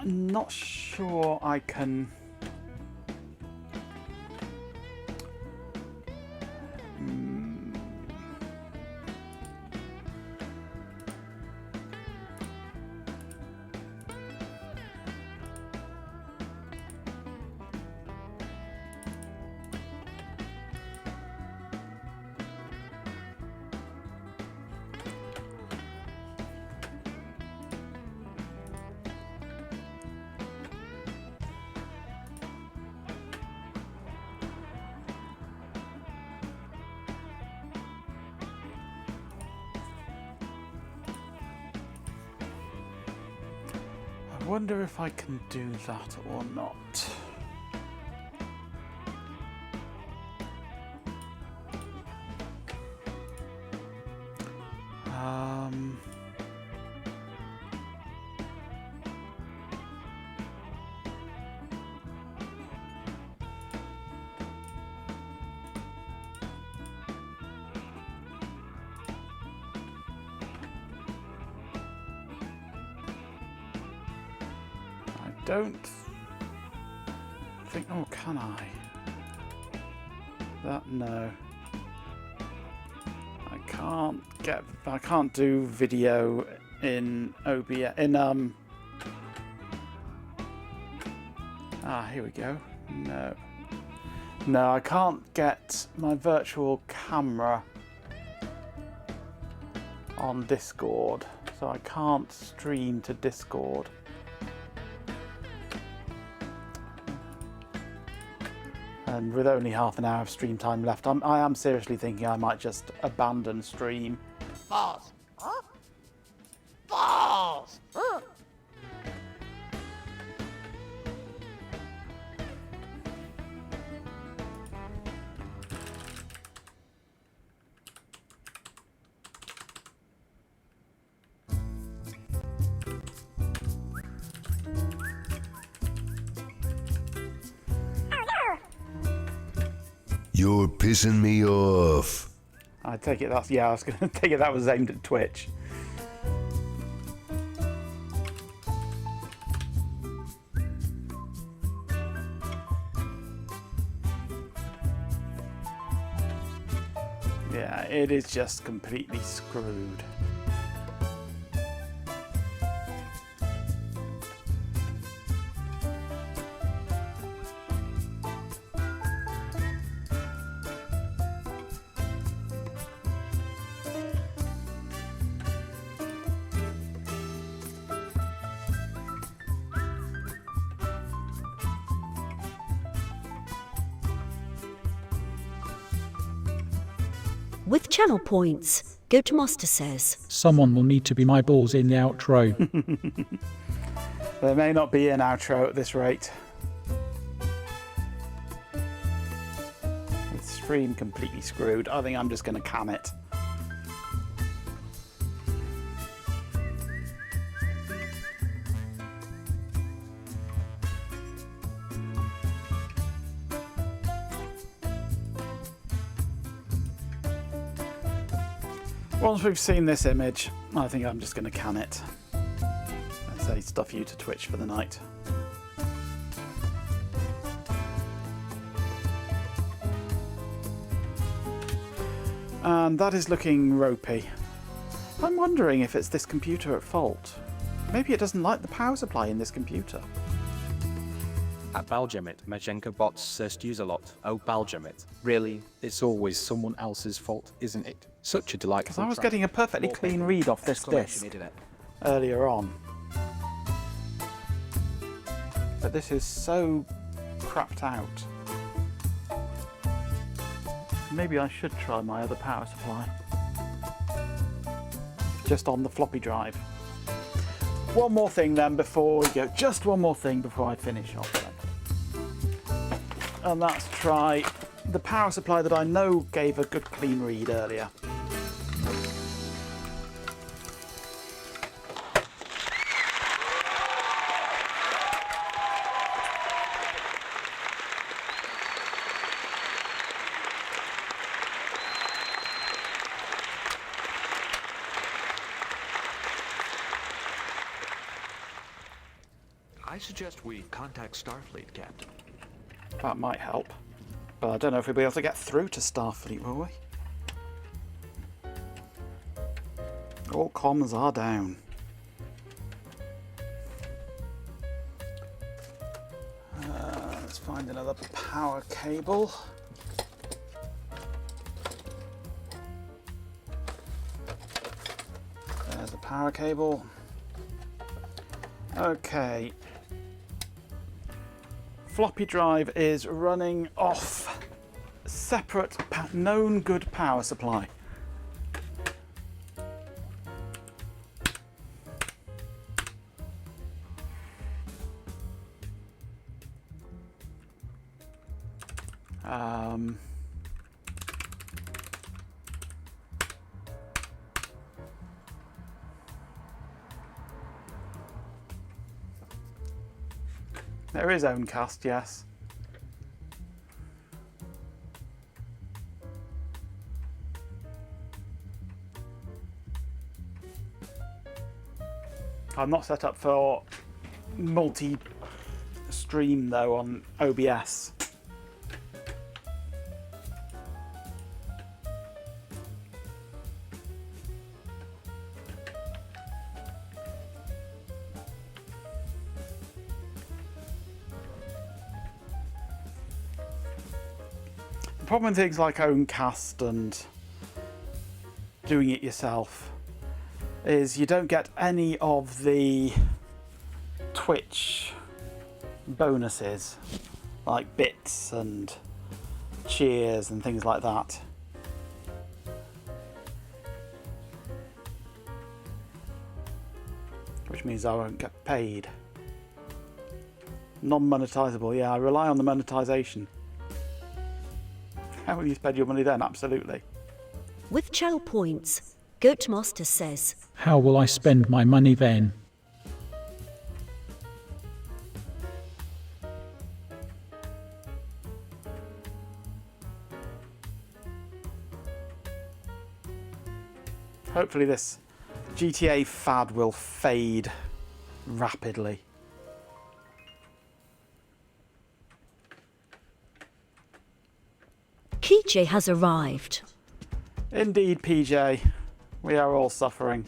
I'm not sure I can. I wonder if I can do that or not. Don't think. Oh, can I? That no. I can't do video in OBS in here we go. No, I can't get my virtual camera on Discord, so I can't stream to Discord. And with only half an hour of stream time left, I am seriously thinking I might just abandon stream. Balls. Balls. You're pissing me off. I take it that's, yeah, I was going to take it that was aimed at Twitch. Yeah, it is just completely screwed. With channel points, Goat Master says. Someone will need to be my balls in the outro. There may not be an outro at this rate. With stream completely screwed, I think I'm just going to can it. Once we've seen this image, I think I'm just going to can it and say stuff you to Twitch for the night. And that is looking ropey. I'm wondering if it's this computer at fault. Maybe it doesn't like the power supply in this computer. At Baljamit, Majenko bots first use a lot. Oh, Baljamit. Really? It's always someone else's fault, isn't it? Such a delightful Because I was track. getting a perfectly clean read off this Exclamation, disc internet. earlier on. But this is so crapped out. Maybe I should try my other power supply. Just on the floppy drive. One more thing then before we go. Just one more thing before I finish off then. And that's try the power supply that I know gave a good clean read earlier. I suggest we contact Starfleet, Captain. That might help. But I don't know if we'll be able to get through to Starfleet, will we? All comms are down. Let's find another power cable. There's a power cable. Okay. Floppy drive is running off separate known good power supply. There is Owncast, yes. I'm not set up for multi-stream though on OBS. The problem with things like Owncast and doing it yourself is you don't get any of the Twitch bonuses like bits and cheers and things like that. Which means I won't get paid. Non-monetizable, yeah, I rely on the monetization. How will you spend your money then? Absolutely. With channel points, Goat Master says. How will I spend my money then? Hopefully this GTA fad will fade rapidly. PJ has arrived. Indeed, PJ. We are all suffering.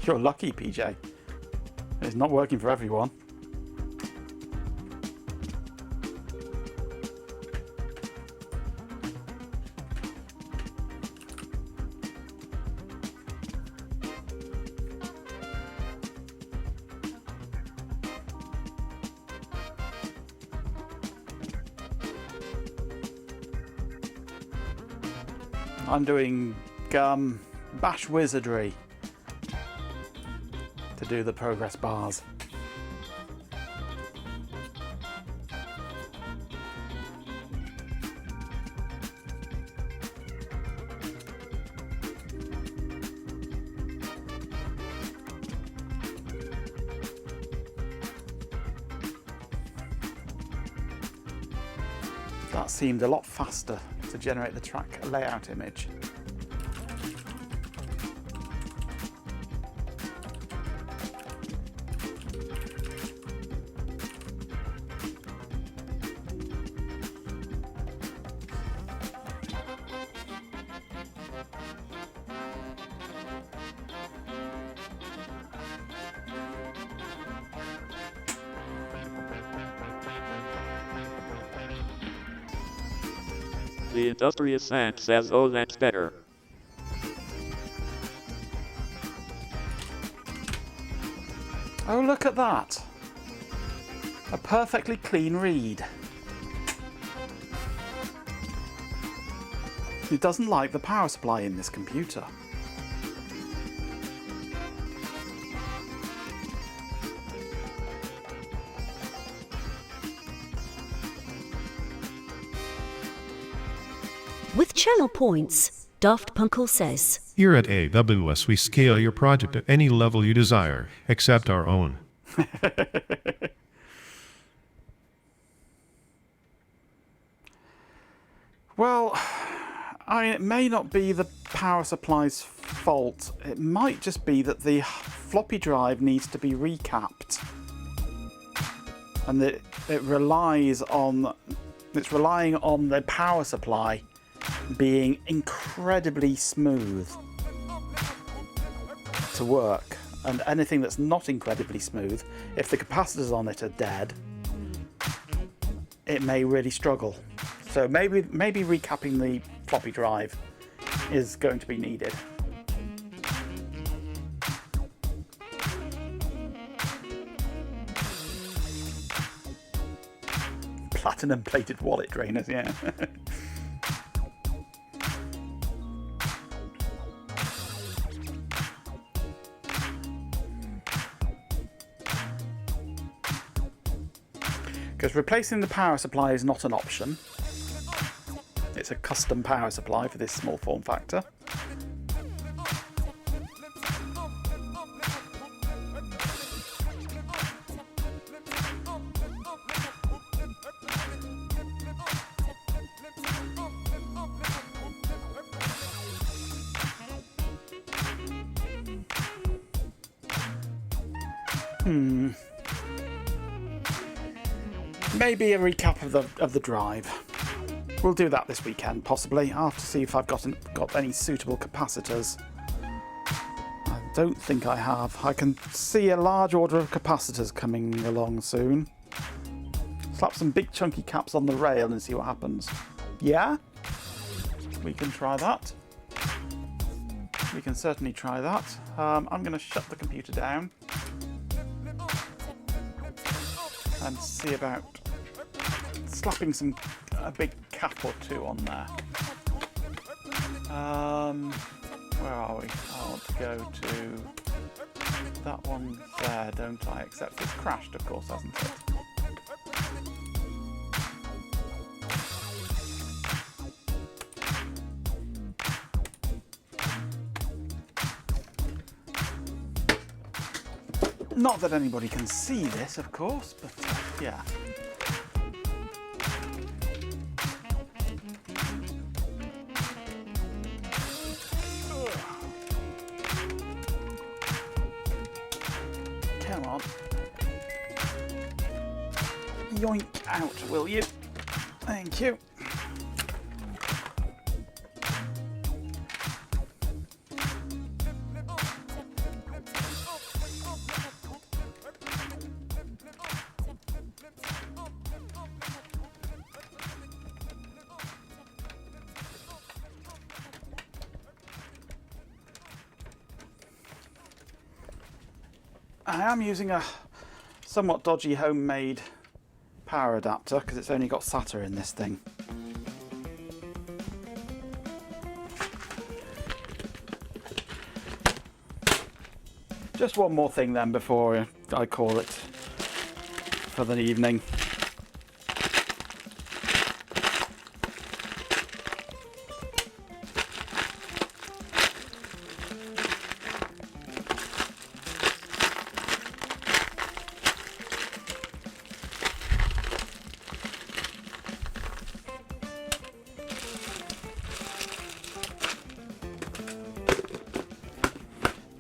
You're lucky, PJ. It's not working for everyone. I'm doing bash wizardry to do the progress bars. That seemed a lot faster to generate the track layout image. The industrious ant says, oh, that's better. Oh, look at that. A perfectly clean read. It doesn't like the power supply in this computer. With channel points, Daft Punkle says. Here at AWS, we scale your project at any level you desire, except our own. Well, I mean, it may not be the power supply's fault. It might just be that the floppy drive needs to be recapped. And that it's relying on the power supply being incredibly smooth to work, and anything that's not incredibly smooth, if the capacitors on it are dead, it may really struggle. So maybe recapping the floppy drive is going to be needed. Platinum plated wallet drainers, yeah. Because replacing the power supply is not an option. It's a custom power supply for this small form factor. Maybe a recap of the drive. We'll do that this weekend, possibly. I'll have to see if I've got any suitable capacitors. I don't think I have. I can see a large order of capacitors coming along soon. Slap some big chunky caps on the rail and see what happens. Yeah? We can try that. We can certainly try that. I'm going to shut the computer down and see about slapping a big cap or two on there. Where are we? I want to go to that one there, don't I? Except it's crashed, of course, hasn't it? Not that anybody can see this, of course, but yeah. yoink out, will you? Thank you. I am using a somewhat dodgy homemade power adapter because it's only got SATA in this thing. Just one more thing then before I call it for the evening.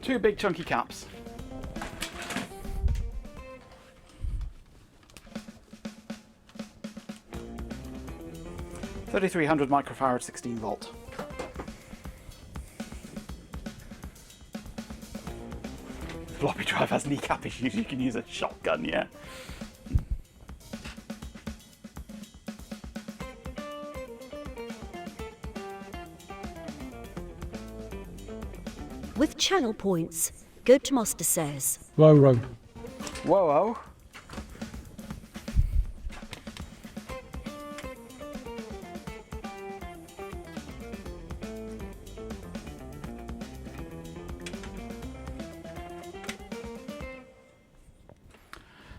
Two big chunky caps. $3,300 microfarad 16 volt. Floppy drive has kneecap issues, you can use a shotgun, yeah. With channel points, go to Master says. Whoa. Whoa.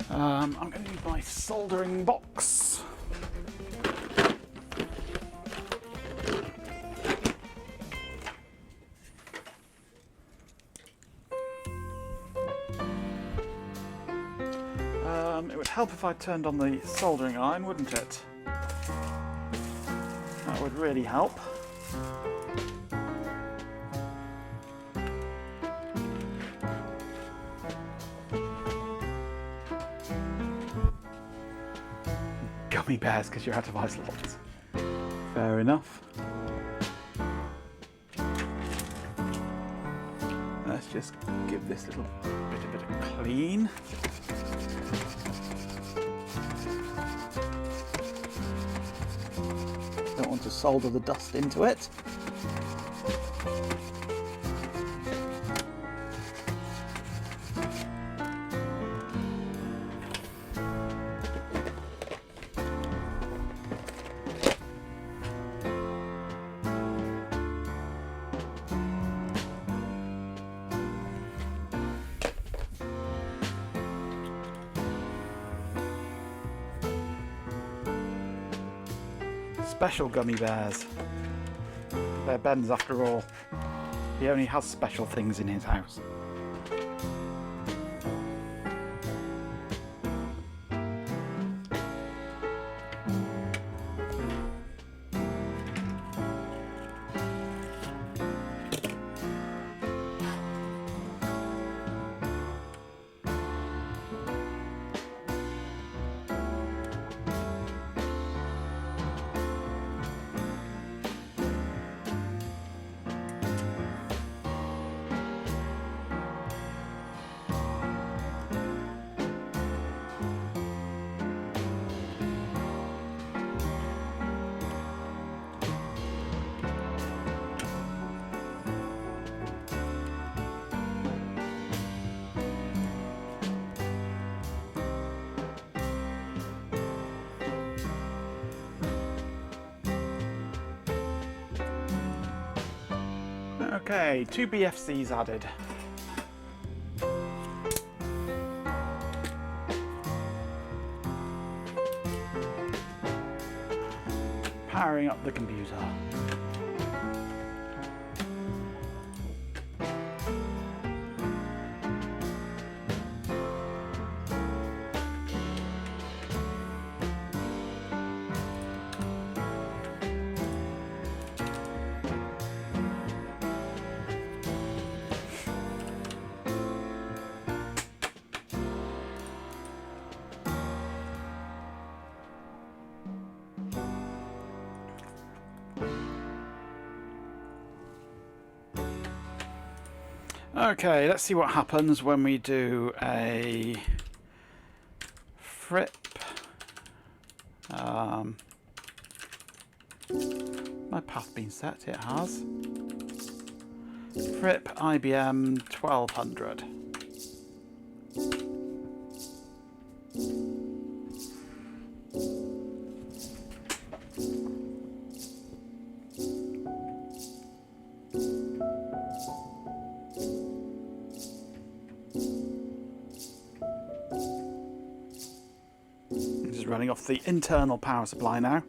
I'm going to use my soldering box. It would help if I turned on the soldering iron, wouldn't it? That would really help. Gummy bears because you're out of ice lots. Fair enough. Let's just give this little bit of a clean. Don't want to solder the dust into it. Special gummy bears. They're Ben's after all. He only has special things in his house. Okay, 2 BFCs added. Powering up the computer. Okay, let's see what happens when we do a Fripp. My path been set? It has. Fripp IBM 1200. This is running off the internal power supply now.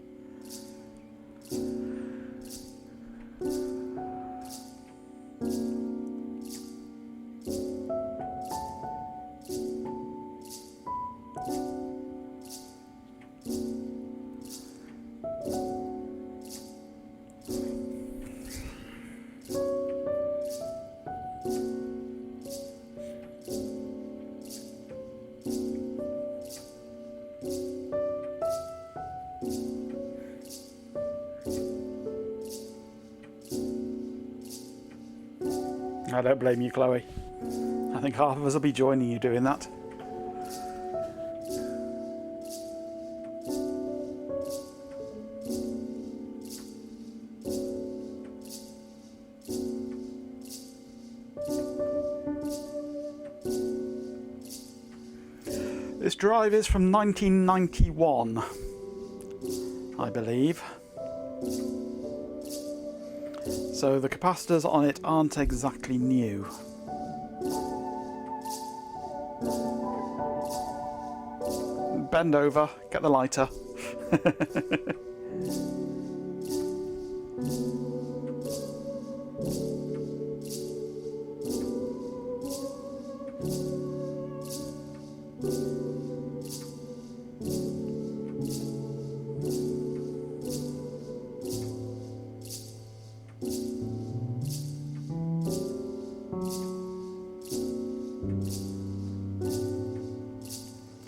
I don't blame you, Chloe. I think half of us will be joining you doing that. This drive is from 1991, I believe. So the capacitors on it aren't exactly new. Bend over, get the lighter.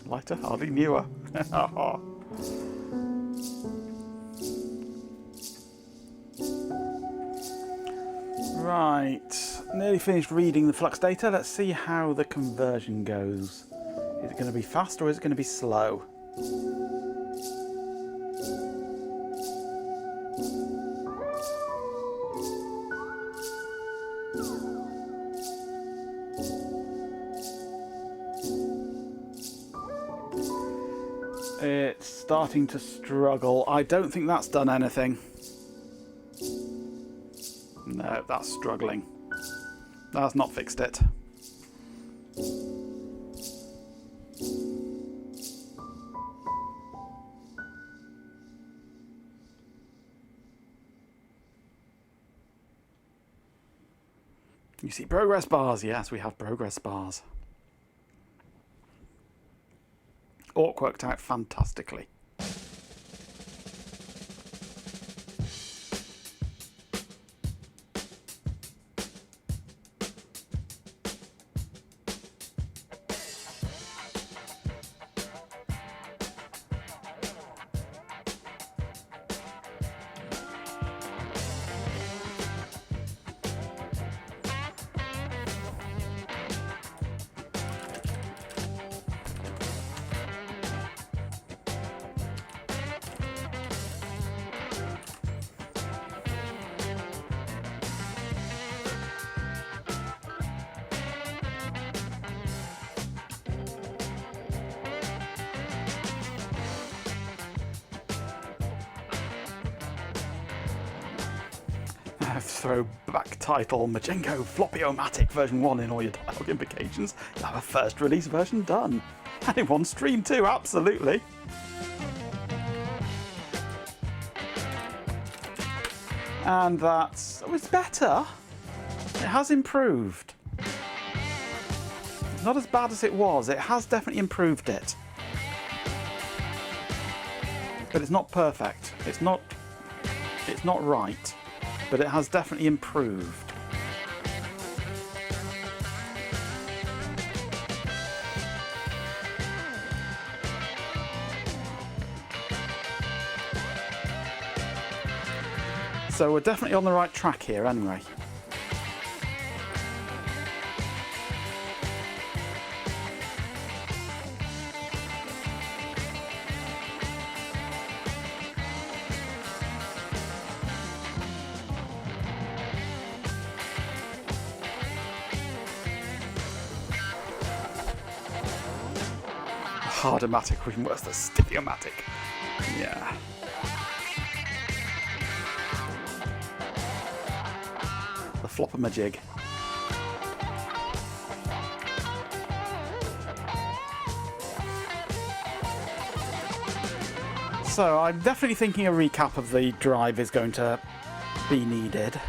Lighter, hardly newer. Right, nearly finished reading the flux data. Let's see how the conversion goes. Is it going to be fast or is it going to be slow? It's starting to struggle. I don't think that's done anything. No, that's struggling. That's not fixed it. You see progress bars? Yes, we have progress bars. Orc worked out fantastically. Throw back title Majenko Floppy-O-Matic version 1 in all your dialogue invocations. You have a first release version done. And in one stream too, absolutely. And that's... oh, it's better. It has improved. It's not as bad as it was. It has definitely improved it. But it's not perfect. It's not right. But it has definitely improved. So we're definitely on the right track here anyway. Hardomatic or even worse, the Stiffy-O-Matic. Yeah. The flop-a-majig. So I'm definitely thinking a recap of the drive is going to be needed.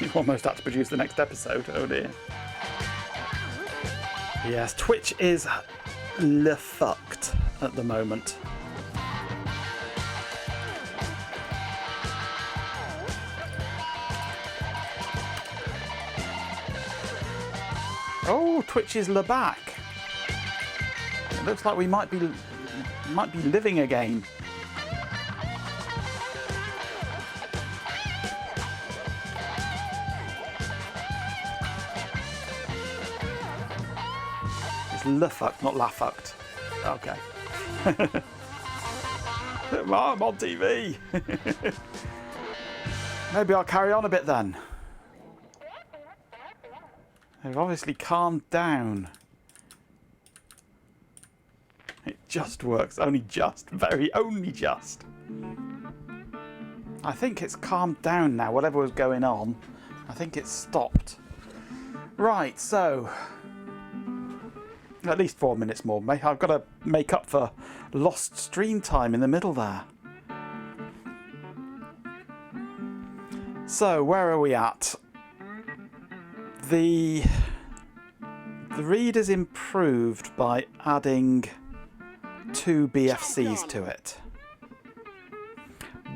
You almost had to produce the next episode, oh dear. Yes, Twitch is le-fucked at the moment. Oh, Twitch is le-back. It looks like we might be living again. Le-fucked, not la-fucked. Okay. I'm on TV. Maybe I'll carry on a bit then. They've obviously calmed down. It just works. Only just. Only just. I think it's calmed down now. Whatever was going on, I think it's stopped. Right, so... At least 4 minutes more. I've got to make up for lost stream time in the middle there. So, where are we at? The read is improved by adding 2 BFCs to it.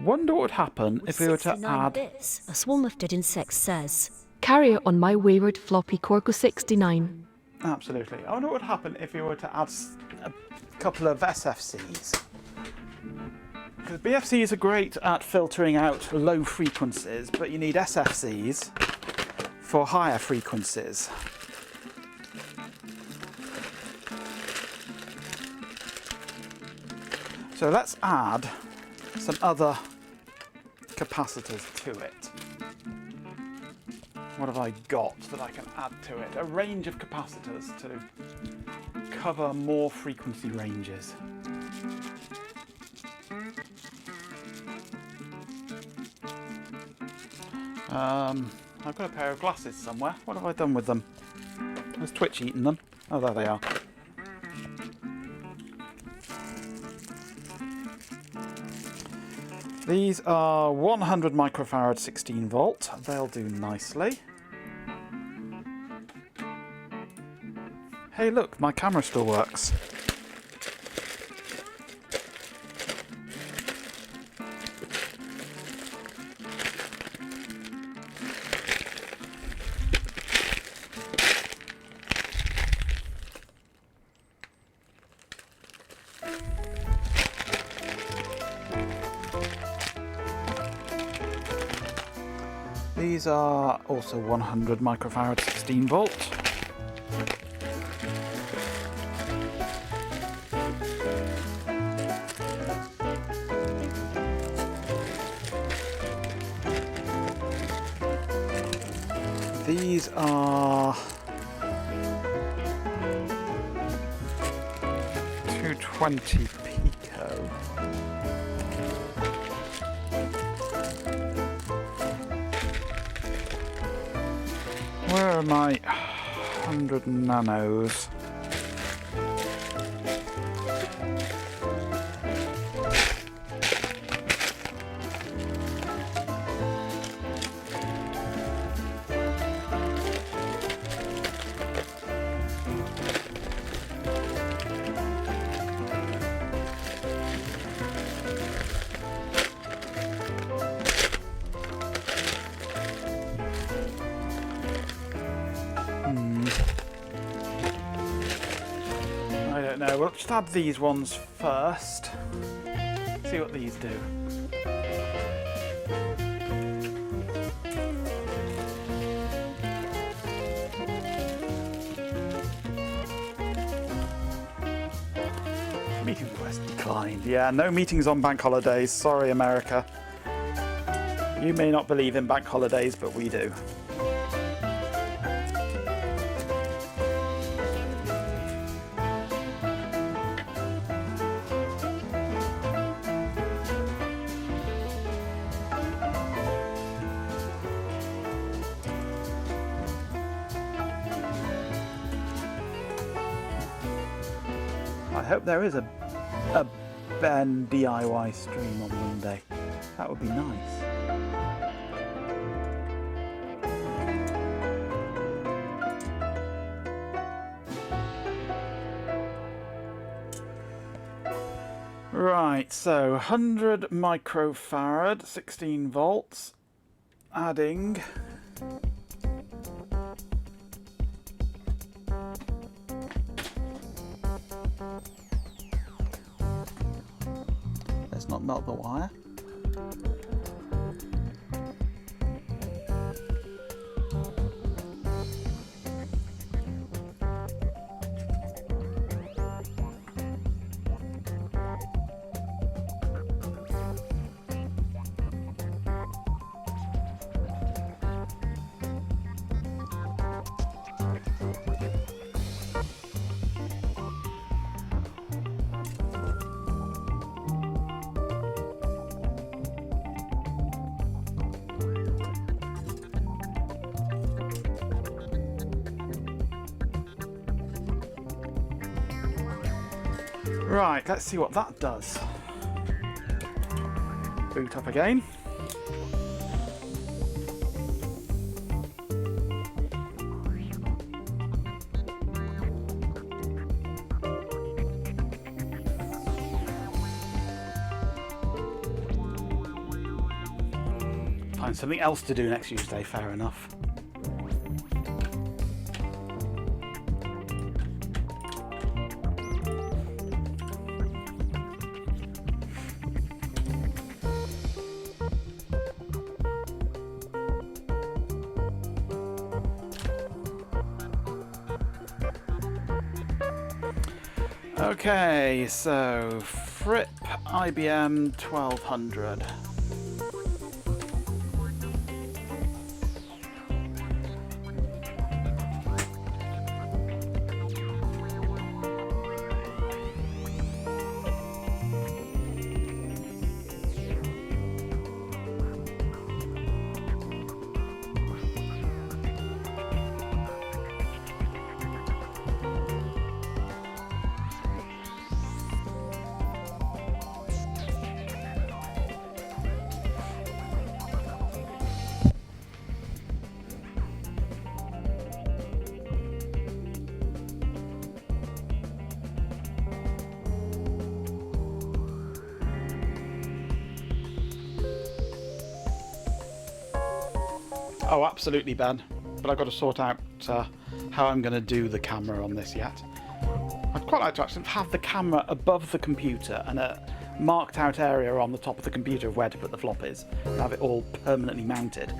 Wonder what would happen if we were to add... Bits, a swarm of dead insects says. Carry on my wayward floppy Corgo 69. Absolutely. I wonder what would happen if we were to add a couple of SFCs. Because BFCs are great at filtering out low frequencies, but you need SFCs for higher frequencies. So let's add some other capacitors to it. What have I got that I can add to it? A range of capacitors to cover more frequency ranges. I've got a pair of glasses somewhere. What have I done with them? Has Twitch eaten them? Oh, there they are. These are 100 microfarad 16 volt. They'll do nicely. Hey look, my camera still works. These are also 100 microfarad 16 volt. These are 220 pico. Where are my 100 nanos? I don't know, we'll just add these ones first. See what these do. Request declined. Yeah, no meetings on bank holidays. Sorry, America. You may not believe in bank holidays, but we do. I hope there is a Ben DIY stream on Monday. That would be nice. Right, so 100 microfarad, 16 volts, adding let's not melt the wire. Right, let's see what that does. Boot up again. Find something else to do next Tuesday, fair enough. Okay, so Fripp IBM 1200. Oh, absolutely, Ben. But I've got to sort out how I'm going to do the camera on this yet. I'd quite like to actually have the camera above the computer and a marked out area on the top of the computer of where to put the floppies and have it all permanently mounted.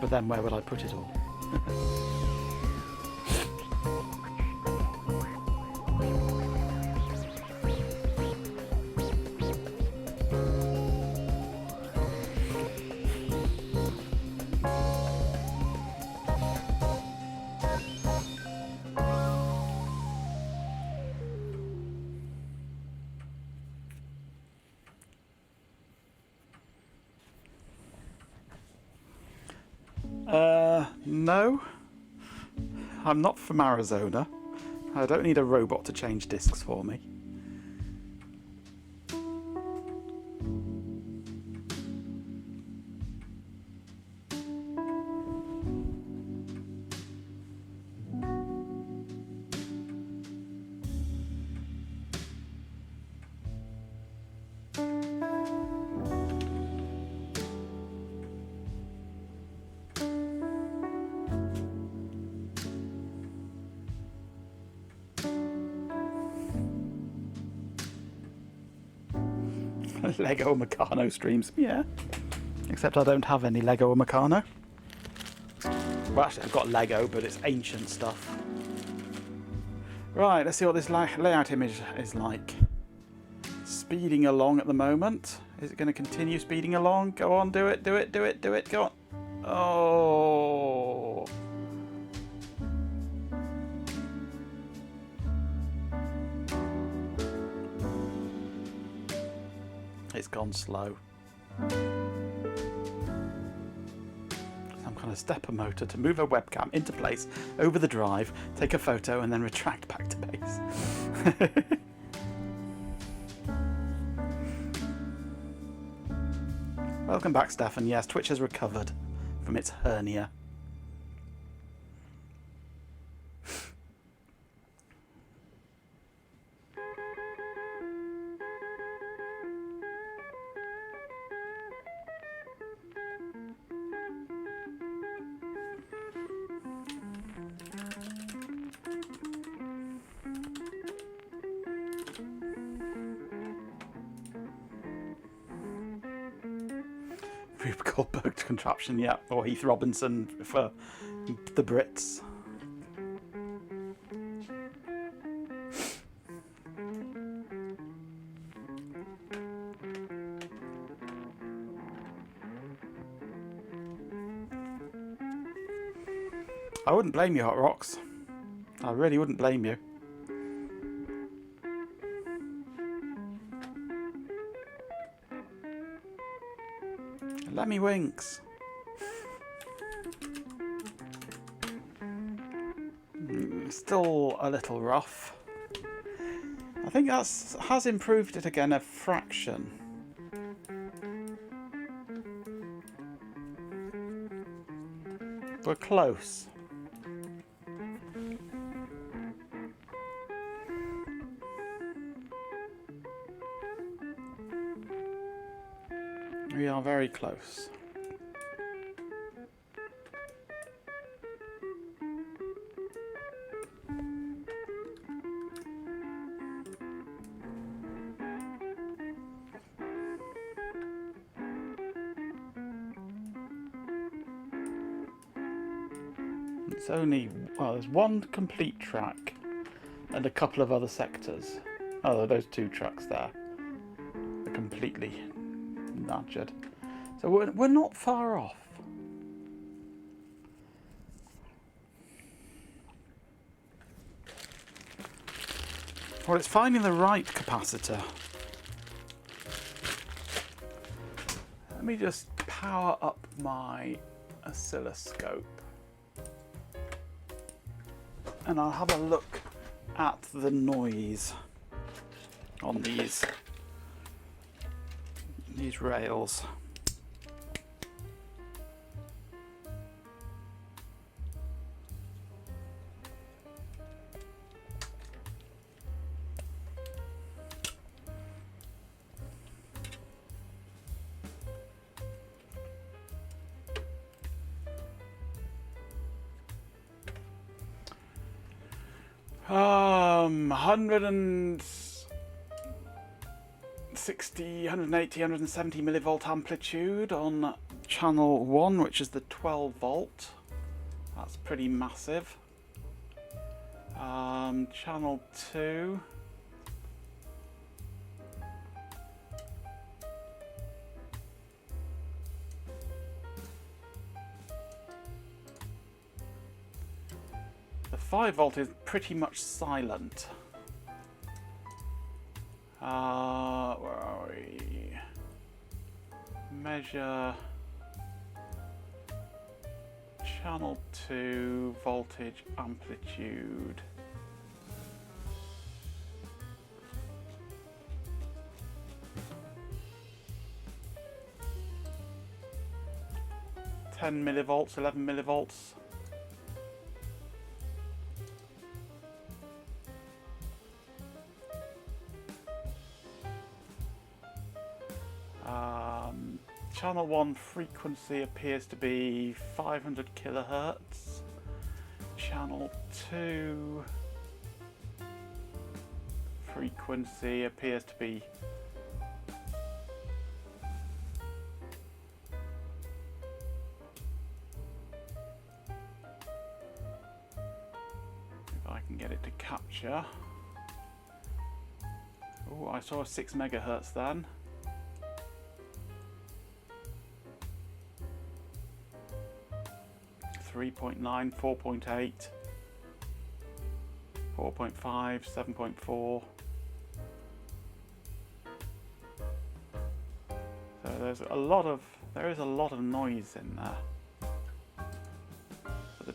But then where would I put it all? No. I'm not from Arizona. I don't need a robot to change discs for me. Lego Meccano streams, yeah. Except I don't have any Lego or Meccano. Well, actually, I've got Lego, but it's ancient stuff. Right, let's see what this layout image is like. speeding along at the moment. Is it going to continue speeding along? Go on, do it, do it, do it, do it. Go on. Oh. It's gone slow. Some kind of stepper motor to move a webcam into place over the drive, take a photo, and then retract back to base. Welcome back, Stefan. Yes, Twitch has recovered from its hernia. Rube Goldberg contraption, yeah, or Heath Robinson for the Brits. I wouldn't blame you, Hot Rocks. I really wouldn't blame you. Let me winks. Still a little rough. I think that's has improved it again a fraction. We're close. We are very close. It's only, well, there's one complete track and a couple of other sectors. Oh, those two tracks there are completely nudged. So we're not far off. Well, it's finding the right capacitor. Let me just power up my oscilloscope. And I'll have a look at the noise on these rails. Um, 160, 180, 170 millivolt amplitude on channel 1, which is the 12 volt. That's pretty massive. Channel 2. The 5 volt is pretty much silent. Where are we? Measure channel 2 voltage amplitude. $10 millivolts, 11 millivolts. Channel 1 frequency appears to be 500 kilohertz. Channel 2 frequency appears to be if I can get it to capture. Oh, I saw a 6 megahertz then. .9, 4.8, 4.5, 7.4. So there is a lot of noise in there. But the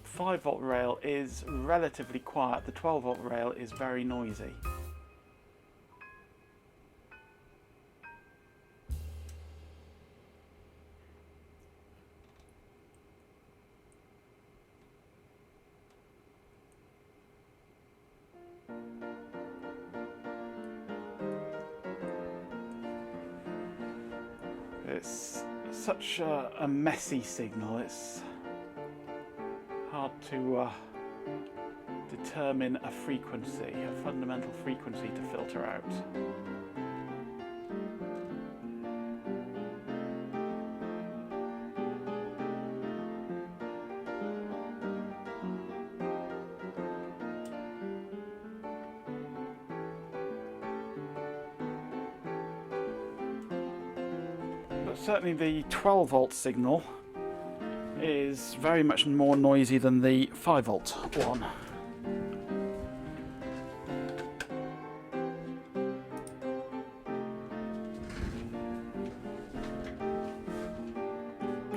5 volt rail is relatively quiet. The 12 volt rail is very noisy. It's such a messy signal, it's hard to determine a frequency, a fundamental frequency to filter out. Certainly the 12 volt signal is very much more noisy than the 5 volt one.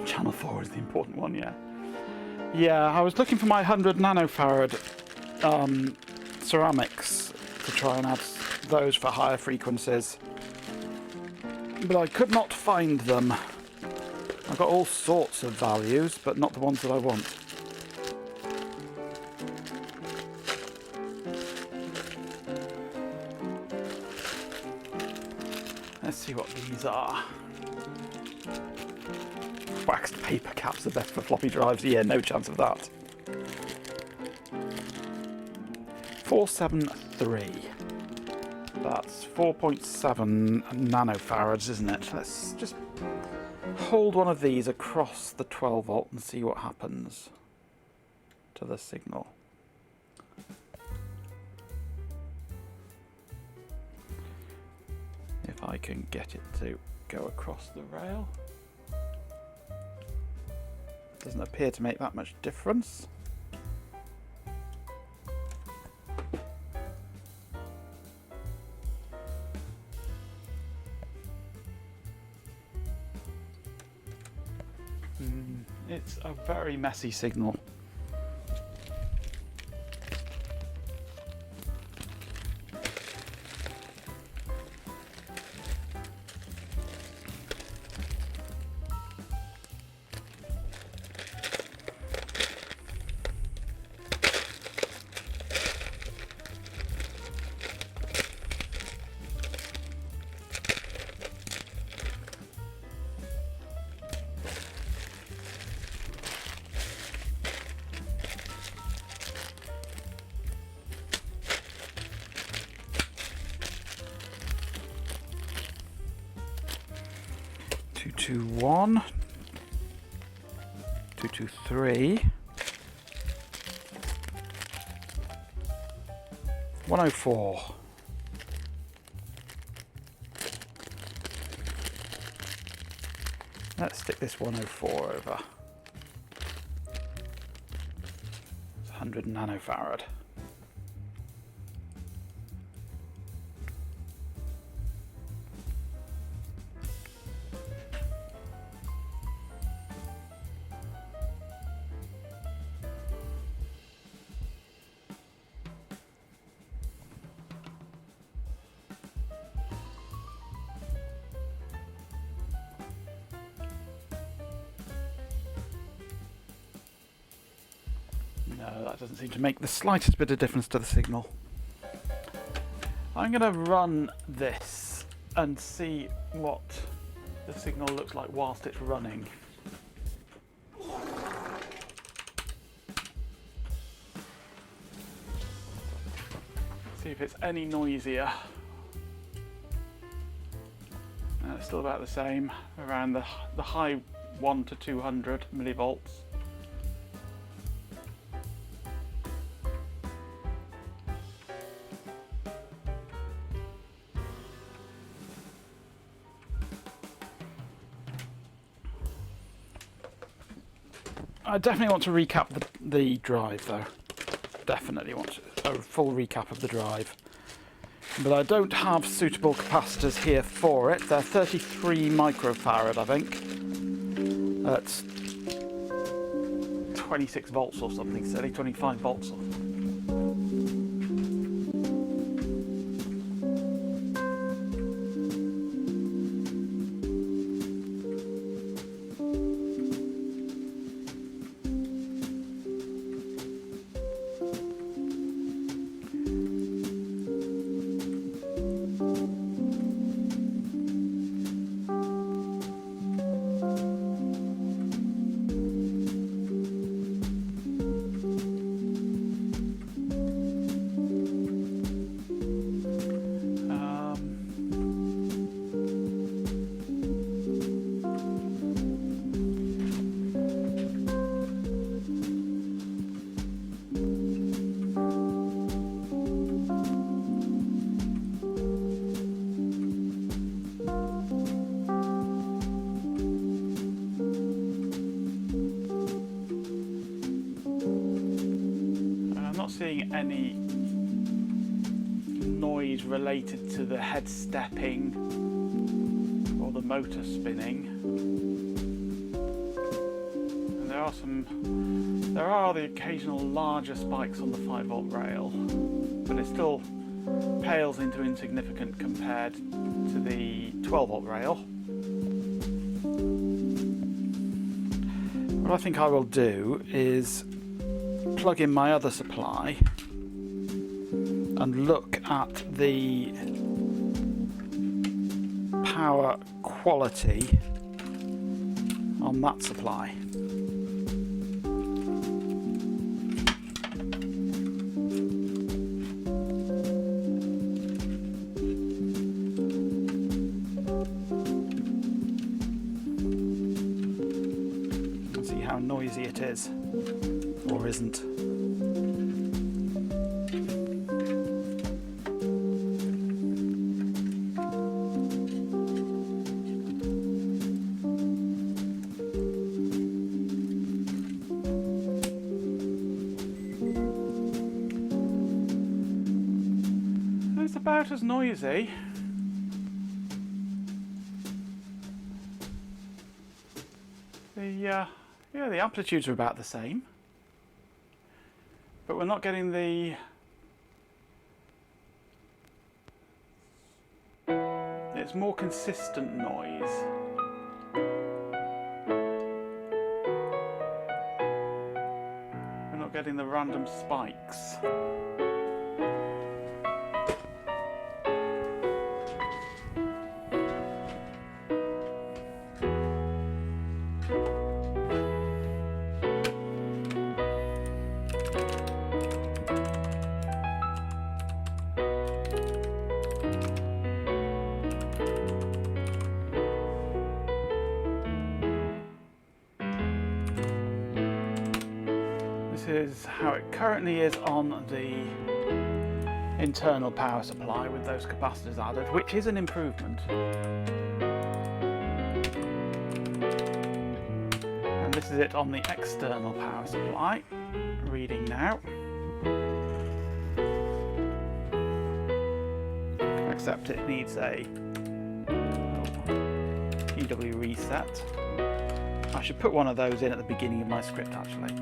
Channel 4 is the important one, yeah. Yeah, I was looking for my 100 nanofarad ceramics to try and add those for higher frequencies. But I could not find them. I've got all sorts of values, but not the ones that I want. Let's see what these are. Waxed paper caps are best for floppy drives. Yeah, no chance of that. 473. That's 4.7 nanofarads, isn't it? Let's just hold one of these across the 12 volt and see what happens to the signal. If I can get it to go across the rail. Doesn't appear to make that much difference. It's a very messy signal. Two, 1, 2, 2, 3, 104. Let's stick this 104 over. It's 100 nanofarad. No, that doesn't seem to make the slightest bit of difference to the signal. I'm going to run this and see what the signal looks like whilst it's running. See if it's any noisier. It's still about the same, around the high 1 to 200 millivolts. I definitely want to recap the drive though. Definitely want a full recap of the drive. But I don't have suitable capacitors here for it. They're 33 microfarad, I think. That's 26 volts or something silly, 25 volts. Seeing any noise related to the head stepping or the motor spinning. And there are the occasional larger spikes on the 5-volt rail, but it still pales into insignificant compared to the 12-volt rail. What I think I will do is plug in my other supply and look at the power quality on that supply. And see how noisy it is or isn't. It's about as noisy. The amplitudes are about the same, but we're not getting the it's more consistent noise. We're not getting the random spikes. Is how it currently is on the internal power supply with those capacitors added, which is an improvement. And this is it on the external power supply, reading now. Except it needs a PW reset. I should put one of those in at the beginning of my script actually.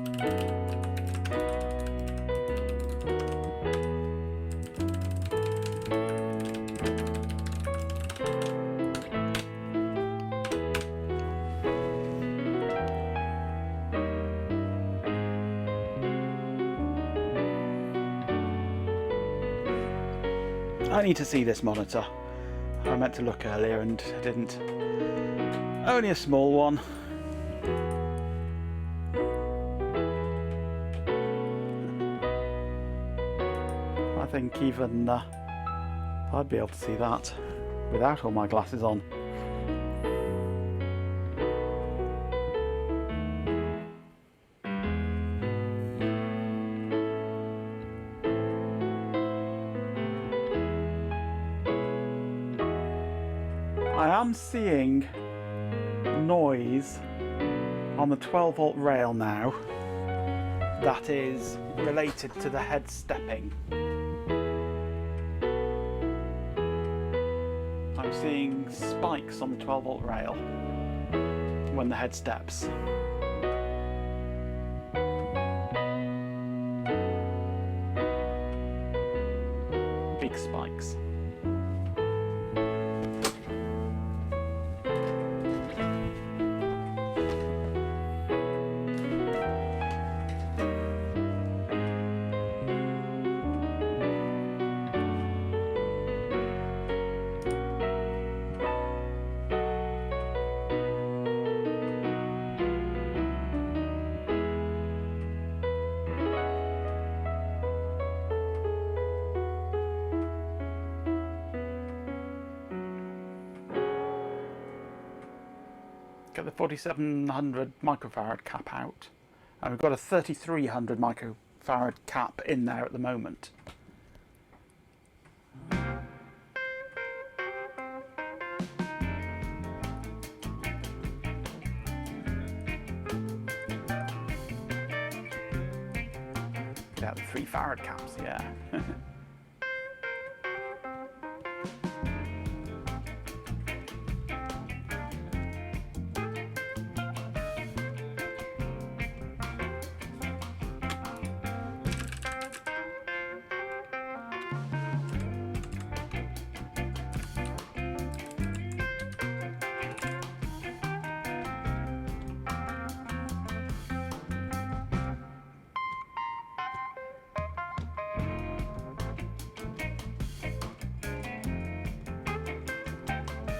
I need to see this monitor. I meant to look earlier and didn't. Only a small one. I think even I'd be able to see that without all my glasses on. I am seeing noise on the 12 volt rail now that is related to the head stepping. I'm seeing spikes on the 12 volt rail when the head steps. Big spikes. Get the 4700 microfarad cap out, and we've got a 3300 microfarad cap in there at the moment. Get out the 3 farad caps, yeah.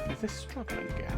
Is this struggling again?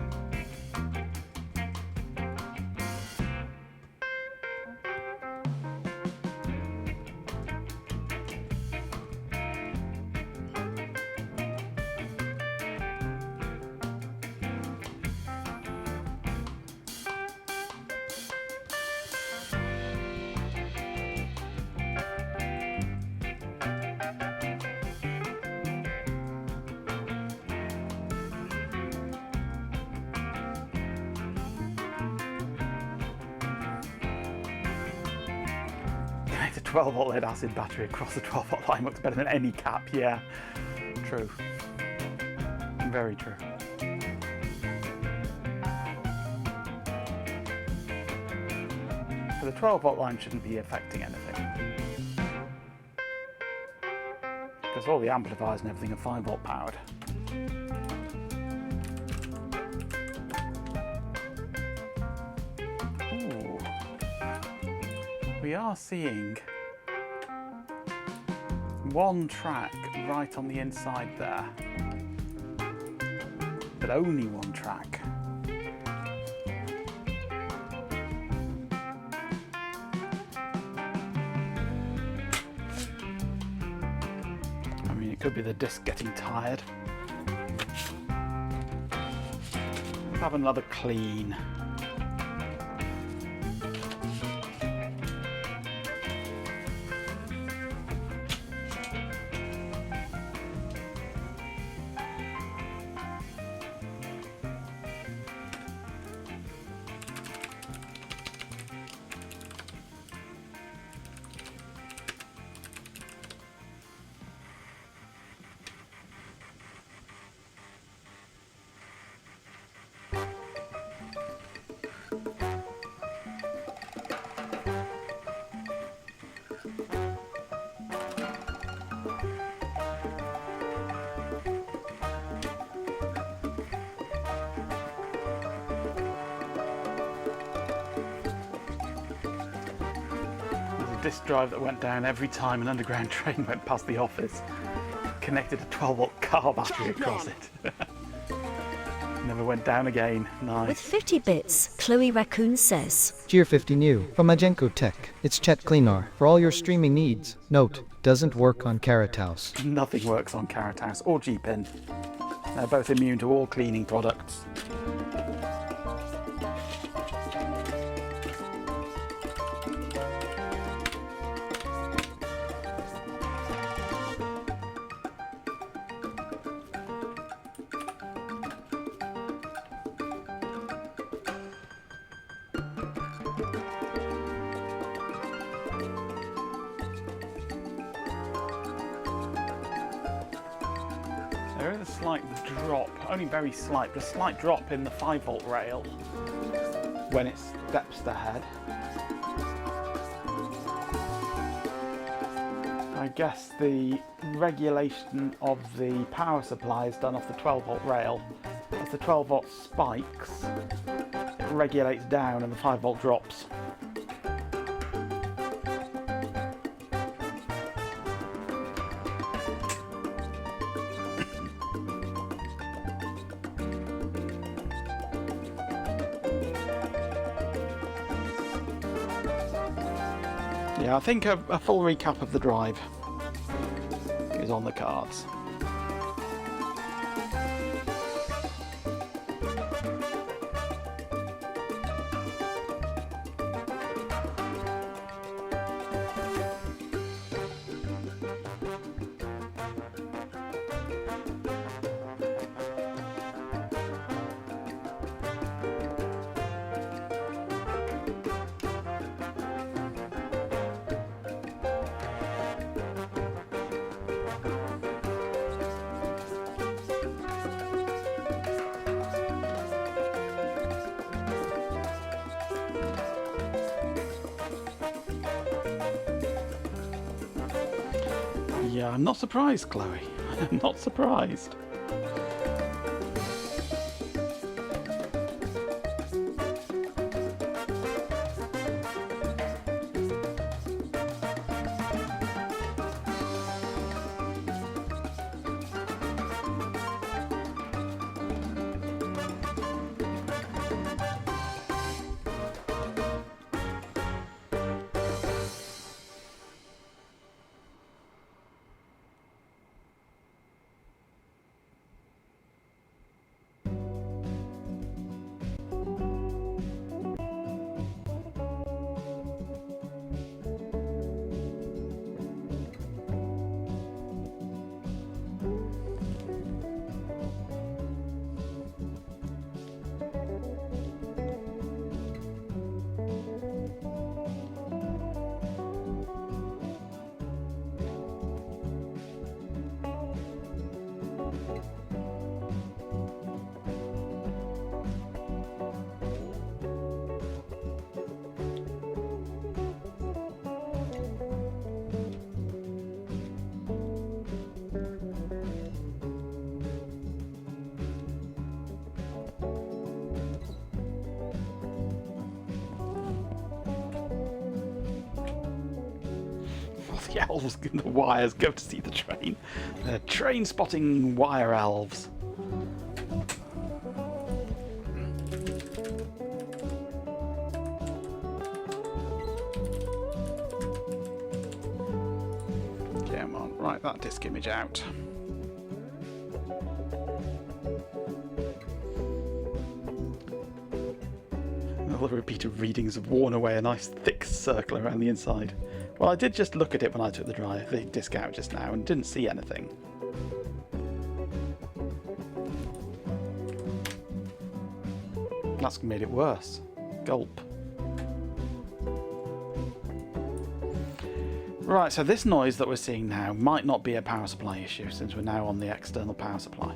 The 12 volt lead acid battery across the 12 volt line works better than any cap, yeah. True. Very true. But the 12 volt line shouldn't be affecting anything, because all the amplifiers and everything are 5 volt powered. Ooh. We are seeing one track right on the inside there, but only one track. I mean, it could be the disc getting tired. Let's have another clean. Disk drive that went down every time an underground train went past the office. Connected a 12 volt car battery across it. Never went down again. Nice. With 50 bits, Chloe Raccoon says. Gear 50 new from Majenko Tech. It's Chet Cleanar for all your streaming needs. Note, doesn't work on Carrot House. Nothing works on Carrot House or G-Pin. They're both immune to all cleaning products. There is a slight drop, only very slight, but a slight drop in the 5-volt rail when it steps the head. I guess the regulation of the power supply is done off the 12-volt rail. As the 12-volt spikes, it regulates down and the 5-volt drops. Yeah, I think a full recap of the drive is on the cards. Yeah, I'm not surprised, Chloe. I'm not surprised. The elves and the wires go to see the train. They're train spotting wire elves. Come on, write that disk image out. All the repeated readings have worn away a nice thick circle around the inside. Well, I did just look at it when I took the disc out just now and didn't see anything. That's made it worse. Gulp. Right, so this noise that we're seeing now might not be a power supply issue since we're now on the external power supply.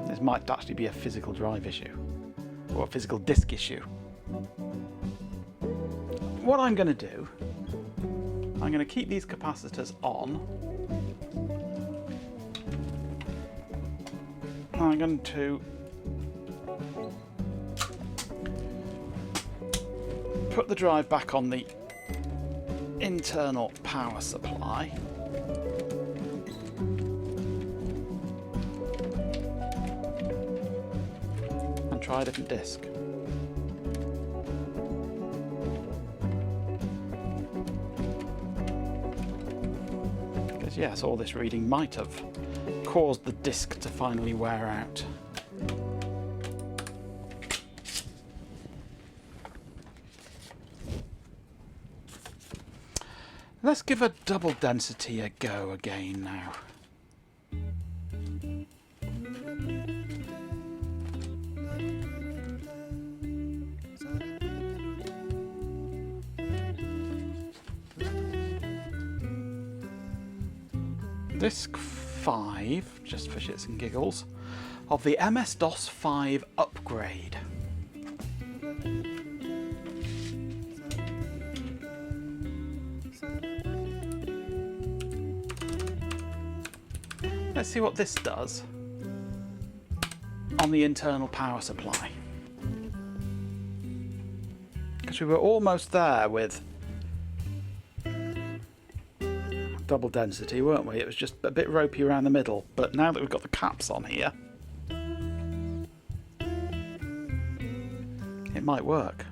This might actually be a physical drive issue or a physical disk issue. What I'm going to do, I'm going to keep these capacitors on. I'm going to put the drive back on the internal power supply. And try a different disk. Yes, all this reading might have caused the disk to finally wear out. Let's give a double density a go again now. Disk 5, just for shits and giggles, of the MS-DOS 5 upgrade. Let's see what this does on the internal power supply. Because we were almost there with double density, weren't we? It was just a bit ropey around the middle, but now that we've got the caps on here, it might work.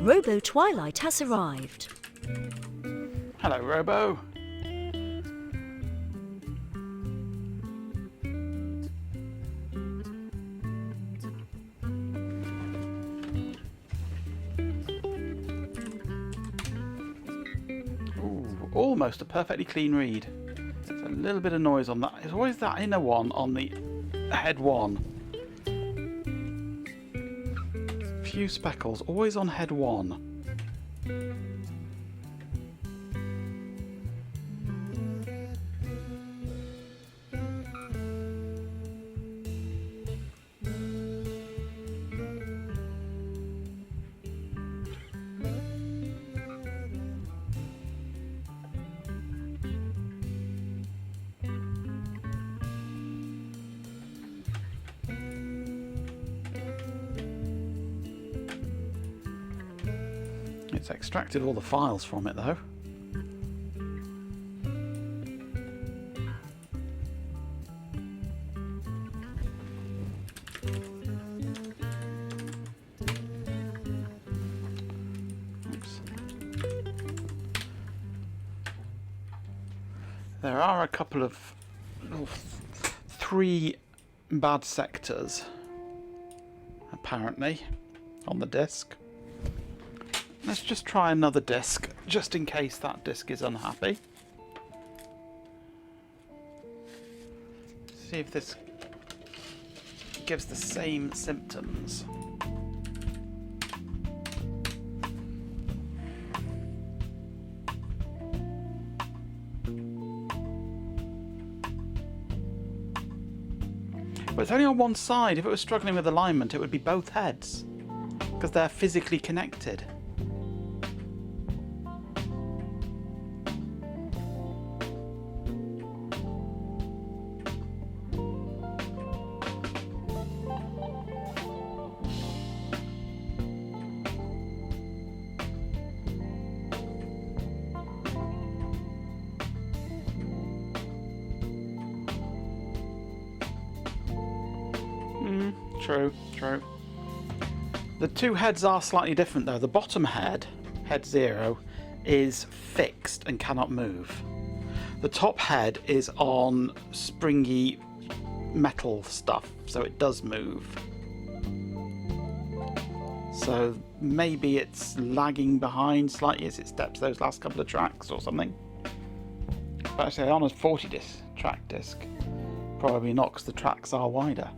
Robo Twilight has arrived. Hello, Robo. Ooh, almost a perfectly clean read. There's a little bit of noise on that. There's always that inner one on the head 1. Few speckles, always on head 1. It's extracted all the files from it though. Oops. There are a couple of 3 bad sectors apparently on the disc. Let's just try another disc, just in case that disc is unhappy. See if this gives the same symptoms. But it's only on one side. If it was struggling with alignment, it would be both heads, because they're physically connected. True. The 2 heads are slightly different though. The bottom head, head 0, is fixed and cannot move. The top head is on springy metal stuff, so it does move. So maybe it's lagging behind slightly as it steps those last couple of tracks or something. But actually on a 40 track disc, probably not, because the tracks are wider.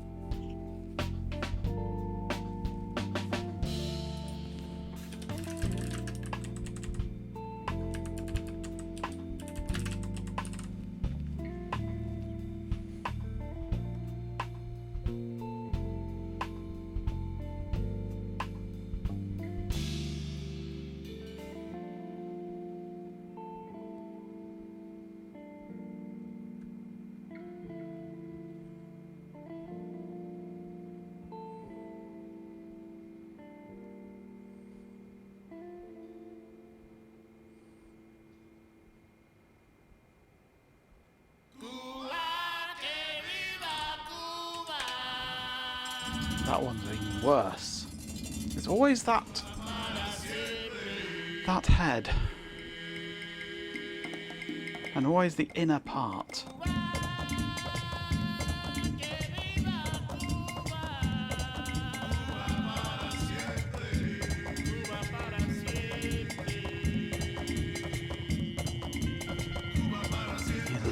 That one's even worse. It's always that head. And always the inner part.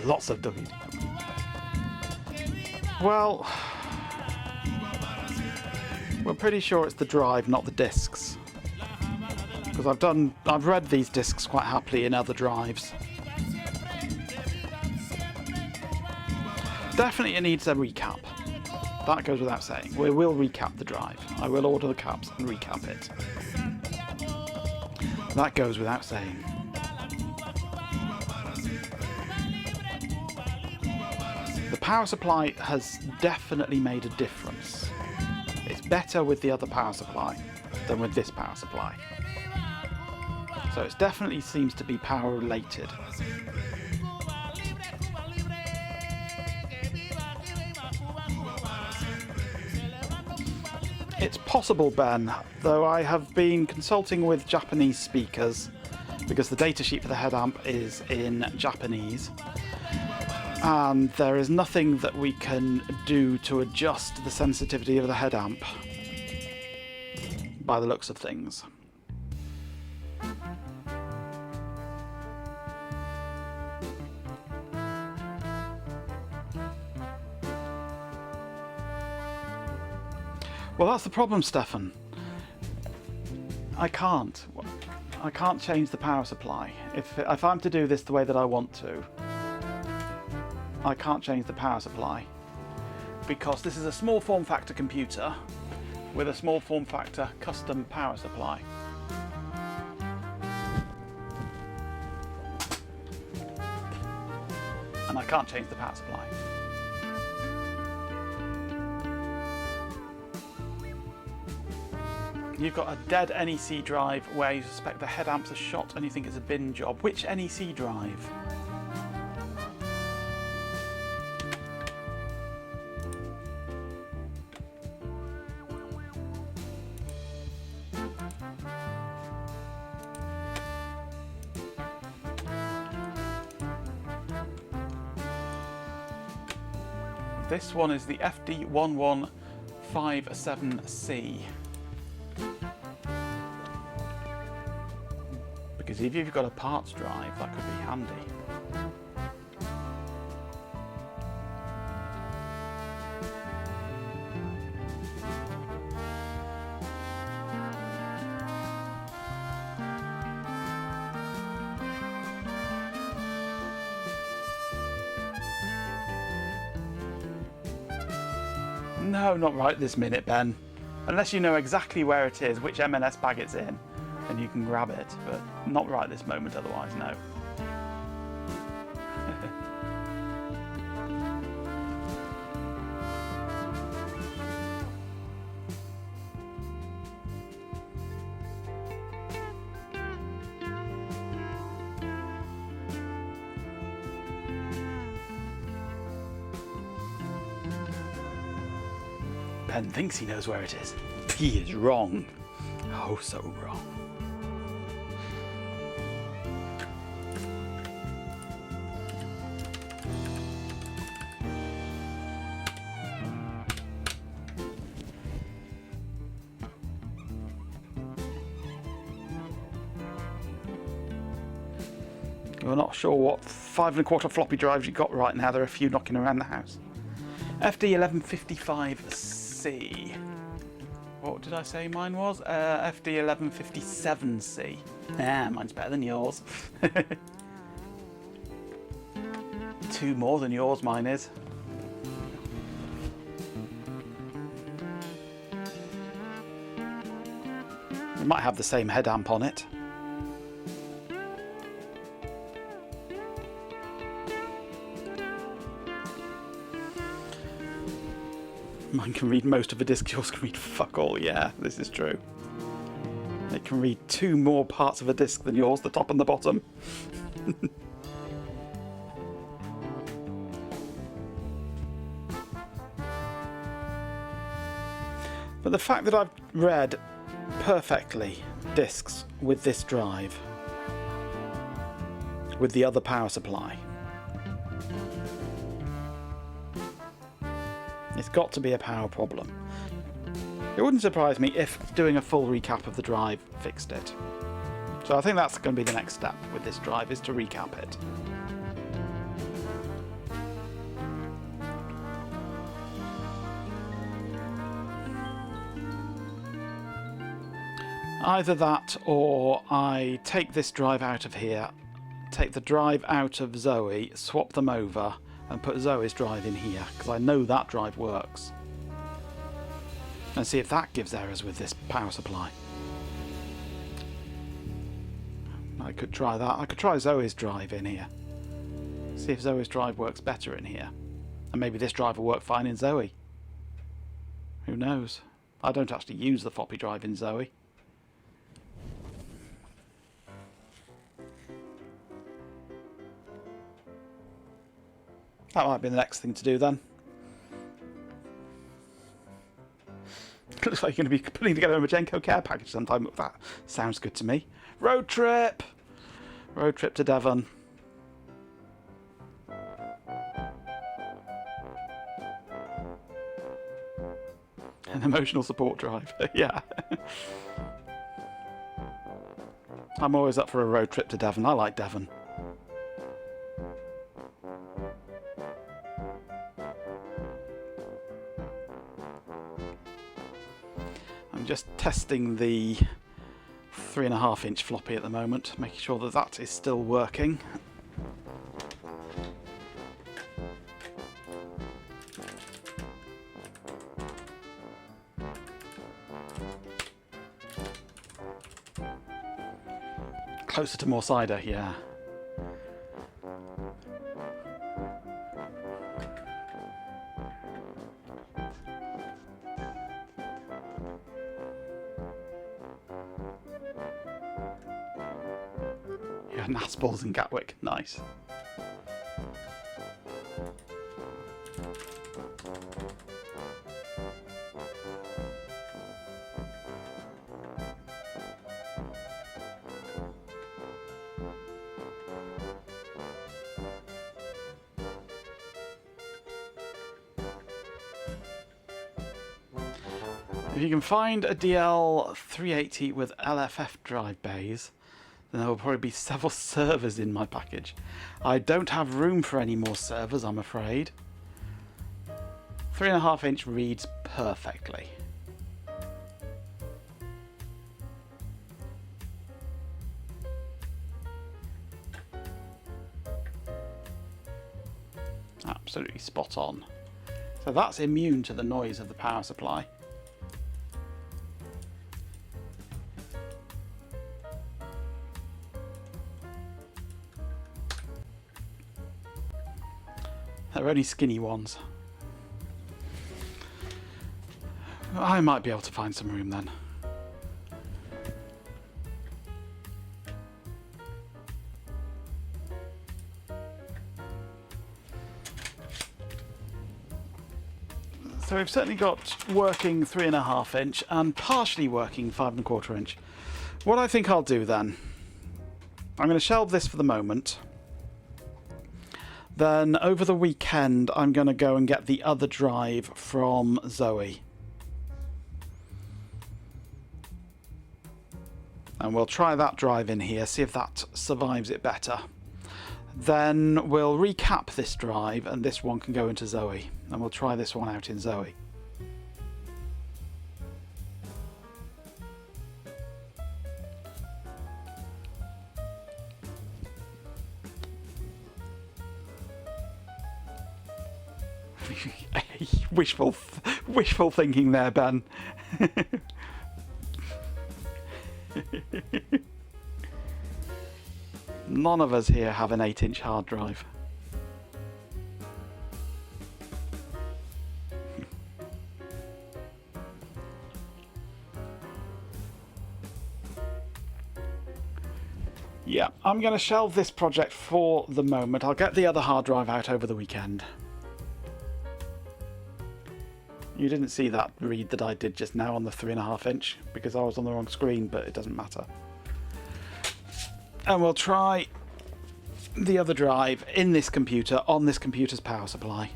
Lots of W. Well, we're pretty sure it's the drive, not the discs, because I've read these discs quite happily in other drives. Definitely it needs a recap. That goes without saying. We will recap the drive. I will order the caps and recap it. That goes without saying. The power supply has definitely made a difference. It's better with the other power supply than with this power supply. So it definitely seems to be power related. It's possible, Ben, though I have been consulting with Japanese speakers because the datasheet for the head amp is in Japanese. And there is nothing that we can do to adjust the sensitivity of the head amp by the looks of things. Well, that's the problem, Stefan. I can't change the power supply. If I'm to do this the way that I want to, I can't change the power supply because this is a small form factor computer with a small form factor custom power supply. And I can't change the power supply. You've got a dead NEC drive where you suspect the head amps are shot and you think it's a bin job. Which NEC drive? This one is the FD1157C. Because if you've got a parts drive, that could be handy. No, not right this minute, Ben. Unless you know exactly where it is, which M&S bag it's in, then you can grab it, but not right this moment otherwise, no. Ben thinks he knows where it is. He is wrong. Oh, so wrong. We're not sure what 5 1/4 floppy drives you got right now. There are a few knocking around the house. FD1155C. What did I say mine was? FD1157C. Ah, mine's better than yours. 2 more than yours, mine is. It might have the same head amp on it. Mine can read most of a disc, yours can read fuck all, yeah, this is true. It can read 2 more parts of a disc than yours, the top and the bottom. But the fact that I've read perfectly discs with this drive, with the other power supply, it's got to be a power problem. It wouldn't surprise me if doing a full recap of the drive fixed it. So I think that's going to be the next step with this drive, is to recap it. Either that, or I take this drive out of here, take the drive out of Zoe, swap them over, and put Zoe's drive in here, because I know that drive works. And see if that gives errors with this power supply. I could try that. I could try Zoe's drive in here. See if Zoe's drive works better in here. And maybe this drive will work fine in Zoe. Who knows? I don't actually use the floppy drive in Zoe. That might be the next thing to do then. Looks like you're going to be putting together a Majenko care package sometime. That sounds good to me. Road trip! Road trip to Devon. An emotional support drive. Yeah. I'm always up for a road trip to Devon. I like Devon. Just testing the 3.5-inch floppy at the moment, making sure that that is still working. Closer to more cider, yeah. Naspals in Gatwick, nice. If you can find a DL380 with LFF drive bays, then there will probably be several servers in my package. I don't have room for any more servers, I'm afraid. 3.5-inch reads perfectly. Absolutely spot on. So that's immune to the noise of the power supply. They're only skinny ones. I might be able to find some room then. So we've certainly got working 3.5-inch and partially working 5.25-inch. What I think I'll do then, I'm going to shelve this for the moment. Then over the weekend I'm going to go and get the other drive from Zoe. And we'll try that drive in here, see if that survives it better. Then we'll recap this drive and this one can go into Zoe. And we'll try this one out in Zoe. wishful thinking there, Ben. None of us here have an 8-inch hard drive. Yeah, I'm going to shelve this project for the moment. I'll get the other hard drive out over the weekend. You didn't see that read that I did just now on the 3.5 inch because I was on the wrong screen, but it doesn't matter. And we'll try the other drive in this computer on this computer's power supply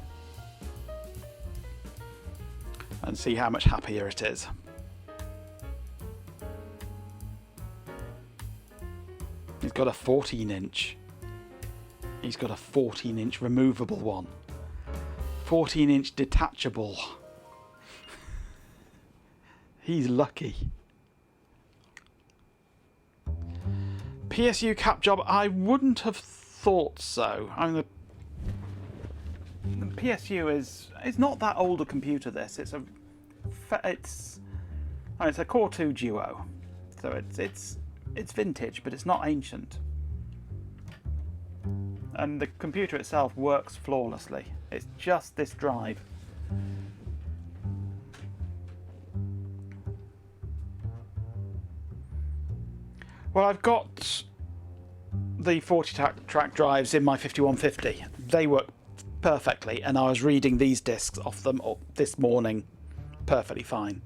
and see how much happier it is. He's got a 14 inch. He's got a 14 inch removable one. 14 inch detachable. He's lucky. PSU cap job, I wouldn't have thought so. I mean, the PSU is not that old a computer. This it's a Core 2 Duo, so it's vintage, but it's not ancient. And the computer itself works flawlessly. It's just this drive. Well, I've got the 40-track drives in my 5150. They work perfectly, and I was reading these discs off them this morning perfectly fine.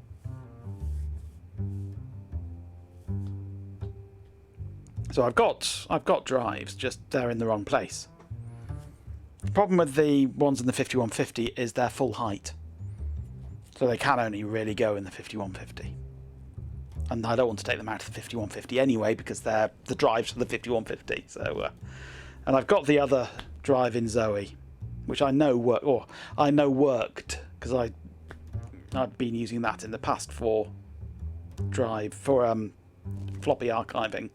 So I've got drives, just they're in the wrong place. The problem with the ones in the 5150 is their full height. So they can only really go in the 5150. And I don't want to take them out of the 5150 anyway because they're the drives for the 5150. So, and I've got the other drive in Zoe, which I know worked because I've been using that in the past for floppy archiving.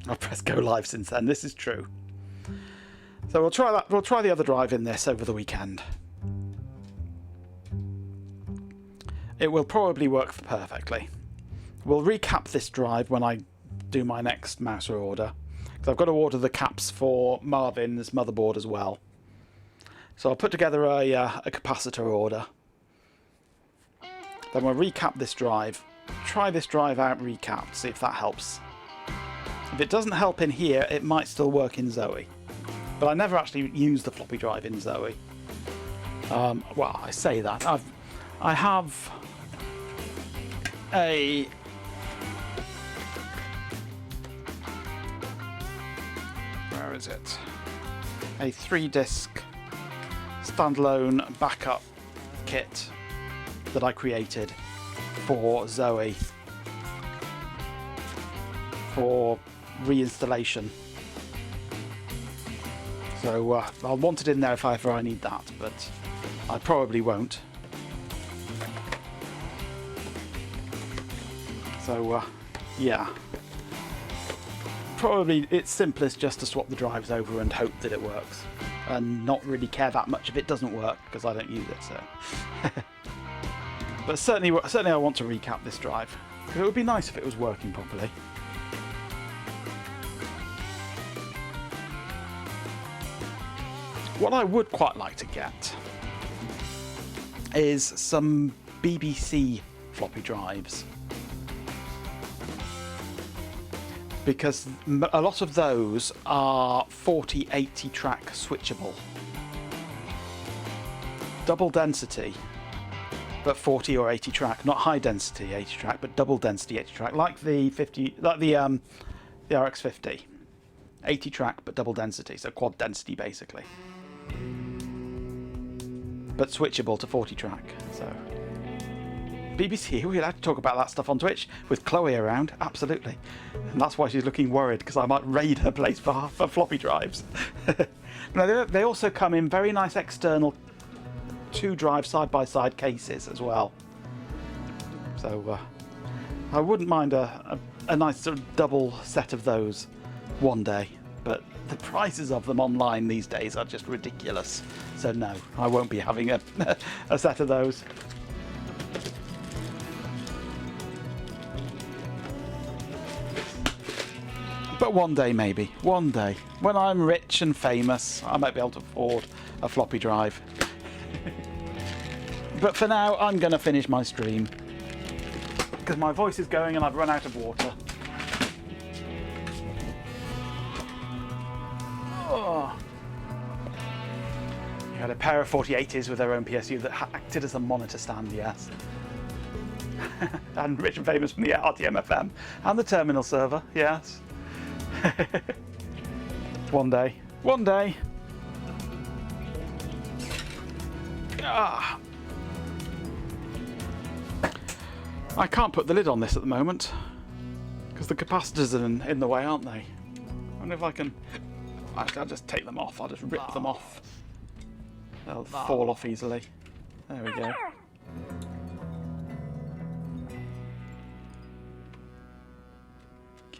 I've pressed go live since then. This is true. So we'll try that. We'll try the other drive in this over the weekend. It will probably work perfectly. We'll recap this drive when I do my next Mouser order, because I've got to order the caps for Marvin's motherboard as well. So I'll put together a capacitor order. Then we'll recap this drive. Try this drive out recapped, see if that helps. If it doesn't help in here, it might still work in Zoe. But I never actually used the floppy drive in Zoe. Well, I say that. I have a where is it? A 3-disc standalone backup kit that I created for Zoe for reinstallation. So I'll want it in there if ever I need that, but I probably won't. So yeah, probably it's simplest just to swap the drives over and hope that it works, and not really care that much if it doesn't work because I don't use it. So, but certainly I want to recap this drive because it would be nice if it was working properly. What I would quite like to get is some BBC floppy drives, because a lot of those are 40/80 track switchable. Double density, but 40 or 80 track, not high density 80 track, but double density 80 track, like the RX 50. 80 track, but double density, so quad density basically. But switchable to 40 track. So BBC, are we allowed to talk about that stuff on Twitch with Chloe around? Absolutely. And that's why she's looking worried, because I might raid her place for floppy drives. Now, they also come in very nice external 2-drive side-by-side cases as well. So I wouldn't mind a nice sort of double set of those one day. But the prices of them online these days are just ridiculous. So no, I won't be having a set of those. But one day, maybe. One day. When I'm rich and famous, I might be able to afford a floppy drive. But for now, I'm going to finish my stream, because my voice is going and I've run out of water. Oh. had a pair of 4080s with their own PSU that acted as a monitor stand, yes. And rich and famous from the RTMFM and the terminal server, yes. One day. One day. Ah. I can't put the lid on this at the moment because the capacitors are in the way, aren't they? I wonder if I can... Actually, I'll just take them off. I'll just rip them off. They'll fall off easily. There we go.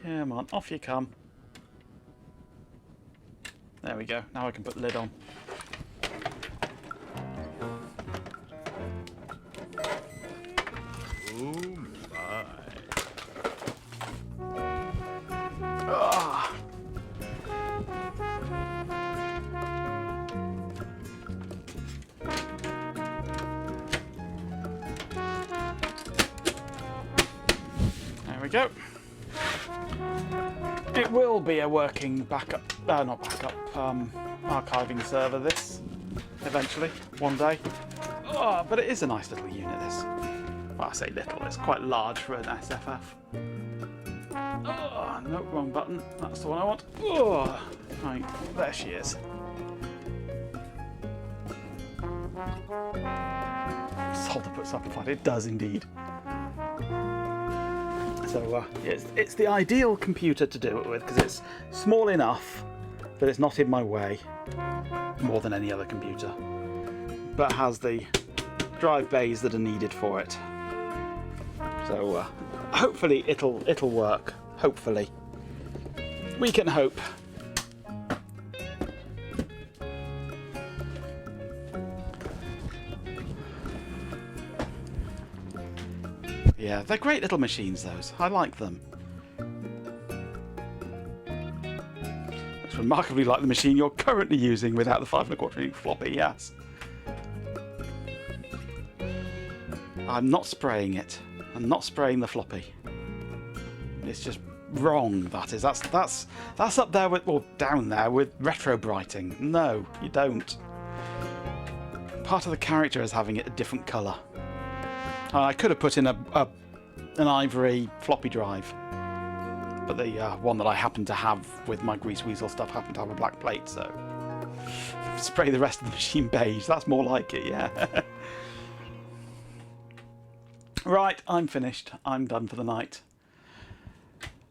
Come on, off you come. There we go. Now I can put the lid on. Oh my. Ah. There we go. It will be a working backup, not backup, archiving server this, eventually, one day. Oh, but it is a nice little unit, this. Well, I say little, it's quite large for an SFF. Oh, no, wrong button. That's the one I want. Oh, right, there she is. Solder puts amplified. It does indeed. So it's the ideal computer to do it with because it's small enough that it's not in my way more than any other computer, but has the drive bays that are needed for it. So hopefully it'll work. Hopefully, we can hope. Yeah, they're great little machines, those. I like them. Looks remarkably like the machine you're currently using without the 5 1/4" floppy, yes. I'm not spraying it. I'm not spraying the floppy. It's just wrong, that is. That's up there with, well, down there with retro brighting. No, you don't. Part of the character is having it a different colour. I could have put in an ivory floppy drive, but the one that I happen to have with my Grease Weasel stuff happened to have a black plate, so spray the rest of the machine beige. That's more like it, yeah. Right, I'm finished. I'm done for the night.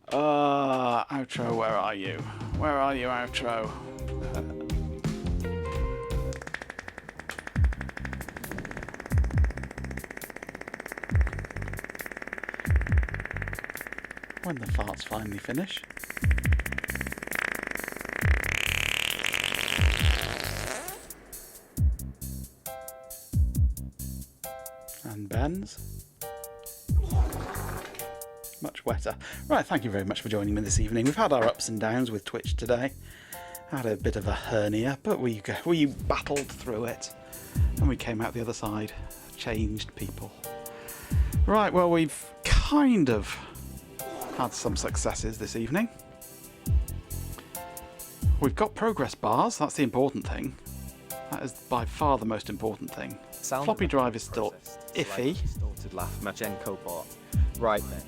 Outro, where are you? Where are you, outro? When the farts finally finish. And Ben's. Much wetter. Right, thank you very much for joining me this evening. We've had our ups and downs with Twitch today. Had a bit of a hernia, but we battled through it. And we came out the other side. Changed people. Right, well, we've kind of had some successes this evening. We've got progress bars, that's the important thing. That is by far the most important thing. Floppy drive is still iffy. Distorted laugh Majenko bought. Right then.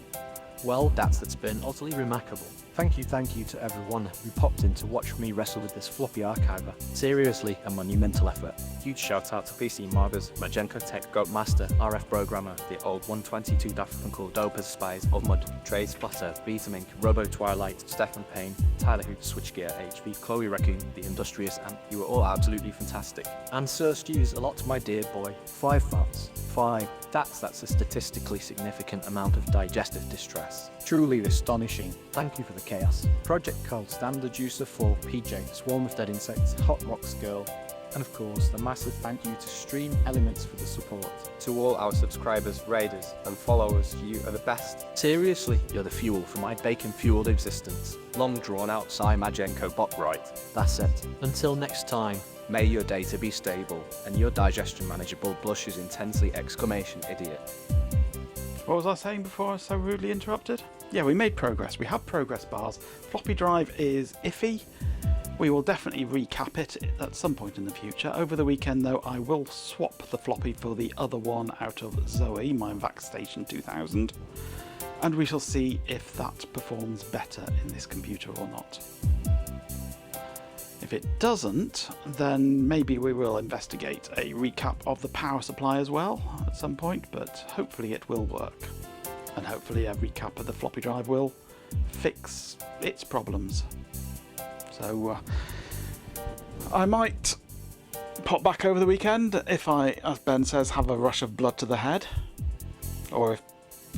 Well, that's been utterly remarkable. Thank you to everyone who popped in to watch me wrestle with this floppy archiver. Seriously, a monumental effort. Huge shout out to PC Marvers, Majenko Tech, Goat Master, RF Programmer, the old 122 Daft Punk Dope as Spies of Mud, Trey Splatter, Beatamink, Robo Twilight, Stefan Payne, Tyler Hoot, Switchgear, HV, Chloe Raccoon, The Industrious Ant. You were all absolutely fantastic. And Sir Stews, a lot to my dear boy. 5 votes. 5. That's a statistically significant amount of digestive distress. Truly astonishing. Thank you for the chaos. Project Cold, Standard Juicer 4, PJ, Swarm of Dead Insects, Hot Rocks Girl, and of course the massive thank you to Stream Elements for the support. To all our subscribers, raiders, and followers, you are the best. Seriously, you're the fuel for my bacon-fueled existence. Long drawn out sigh Majenko bot right. That's it. Until next time. May your data be stable, and your digestion manageable blushes intensely exclamation idiot. What was I saying before I was so rudely interrupted? Yeah, we made progress. We have progress bars. Floppy drive is iffy. We will definitely recap it at some point in the future. Over the weekend, though, I will swap the floppy for the other one out of Zoe, my VAX Station 2000, and we shall see if that performs better in this computer or not. If it doesn't, then maybe we will investigate a recap of the power supply as well at some point, but hopefully it will work. And hopefully a recap of the floppy drive will fix its problems. So I might pop back over the weekend if I, as Ben says, have a rush of blood to the head, or if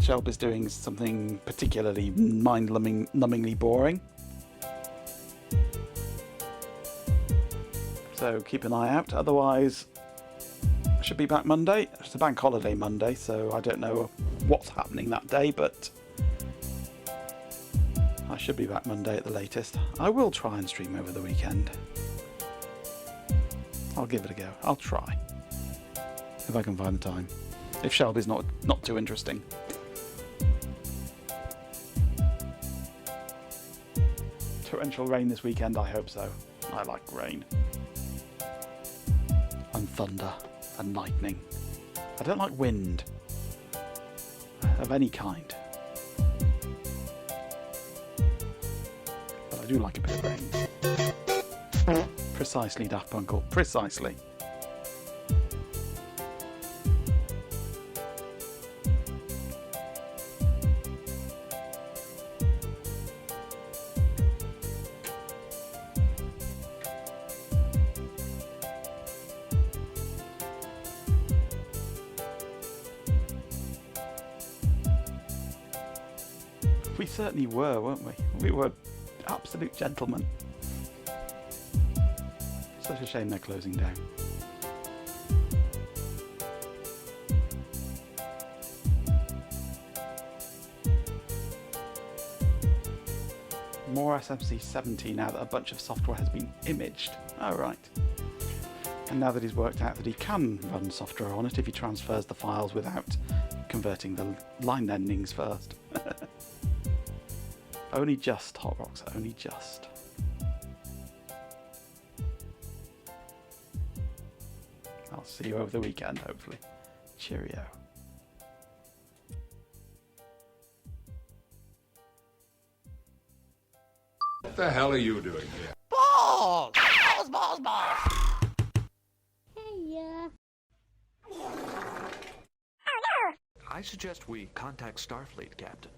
Shelby's doing something particularly mind-numbingly boring. So keep an eye out. Otherwise, I should be back Monday. It's a bank holiday Monday, so I don't know what's happening that day, but I should be back Monday at the latest. I will try and stream over the weekend. I'll give it a go. I'll try. If I can find the time. If Shelby's not too interesting. Torrential rain this weekend, I hope so. I like rain. And thunder. And lightning. I don't like wind. Of any kind. But I do like a bit of rain. Precisely, Daft Punkle. Precisely. We certainly were, weren't we? We were absolute gentlemen. Such a shame they're closing down. More SMC 70 now that a bunch of software has been imaged. Oh, right. And now that he's worked out that he can run software on it if he transfers the files without converting the line endings first. Only just, Hot Rocks, only just. I'll see you over the weekend, hopefully. Cheerio. What the hell are you doing here? Balls! Balls, balls, balls! Hey, I suggest we contact Starfleet, Captain.